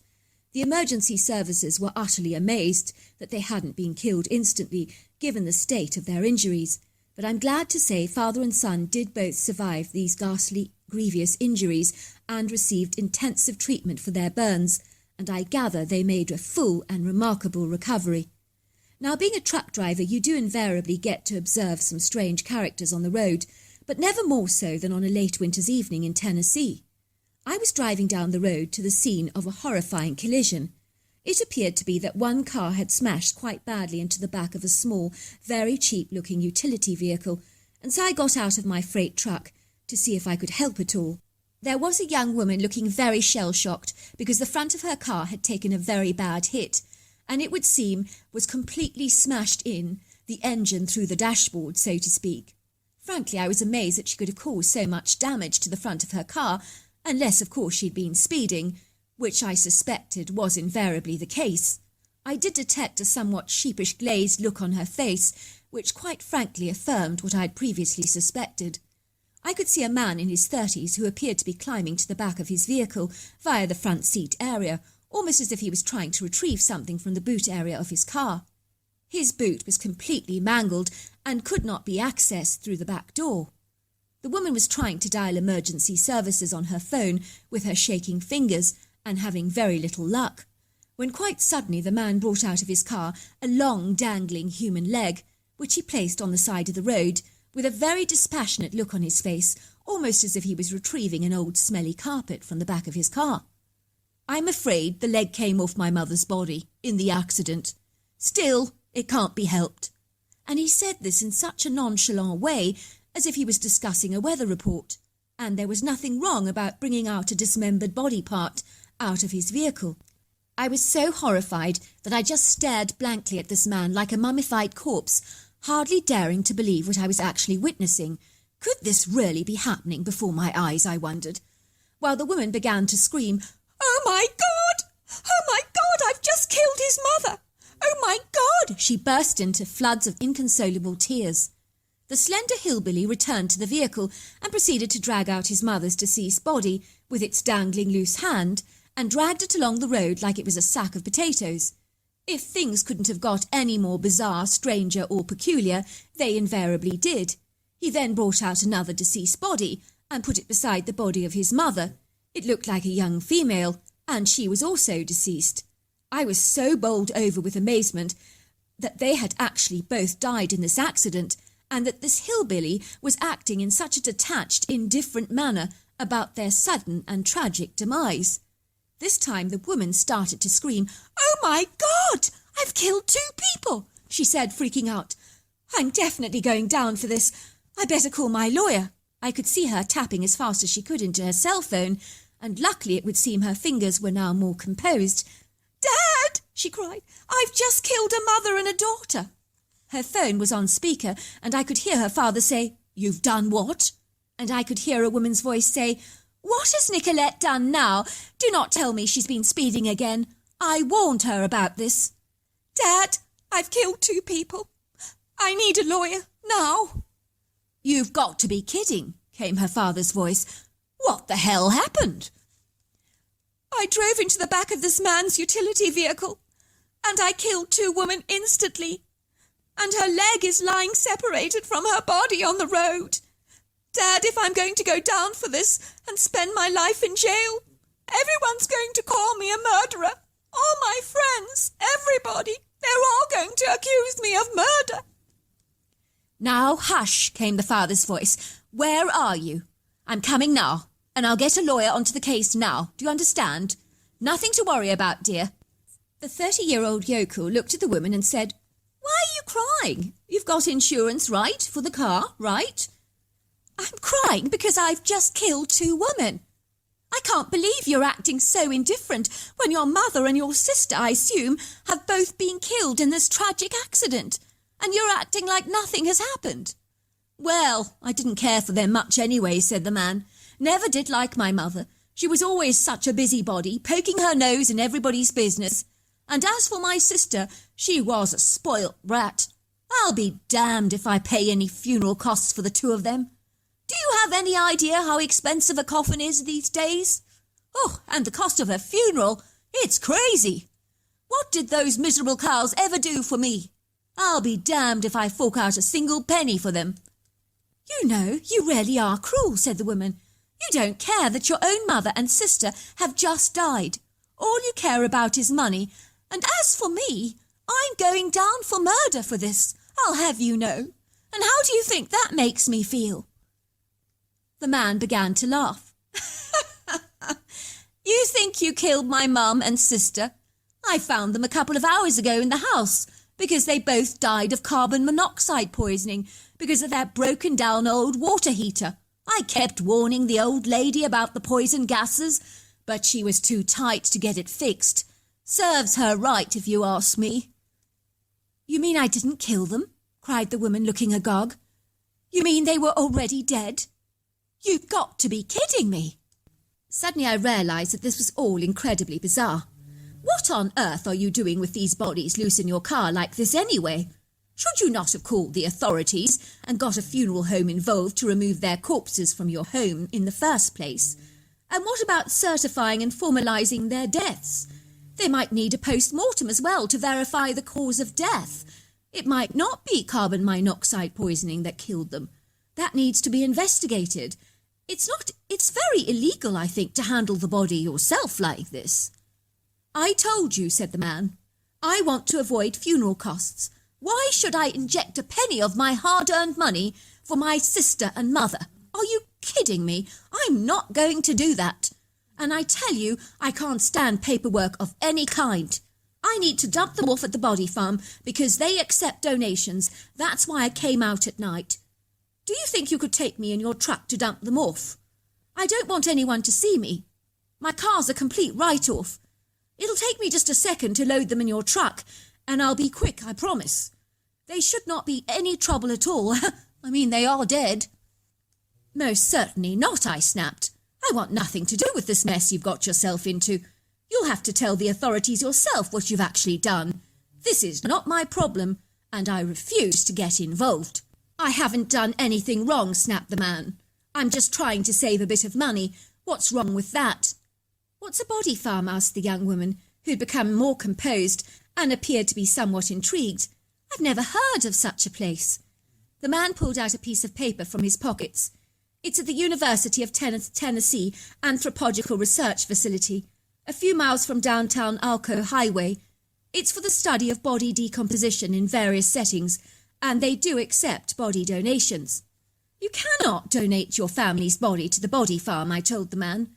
The emergency services were utterly amazed that they hadn't been killed instantly, given the state of their injuries. But I'm glad to say father and son did both survive these ghastly, grievous injuries and received intensive treatment for their burns, and I gather they made a full and remarkable recovery. Now, being a truck driver, you do invariably get to observe some strange characters on the road, but never more so than on a late winter's evening in Tennessee. I was driving down the road to the scene of a horrifying collision. It appeared to be that one car had smashed quite badly into the back of a small, very cheap-looking utility vehicle, and so I got out of my freight truck to see if I could help at all. There was a young woman looking very shell-shocked because the front of her car had taken a very bad hit, and it would seem was completely smashed in, the engine through the dashboard, so to speak. Frankly, I was amazed that she could have caused so much damage to the front of her car, unless, of course, she'd been speeding, which I suspected was invariably the case. I did detect a somewhat sheepish glazed look on her face, which quite frankly affirmed what I'd previously suspected. I could see a man in his 30s who appeared to be climbing to the back of his vehicle via the front seat area, almost as if he was trying to retrieve something from the boot area of his car. His boot was completely mangled and could not be accessed through the back door. The woman was trying to dial emergency services on her phone with her shaking fingers and having very little luck, when quite suddenly the man brought out of his car a long dangling human leg, which he placed on the side of the road, with a very dispassionate look on his face, almost as if he was retrieving an old smelly carpet from the back of his car. I'm afraid the leg came off my mother's body in the accident. Still, it can't be helped. And he said this in such a nonchalant way, as if he was discussing a weather report, and there was nothing wrong about bringing out a dismembered body part out of his vehicle. I was so horrified that I just stared blankly at this man like a mummified corpse, hardly daring to believe what I was actually witnessing. Could this really be happening before my eyes, I wondered, while the woman began to scream, "Oh my God! Oh my God, I've just killed his mother! Oh my God!" She burst into floods of inconsolable tears. The slender hillbilly returned to the vehicle and proceeded to drag out his mother's deceased body with its dangling loose hand and dragged it along the road like it was a sack of potatoes. If things couldn't have got any more bizarre, stranger or peculiar, they invariably did. He then brought out another deceased body and put it beside the body of his mother. It looked like a young female, and she was also deceased. I was so bowled over with amazement that they had actually both died in this accident, and that this hillbilly was acting in such a detached, indifferent manner about their sudden and tragic demise. This time the woman started to scream, "Oh my God! I've killed 2 people!" she said, freaking out. "I'm definitely going down for this. I better call my lawyer." I could see her tapping as fast as she could into her cell phone, and luckily it would seem her fingers were now more composed. "Dad!" she cried. "I've just killed a mother and a daughter." Her phone was on speaker, and I could hear her father say, "You've done what?" And I could hear a woman's voice say, "What has Nicolette done now? Do not tell me she's been speeding again. I warned her about this." "Dad, I've killed 2 people. I need a lawyer, now." "You've got to be kidding," came her father's voice. "What the hell happened?" "I drove into the back of this man's utility vehicle, and I killed 2 women instantly. And her leg is lying separated from her body on the road. Dad, if I'm going to go down for this and spend my life in jail, Everyone's going to call me a murderer. All my friends, everybody, they're all going to accuse me of murder. Now, hush, came the father's voice. Where are you? I'm coming now, and I'll get a lawyer onto the case now. Do you understand? Nothing to worry about, dear. The 30-year-old yokel looked at the woman and said, Why are you crying? You've got insurance, right, for the car, right? I'm crying because I've just killed 2 women. I can't believe you're acting so indifferent when your mother and your sister, I assume, have both been killed in this tragic accident, and you're acting like nothing has happened. Well, I didn't care for them much anyway, said the man. Never did like my mother. She was always such a busybody, poking her nose in everybody's business. And as for my sister, she was a spoilt brat. I'll be damned if I pay any funeral costs for the 2 of them. Do you have any idea how expensive a coffin is these days? Oh, and the cost of a funeral, it's crazy. What did those miserable cows ever do for me? I'll be damned if I fork out a single penny for them. You know, you really are cruel, said the woman. You don't care that your own mother and sister have just died. All you care about is money. And as for me, I'm going down for murder for this, I'll have you know. And how do you think that makes me feel? The man began to laugh. You think you killed my mum and sister? I found them a couple of hours ago in the house because they both died of carbon monoxide poisoning because of that broken-down old water heater. I kept warning the old lady about the poison gases, but she was too tight to get it fixed. Serves her right, if you ask me. You mean I didn't kill them? Cried the woman, looking agog. You mean they were already dead? You've got to be kidding me. Suddenly I realised that this was all incredibly bizarre. What on earth are you doing with these bodies loose in your car like this anyway? Should you not have called the authorities and got a funeral home involved to remove their corpses from your home in the first place? And what about certifying and formalising their deaths? They might need a post-mortem as well to verify the cause of death. It might not be carbon monoxide poisoning that killed them. That needs to be investigated. It's very illegal, I think, to handle the body yourself like this. I told you, said the man. I want to avoid funeral costs. Why should I inject a penny of my hard-earned money for my sister and mother? Are you kidding me? I'm not going to do that. And I tell you, I can't stand paperwork of any kind. I need to dump them off at the body farm because they accept donations. That's why I came out at night. Do you think you could take me in your truck to dump them off? I don't want anyone to see me. My car's a complete write-off. It'll take me just a second to load them in your truck, and I'll be quick, I promise. They should not be any trouble at all. I mean, they are dead. Most certainly not, I snapped. I want nothing to do with this mess you've got yourself into. You'll have to tell the authorities yourself what you've actually done. This is not my problem, and I refuse to get involved. I haven't done anything wrong, snapped the man. I'm just trying to save a bit of money. What's wrong with that? What's a body farm? Asked the young woman, who'd become more composed and appeared to be somewhat intrigued. I've never heard of such a place. The man pulled out a piece of paper from his pockets. It's at the University of Tennessee Anthropological Research Facility, a few miles from downtown Alco Highway. It's for the study of body decomposition in various settings, and they do accept body donations. You cannot donate your family's body to the body farm, I told the man.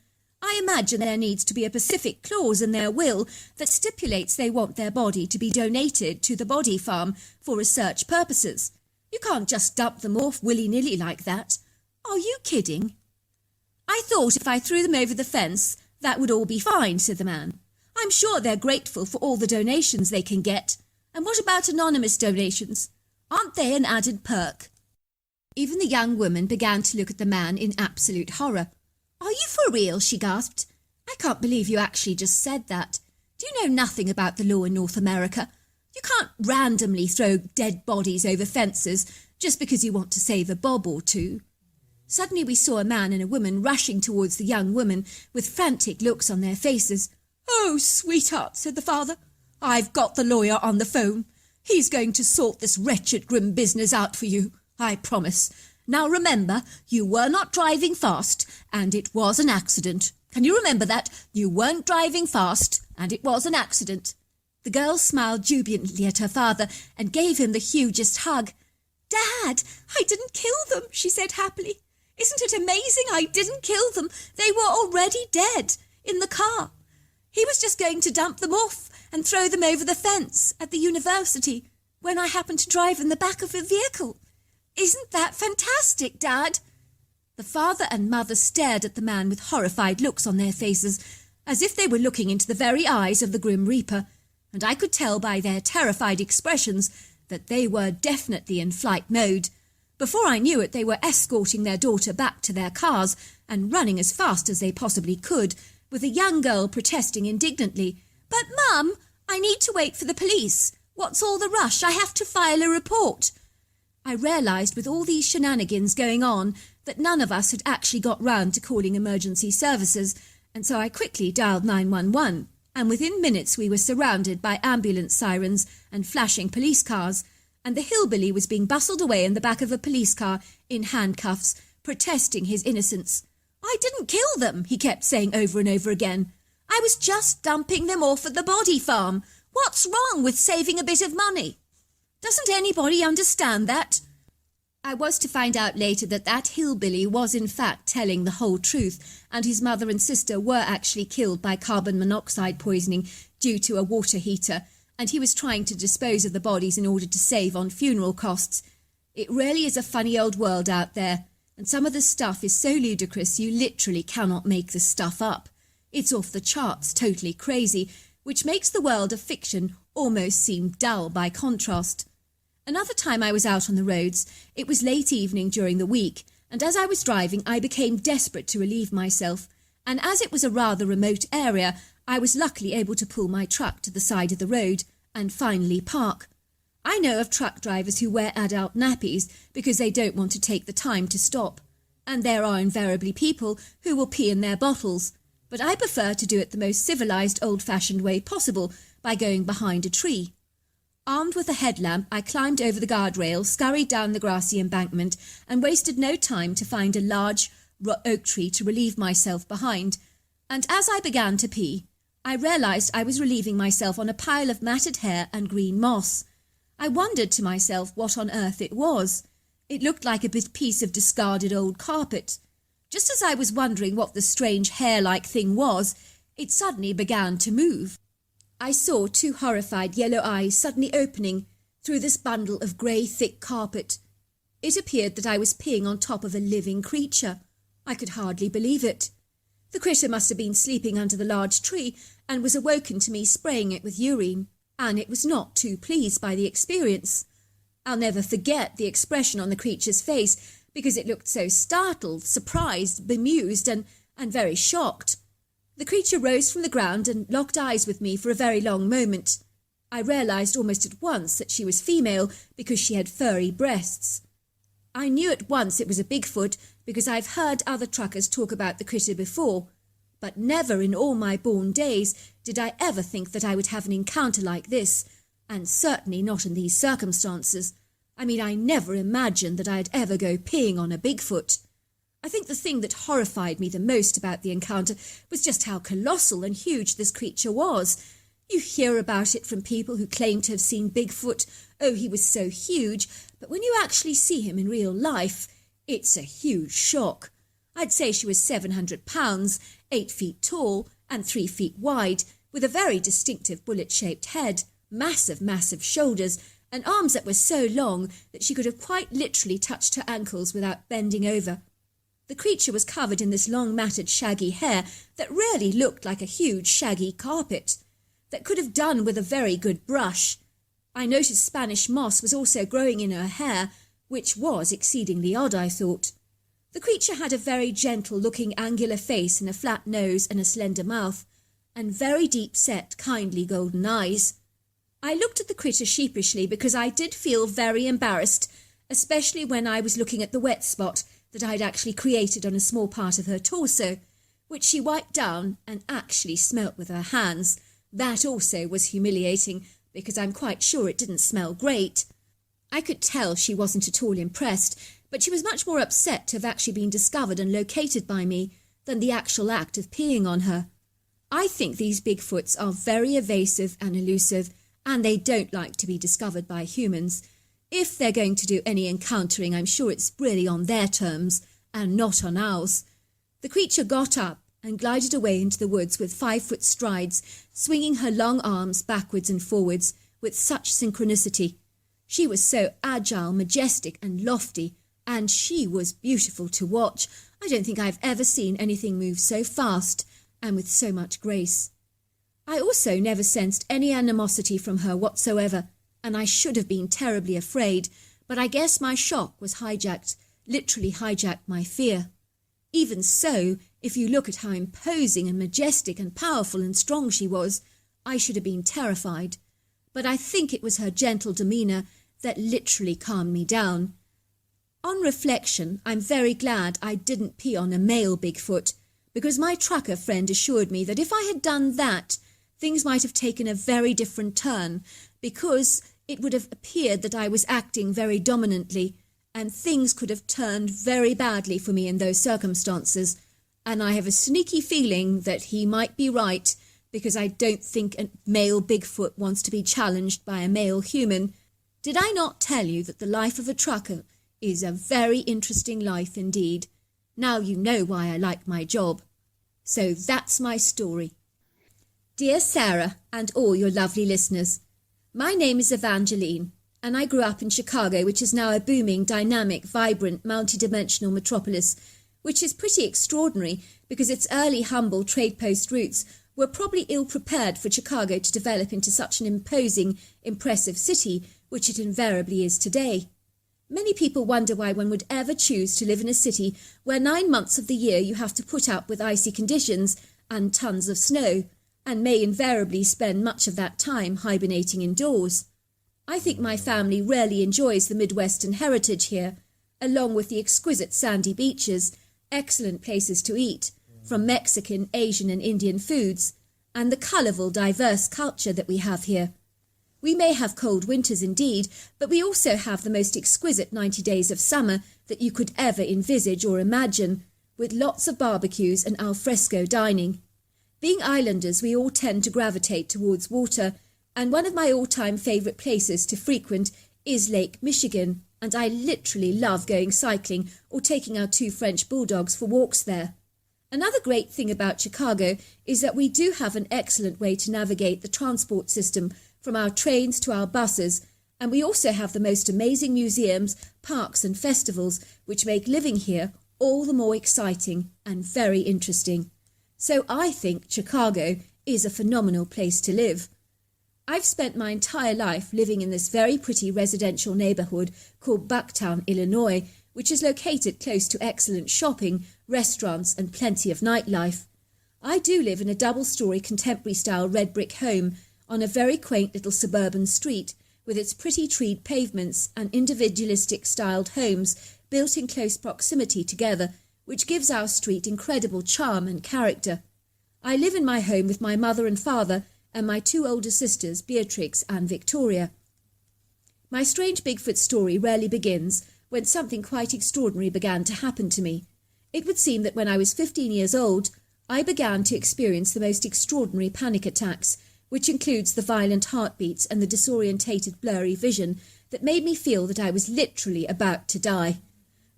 I imagine there needs to be a specific clause in their will that stipulates they want their body to be donated to the body farm for research purposes. You can't just dump them off willy-nilly like that. Are you kidding? I thought if I threw them over the fence, that would all be fine, said the man. I'm sure they're grateful for all the donations they can get. And what about anonymous donations? Aren't they an added perk? Even the young woman began to look at the man in absolute horror. Are you for real? She gasped. I can't believe you actually just said that. Do you know nothing about the law in North America? You can't randomly throw dead bodies over fences just because you want to save a bob or two. Suddenly we saw a man and a woman rushing towards the young woman with frantic looks on their faces. Oh, sweetheart, said the father. I've got the lawyer on the phone. He's going to sort this wretched, grim business out for you, I promise. Now remember, you were not driving fast, and it was an accident. Can you remember that? You weren't driving fast, and it was an accident." The girl smiled jubilantly at her father and gave him the hugest hug. "Dad, I didn't kill them," she said happily. "Isn't it amazing? I didn't kill them. They were already dead in the car. He was just going to dump them off and throw them over the fence at the university when I happened to drive in the back of a vehicle. Isn't that fantastic, Dad?" The father and mother stared at the man with horrified looks on their faces, as if they were looking into the very eyes of the Grim Reaper, and I could tell by their terrified expressions that they were definitely in flight mode. Before I knew it, they were escorting their daughter back to their cars and running as fast as they possibly could, with a young girl protesting indignantly, "But, Mum, I need to wait for the police. What's all the rush? I have to file a report." I realised with all these shenanigans going on that none of us had actually got round to calling emergency services, and so I quickly dialed 911, and within minutes we were surrounded by ambulance sirens and flashing police cars, and the hillbilly was being bustled away in the back of a police car in handcuffs, protesting his innocence. "I didn't kill them," he kept saying over and over again. "I was just dumping them off at the body farm. What's wrong with saving a bit of money? Doesn't anybody understand that?" I was to find out later that that hillbilly was in fact telling the whole truth, and his mother and sister were actually killed by carbon monoxide poisoning due to a water heater, and he was trying to dispose of the bodies in order to save on funeral costs. It really is a funny old world out there, and some of the stuff is so ludicrous you literally cannot make the stuff up. It's off the charts, totally crazy, which makes the world of fiction almost seem dull by contrast. Another time I was out on the roads. It was late evening during the week, and as I was driving I became desperate to relieve myself, and as it was a rather remote area, I was luckily able to pull my truck to the side of the road and finally park. I know of truck drivers who wear adult nappies because they don't want to take the time to stop, and there are invariably people who will pee in their bottles, but I prefer to do it the most civilised old-fashioned way possible by going behind a tree. Armed with a headlamp, I climbed over the guardrail, scurried down the grassy embankment, and wasted no time to find a large oak tree to relieve myself behind. And as I began to pee, I realised I was relieving myself on a pile of matted hair and green moss. I wondered to myself what on earth it was. It looked like a piece of discarded old carpet. Just as I was wondering what the strange hair-like thing was, it suddenly began to move. I saw two horrified yellow eyes suddenly opening through this bundle of grey thick carpet. It appeared that I was peeing on top of a living creature. I could hardly believe it. The critter must have been sleeping under the large tree and was awoken to me spraying it with urine, and it was not too pleased by the experience. I'll never forget the expression on the creature's face because it looked so startled, surprised, bemused and very shocked. The creature rose from the ground and locked eyes with me for a very long moment. I realised almost at once that she was female because she had furry breasts. I knew at once it was a Bigfoot because I've heard other truckers talk about the critter before, but never in all my born days did I ever think that I would have an encounter like this, and certainly not in these circumstances. I mean, I never imagined that I'd ever go peeing on a Bigfoot. I think the thing that horrified me the most about the encounter was just how colossal and huge this creature was. You hear about it from people who claim to have seen Bigfoot. Oh, he was so huge. But when you actually see him in real life, it's a huge shock. I'd say she was 700 pounds, 8 feet tall and 3 feet wide, with a very distinctive bullet-shaped head, massive shoulders, and arms that were so long that she could have quite literally touched her ankles without bending over. The creature was covered in this long matted shaggy hair that really looked like a huge shaggy carpet, that could have done with a very good brush. I noticed Spanish moss was also growing in her hair, which was exceedingly odd, I thought. The creature had a very gentle-looking angular face and a flat nose and a slender mouth, and very deep-set, kindly golden eyes. I looked at the critter sheepishly because I did feel very embarrassed, especially when I was looking at the wet spot that I'd actually created on a small part of her torso, which she wiped down and actually smelt with her hands. That also was humiliating, because I'm quite sure it didn't smell great. I could tell she wasn't at all impressed, but she was much more upset to have actually been discovered and located by me, than the actual act of peeing on her. I think these Bigfoots are very evasive and elusive, and they don't like to be discovered by humans. If they're going to do any encountering, I'm sure it's really on their terms and not on ours. The creature got up and glided away into the woods with 5-foot strides, swinging her long arms backwards and forwards with such synchronicity. She was so agile, majestic and lofty, and she was beautiful to watch. I don't think I've ever seen anything move so fast and with so much grace. I also never sensed any animosity from her whatsoever, and I should have been terribly afraid, but I guess my shock was literally hijacked my fear. Even so, if you look at how imposing and majestic and powerful and strong she was, I should have been terrified. But I think it was her gentle demeanour that literally calmed me down. On reflection, I'm very glad I didn't pee on a male Bigfoot, because my trucker friend assured me that if I had done that, things might have taken a very different turn, because it would have appeared that I was acting very dominantly, and things could have turned very badly for me in those circumstances, and I have a sneaky feeling that he might be right, because I don't think a male Bigfoot wants to be challenged by a male human. Did I not tell you that the life of a trucker is a very interesting life indeed? Now you know why I like my job. So that's my story. Dear Sarah and all your lovely listeners, my name is Evangeline, and I grew up in Chicago, which is now a booming, dynamic, vibrant, multidimensional metropolis, which is pretty extraordinary because its early humble trade post roots were probably ill-prepared for Chicago to develop into such an imposing, impressive city, which it invariably is today. Many people wonder why one would ever choose to live in a city where 9 months of the year you have to put up with icy conditions and tons of snow, and may invariably spend much of that time hibernating indoors. I think my family rarely enjoys the Midwestern heritage here, along with the exquisite sandy beaches, excellent places to eat, from Mexican, Asian and Indian foods, and the colourful, diverse culture that we have here. We may have cold winters indeed, but we also have the most exquisite 90 days of summer that you could ever envisage or imagine, with lots of barbecues and al fresco dining. Being islanders, we all tend to gravitate towards water, and one of my all-time favourite places to frequent is Lake Michigan, and I literally love going cycling or taking our 2 French bulldogs for walks there. Another great thing about Chicago is that we do have an excellent way to navigate the transport system, from our trains to our buses, and we also have the most amazing museums, parks and festivals, which make living here all the more exciting and very interesting. So I think Chicago is a phenomenal place to live. I've spent my entire life living in this very pretty residential neighbourhood called Bucktown, Illinois, which is located close to excellent shopping, restaurants and plenty of nightlife. I do live in a double-storey contemporary-style red brick home on a very quaint little suburban street with its pretty treed pavements and individualistic-styled homes built in close proximity together, which gives our street incredible charm and character. I live in my home with my mother and father and my 2 older sisters, Beatrix and Victoria. My strange Bigfoot story rarely begins when something quite extraordinary began to happen to me. It would seem that when I was 15 years old, I began to experience the most extraordinary panic attacks, which includes the violent heartbeats and the disorientated blurry vision that made me feel that I was literally about to die.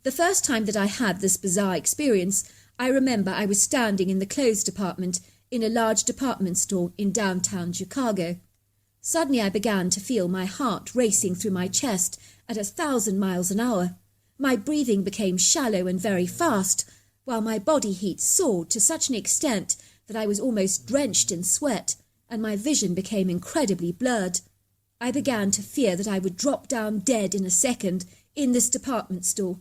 The first time that I had this bizarre experience, I remember I was standing in the clothes department in a large department store in downtown Chicago. Suddenly I began to feel my heart racing through my chest at 1,000 miles an hour. My breathing became shallow and very fast, while my body heat soared to such an extent that I was almost drenched in sweat, and my vision became incredibly blurred. I began to fear that I would drop down dead in a second in this department store.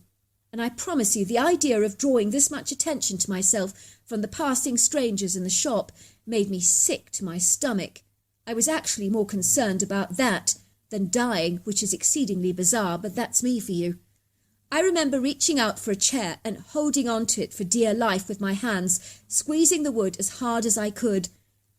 And I promise you, the idea of drawing this much attention to myself from the passing strangers in the shop made me sick to my stomach. I was actually more concerned about that than dying, which is exceedingly bizarre, but that's me for you. I remember reaching out for a chair and holding on to it for dear life with my hands, squeezing the wood as hard as I could.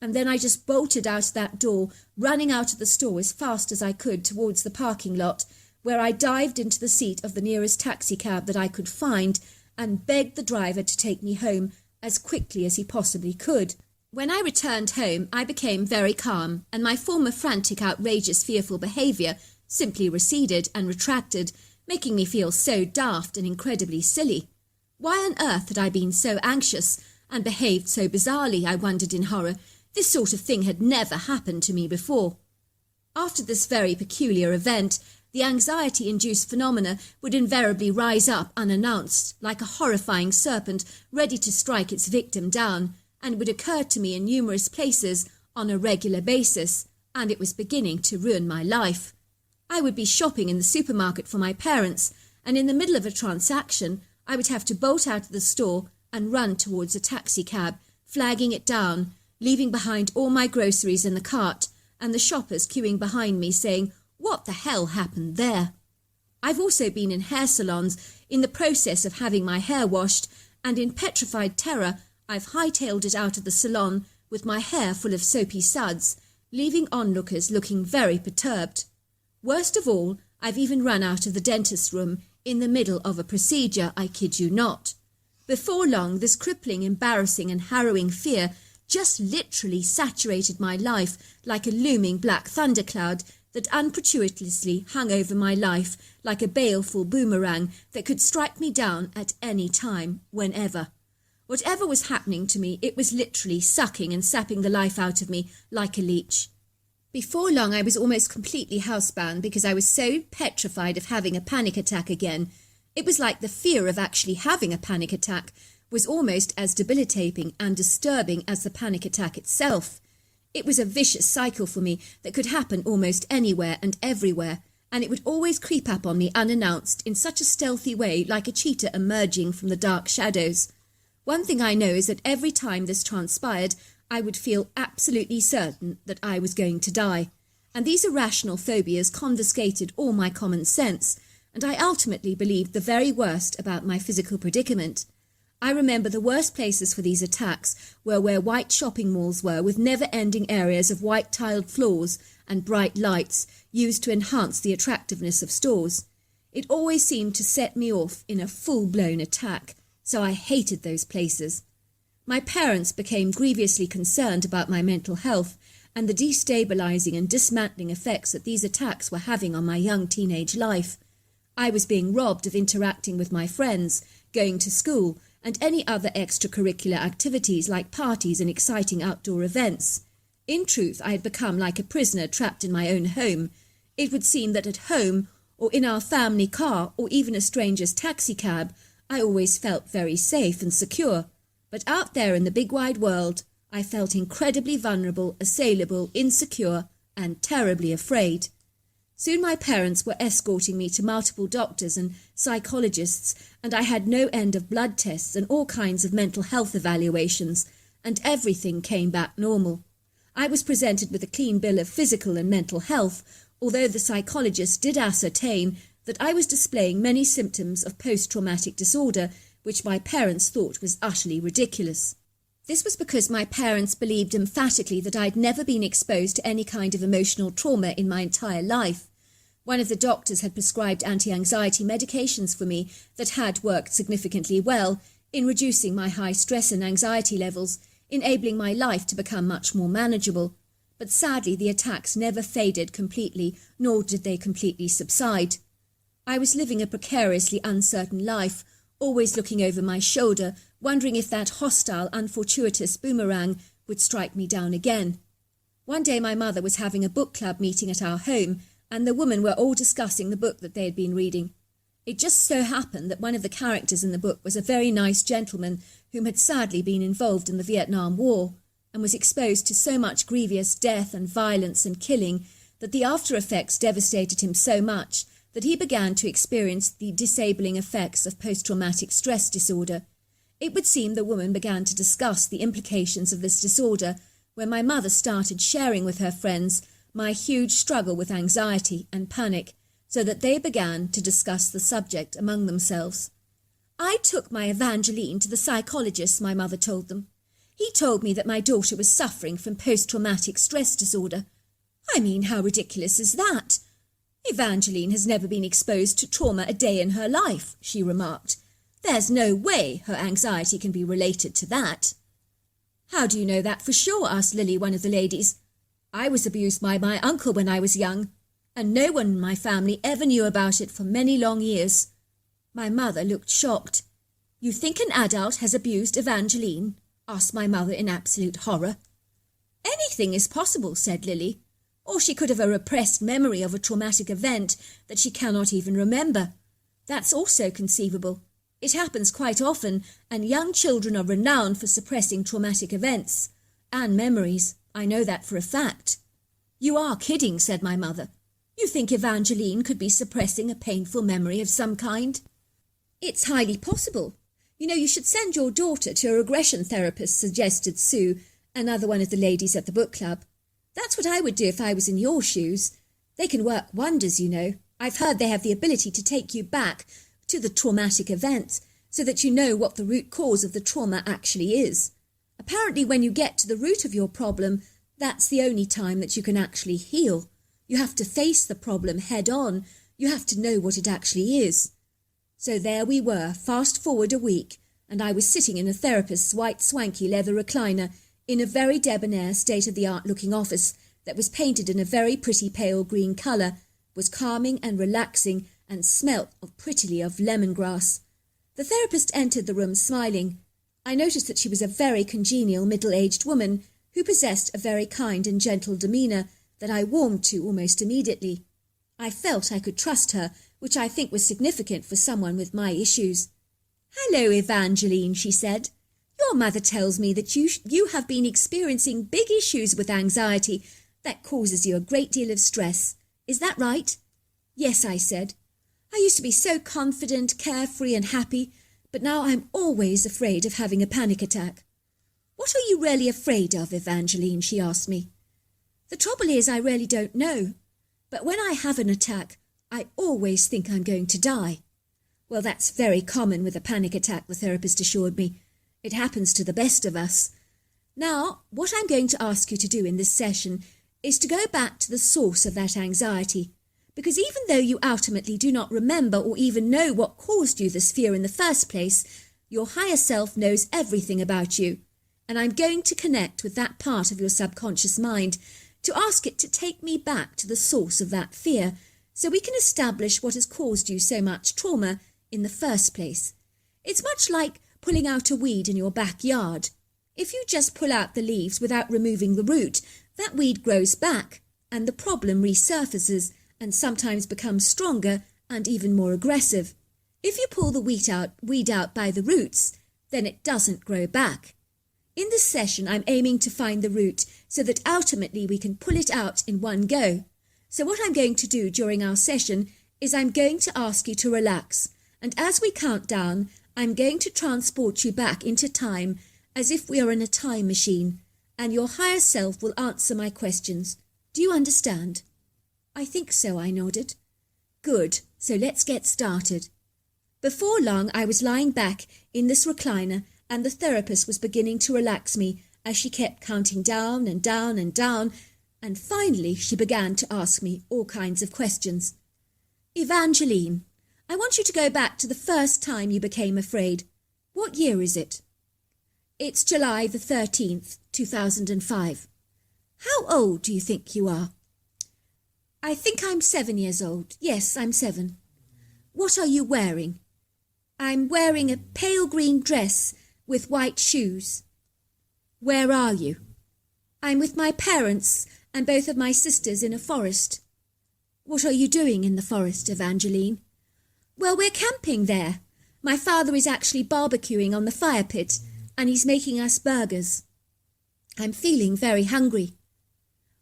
And then I just bolted out that door, running out of the store as fast as I could towards the parking lot, where I dived into the seat of the nearest taxicab that I could find and begged the driver to take me home as quickly as he possibly could. When I returned home, I became very calm, and my former frantic, outrageous, fearful behaviour simply receded and retracted, making me feel so daft and incredibly silly. Why on earth had I been so anxious and behaved so bizarrely, I wondered in horror. This sort of thing had never happened to me before. After this very peculiar event, the anxiety-induced phenomena would invariably rise up unannounced, like a horrifying serpent ready to strike its victim down, and would occur to me in numerous places on a regular basis, and it was beginning to ruin my life. I would be shopping in the supermarket for my parents, and in the middle of a transaction, I would have to bolt out of the store and run towards a taxicab, flagging it down, leaving behind all my groceries in the cart, and the shoppers queuing behind me saying, "What the hell happened there?" I've also been in hair salons in the process of having my hair washed, and in petrified terror I've hightailed it out of the salon with my hair full of soapy suds, leaving onlookers looking very perturbed. Worst of all, I've even run out of the dentist's room in the middle of a procedure, I kid you not. Before long, this crippling, embarrassing and harrowing fear just literally saturated my life like a looming black thundercloud that unfortuitously hung over my life like a baleful boomerang that could strike me down at any time, whenever. Whatever was happening to me, it was literally sucking and sapping the life out of me like a leech. Before long, I was almost completely housebound because I was so petrified of having a panic attack again. It was like the fear of actually having a panic attack was almost as debilitating and disturbing as the panic attack itself. It was a vicious cycle for me that could happen almost anywhere and everywhere, and it would always creep up on me unannounced in such a stealthy way, like a cheetah emerging from the dark shadows. One thing I know is that every time this transpired, I would feel absolutely certain that I was going to die, and these irrational phobias confiscated all my common sense, and I ultimately believed the very worst about my physical predicament. I remember the worst places for these attacks were where white shopping malls were, with never-ending areas of white-tiled floors and bright lights used to enhance the attractiveness of stores. It always seemed to set me off in a full-blown attack, so I hated those places. My parents became grievously concerned about my mental health and the destabilizing and dismantling effects that these attacks were having on my young teenage life. I was being robbed of interacting with my friends, going to school, and any other extracurricular activities like parties and exciting outdoor events. In truth, I had become like a prisoner trapped in my own home. It would seem that at home, or in our family car, or even a stranger's taxicab, I always felt very safe and secure. But out there in the big wide world, I felt incredibly vulnerable, assailable, insecure, and terribly afraid. Soon my parents were escorting me to multiple doctors and psychologists, and I had no end of blood tests and all kinds of mental health evaluations, and everything came back normal. I was presented with a clean bill of physical and mental health, although the psychologist did ascertain that I was displaying many symptoms of post-traumatic disorder, which my parents thought was utterly ridiculous. This was because my parents believed emphatically that I'd never been exposed to any kind of emotional trauma in my entire life. One of the doctors had prescribed anti-anxiety medications for me that had worked significantly well in reducing my high stress and anxiety levels, enabling my life to become much more manageable. But sadly, the attacks never faded completely, nor did they completely subside. I was living a precariously uncertain life, always looking over my shoulder, wondering if that hostile, unfortuitous boomerang would strike me down again. One day my mother was having a book club meeting at our home, and the women were all discussing the book that they had been reading. It just so happened that one of the characters in the book was a very nice gentleman whom had sadly been involved in the Vietnam War, and was exposed to so much grievous death and violence and killing that the after effects devastated him so much that he began to experience the disabling effects of post-traumatic stress disorder. It would seem the woman began to discuss the implications of this disorder when my mother started sharing with her friends my huge struggle with anxiety and panic, so that they began to discuss the subject among themselves. "I took my Evangeline to the psychologist," my mother told them. "He told me that my daughter was suffering from post-traumatic stress disorder." "I mean, how ridiculous is that? Evangeline has never been exposed to trauma a day in her life," she remarked. There's no way her anxiety can be related to that. How do you know that for sure? Asked Lily, one of the ladies. I was abused by my uncle when I was young, and no one in my family ever knew about it for many long years. My mother looked shocked. You think an adult has abused Evangeline? Asked my mother in absolute horror. Anything is possible, said Lily. Or she could have a repressed memory of a traumatic event that she cannot even remember. That's also conceivable. It happens quite often, and young children are renowned for suppressing traumatic events and memories. I know that for a fact. You are kidding, said my mother. You think Evangeline could be suppressing a painful memory of some kind? It's highly possible. You know, you should send your daughter to a regression therapist, suggested Sue, another one of the ladies at the book club. That's what I would do if I was in your shoes. They can work wonders, you know. I've heard they have the ability to take you back to the traumatic event so that you know what the root cause of the trauma actually is. Apparently, when you get to the root of your problem, that's the only time that you can actually heal. You have to face the problem head on. You have to know what it actually is. So there we were, fast forward a week, and I was sitting in a therapist's white swanky leather recliner in a very debonair state-of-the-art looking office that was painted in a very pretty pale green colour, was calming and relaxing, and smelt prettily of lemongrass. The therapist entered the room smiling. I noticed that she was a very congenial middle-aged woman who possessed a very kind and gentle demeanour that I warmed to almost immediately. I felt I could trust her, which I think was significant for someone with my issues. "Hello, Evangeline," she said. "Your mother tells me that you have been experiencing big issues with anxiety that causes you a great deal of stress. Is that right?" "Yes," I said. "I used to be so confident, carefree and happy, but now I'm always afraid of having a panic attack." "What are you really afraid of, Evangeline?" she asked me. "The trouble is I really don't know. But when I have an attack, I always think I'm going to die." "Well, that's very common with a panic attack," the therapist assured me. "It happens to the best of us. Now, what I'm going to ask you to do in this session is to go back to the source of that anxiety, because even though you ultimately do not remember or even know what caused you this fear in the first place, your higher self knows everything about you, and I'm going to connect with that part of your subconscious mind to ask it to take me back to the source of that fear so we can establish what has caused you so much trauma in the first place. It's much like pulling out a weed in your backyard. If you just pull out the leaves without removing the root, that weed grows back and the problem resurfaces and sometimes becomes stronger and even more aggressive. If you pull the weed out by the roots, then it doesn't grow back. In this session, I'm aiming to find the root so that ultimately we can pull it out in one go. So what I'm going to do during our session is I'm going to ask you to relax, and as we count down, I'm going to transport you back into time as if we are in a time machine, and your higher self will answer my questions. Do you understand? "I think so," I nodded. "Good, so let's get started." Before long, I was lying back in this recliner, and the therapist was beginning to relax me as she kept counting down and down and down, and finally she began to ask me all kinds of questions. "Evangeline, I want you to go back to the first time you became afraid. What year is it?" "It's July the 13th, 2005. "How old do you think you are?" "I think I'm 7 years old. Yes, I'm 7. "What are you wearing?" "I'm wearing a pale green dress with white shoes." "Where are you?" "I'm with my parents and both of my sisters in a forest." "What are you doing in the forest, Evangeline?" "Well, we're camping there. My father is actually barbecuing on the fire pit, and he's making us burgers. I'm feeling very hungry."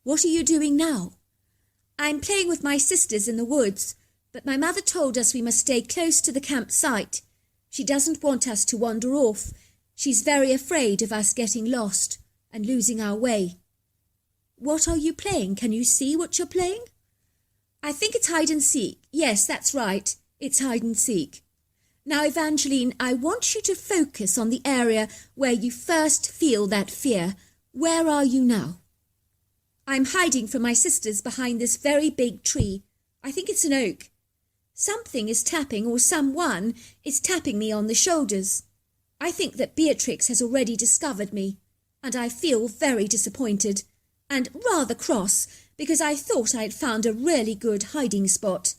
"What are you doing now?" "I'm playing with my sisters in the woods, but my mother told us we must stay close to the campsite. She doesn't want us to wander off. She's very afraid of us getting lost and losing our way." "What are you playing? Can you see what you're playing?" "I think it's hide and seek. Yes, that's right. It's hide and seek. Now, Evangeline, I want you to focus on the area where you first feel that fear. Where are you now?" "I'm hiding from my sisters behind this very big tree. I think it's an oak. Something is tapping, or someone is tapping me on the shoulders. I think that Beatrix has already discovered me, and I feel very disappointed and rather cross because I thought I had found a really good hiding spot.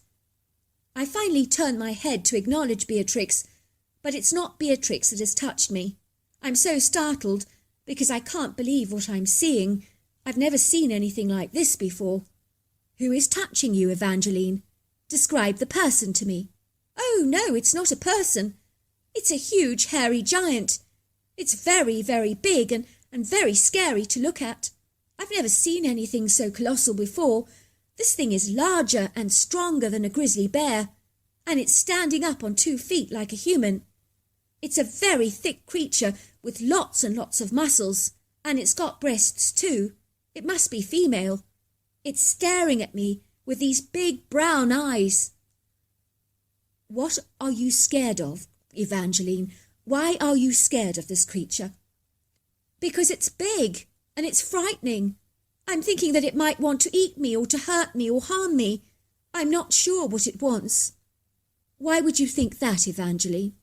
I finally turn my head to acknowledge Beatrix, but it's not Beatrix that has touched me. I'm so startled because I can't believe what I'm seeing. I've never seen anything like this before. Who is touching you, Evangeline? Describe the person to me. Oh, no, it's not a person. It's a huge, hairy giant. It's very, very big and very scary to look at. I've never seen anything so colossal before. This thing is larger and stronger than a grizzly bear, and it's standing up on 2 feet like a human. It's a very thick creature with lots and lots of muscles, and it's got breasts too. It must be female. It's staring at me with these big brown eyes. What are you scared of, Evangeline? Why are you scared of this creature? Because it's big and it's frightening. I'm thinking that it might want to eat me or to hurt me or harm me. I'm not sure what it wants. Why would you think that, Evangeline?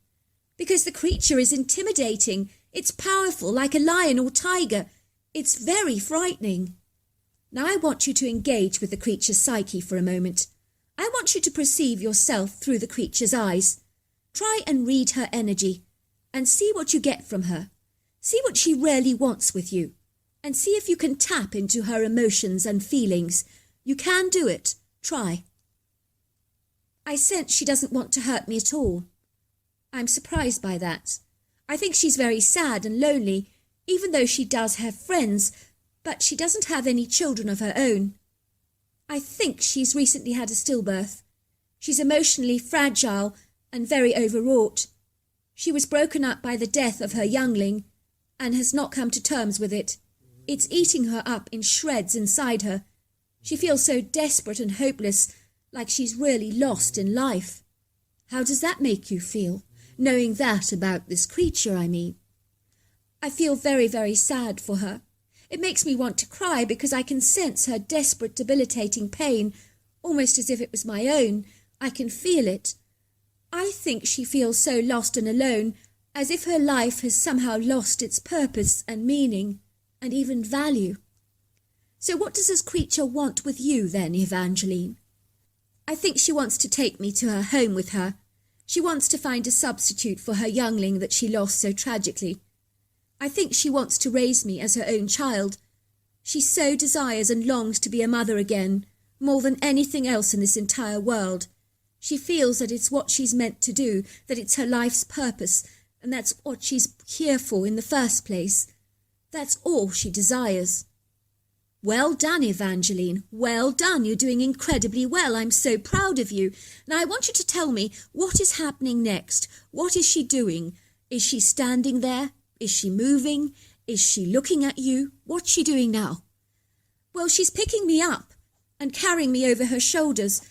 Because the creature is intimidating. It's powerful, like a lion or tiger. It's very frightening. Now I want you to engage with the creature's psyche for a moment. I want you to perceive yourself through the creature's eyes. Try and read her energy and see what you get from her. See what she really wants with you, and see if you can tap into her emotions and feelings. You can do it. Try. I sense she doesn't want to hurt me at all. I'm surprised by that. I think she's very sad and lonely, even though she does have friends, but she doesn't have any children of her own. I think she's recently had a stillbirth. She's emotionally fragile and very overwrought. She was broken up by the death of her youngling and has not come to terms with it. It's eating her up in shreds inside her. She feels so desperate and hopeless, like she's really lost in life. How does that make you feel, knowing that about this creature, I mean? I feel very, very sad for her. It makes me want to cry because I can sense her desperate, debilitating pain, almost as if it was my own. I can feel it. I think she feels so lost and alone, as if her life has somehow lost its purpose and meaning, and even value. So what does this creature want with you then, Evangeline? I think she wants to take me to her home with her. She wants to find a substitute for her youngling that she lost so tragically. I think she wants to raise me as her own child. She so desires and longs to be a mother again, more than anything else in this entire world. She feels that it's what she's meant to do, that it's her life's purpose, and that's what she's here for in the first place. That's all she desires. Well done, Evangeline. Well done. You're doing incredibly well. I'm so proud of you. Now I want you to tell me, what is happening next? What is she doing? Is she standing there? Is she moving? Is she looking at you? What's she doing now? Well, she's picking me up and carrying me over her shoulders,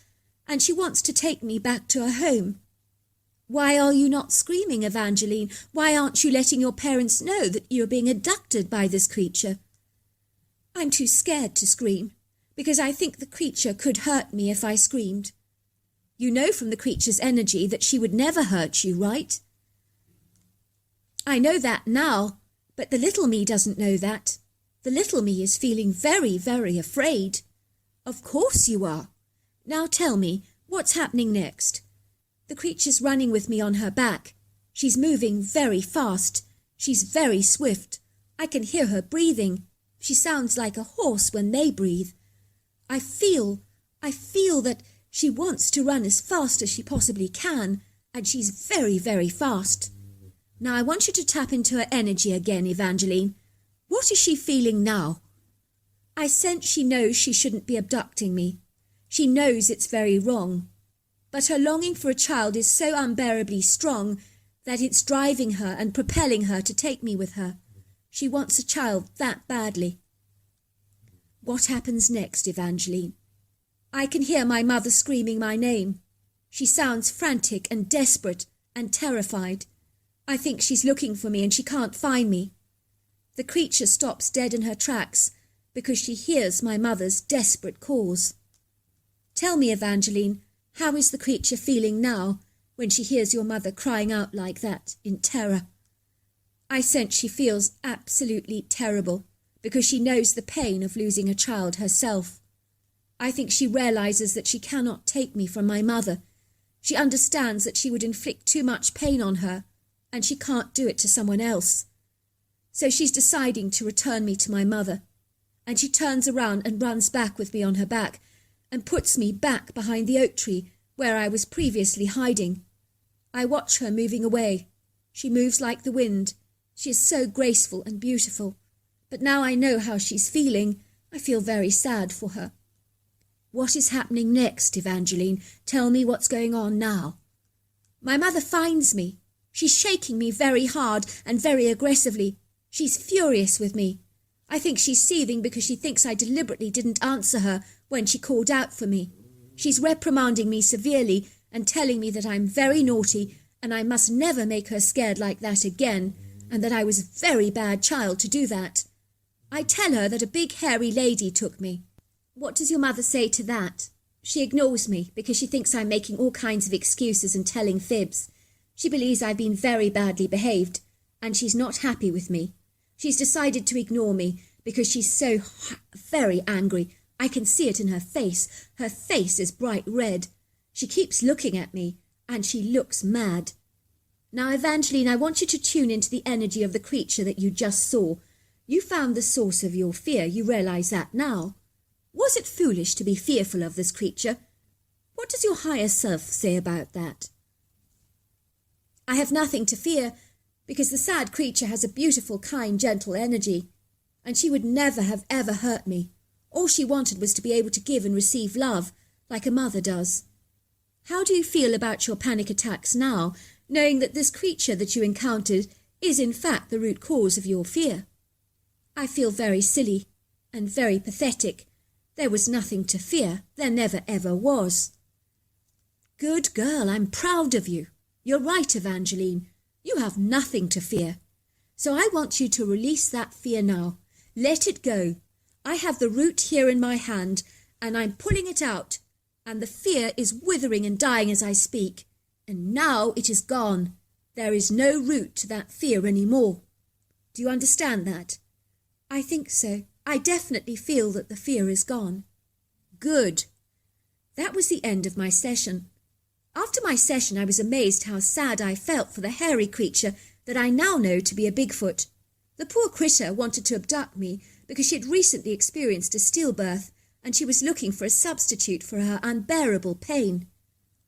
and she wants to take me back to her home. Why are you not screaming, Evangeline? Why aren't you letting your parents know that you're being abducted by this creature? I'm too scared to scream, because I think the creature could hurt me if I screamed. You know from the creature's energy that she would never hurt you, right? I know that now, but the little me doesn't know that. The little me is feeling very, very afraid. Of course you are. Now tell me, what's happening next? The creature's running with me on her back. She's moving very fast. She's very swift. I can hear her breathing. She sounds like a horse when they breathe. I feel that she wants to run as fast as she possibly can, and she's very, very fast. Now I want you to tap into her energy again, Evangeline. What is she feeling now? I sense she knows she shouldn't be abducting me. She knows it's very wrong. But her longing for a child is so unbearably strong that it's driving her and propelling her to take me with her. She wants a child that badly. What happens next, Evangeline? I can hear my mother screaming my name. She sounds frantic and desperate and terrified. I think she's looking for me and she can't find me. The creature stops dead in her tracks because she hears my mother's desperate calls. Tell me, Evangeline, How is the creature feeling now when she hears your mother crying out like that in terror? I sense she feels absolutely terrible because she knows the pain of losing a child herself. I think she realizes that she cannot take me from my mother. She understands that she would inflict too much pain on her, and she can't do it to someone else. So she's deciding to return me to my mother, and she turns around and runs back with me on her back and puts me back behind the oak tree where I was previously hiding. I watch her moving away. She moves like the wind. She is so graceful and beautiful. But now I know how she's feeling. I feel very sad for her. What is happening next, Evangeline? Tell me what's going on now. My mother finds me. She's shaking me very hard and very aggressively. She's furious with me. I think she's seething because she thinks I deliberately didn't answer her when she called out for me. She's reprimanding me severely and telling me that I'm very naughty and I must never make her scared like that again, and that I was a very bad child to do that. I tell her that a big hairy lady took me. What does your mother say to that? She ignores me because she thinks I'm making all kinds of excuses and telling fibs. She believes I've been very badly behaved, and she's not happy with me. She's decided to ignore me because she's so very angry. I can see it in her face. Her face is bright red. She keeps looking at me, and she looks mad. Now, Evangeline, I want you to tune into the energy of the creature that you just saw. You found the source of your fear. You realize that now. Was it foolish to be fearful of this creature? What does your higher self say about that? I have nothing to fear, because the sad creature has a beautiful, kind, gentle energy, and she would never have ever hurt me. All she wanted was to be able to give and receive love, like a mother does. How do you feel about your panic attacks now, knowing that this creature that you encountered is in fact the root cause of your fear? I feel very silly and very pathetic. There was nothing to fear. There never ever was. Good girl, I'm proud of you. You're right, Evangeline. You have nothing to fear. So I want you to release that fear now. Let it go. I have the root here in my hand, and I'm pulling it out, and the fear is withering and dying as I speak. And now it is gone. There is no root to that fear any more. Do you understand that? I think so. I definitely feel that the fear is gone. Good. That was the end of my session. After my session, I was amazed how sad I felt for the hairy creature that I now know to be a Bigfoot. The poor critter wanted to abduct me because she had recently experienced a stillbirth, and she was looking for a substitute for her unbearable pain.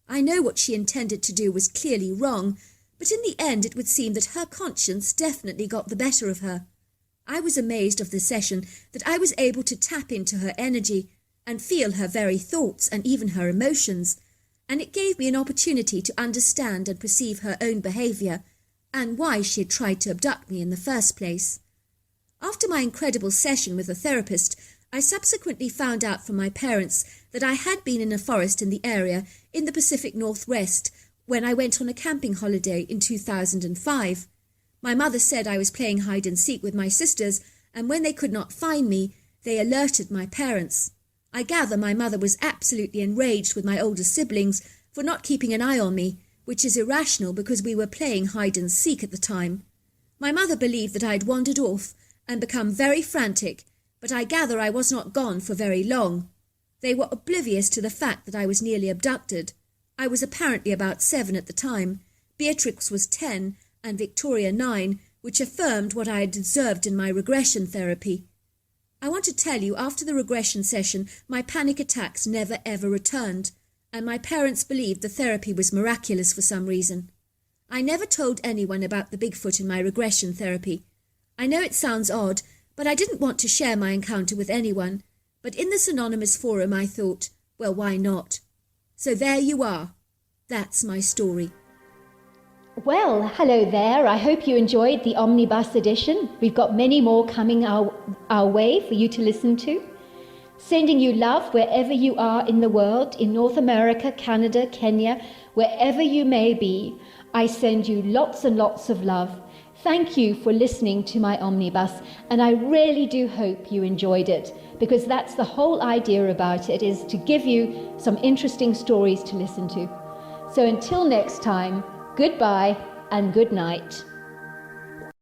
I know what she intended to do was clearly wrong, but in the end it would seem that her conscience definitely got the better of her. I was amazed of the session that I was able to tap into her energy and feel her very thoughts and even her emotions, and it gave me an opportunity to understand and perceive her own behaviour and why she had tried to abduct me in the first place. After my incredible session with the therapist, I subsequently found out from my parents that I had been in a forest in the area in the Pacific Northwest when I went on a camping holiday in 2005. My mother said I was playing hide and seek with my sisters, and when they could not find me, they alerted my parents. I gather my mother was absolutely enraged with my older siblings for not keeping an eye on me, which is irrational because we were playing hide and seek at the time. My mother believed that I had wandered off and become very frantic, but I gather I was not gone for very long. They were oblivious to the fact that I was nearly abducted. I was apparently about 7 at the time. Beatrix was 10 and Victoria 9, which affirmed what I had observed in my regression therapy. I want to tell you, after the regression session, my panic attacks never ever returned, and my parents believed the therapy was miraculous for some reason. I never told anyone about the Bigfoot in my regression therapy. I know it sounds odd, but I didn't want to share my encounter with anyone. But in this anonymous forum I thought, well, why not? So there you are. That's my story. Well, hello there. I hope you enjoyed the Omnibus edition. We've got many more coming our way for you to listen to. Sending you love wherever you are in the world, in North America, Canada, Kenya, wherever you may be. I send you lots and lots of love. Thank you for listening to my omnibus, and I really do hope you enjoyed it, because that's the whole idea about it, is to give you some interesting stories to listen to. So until next time, goodbye and good night.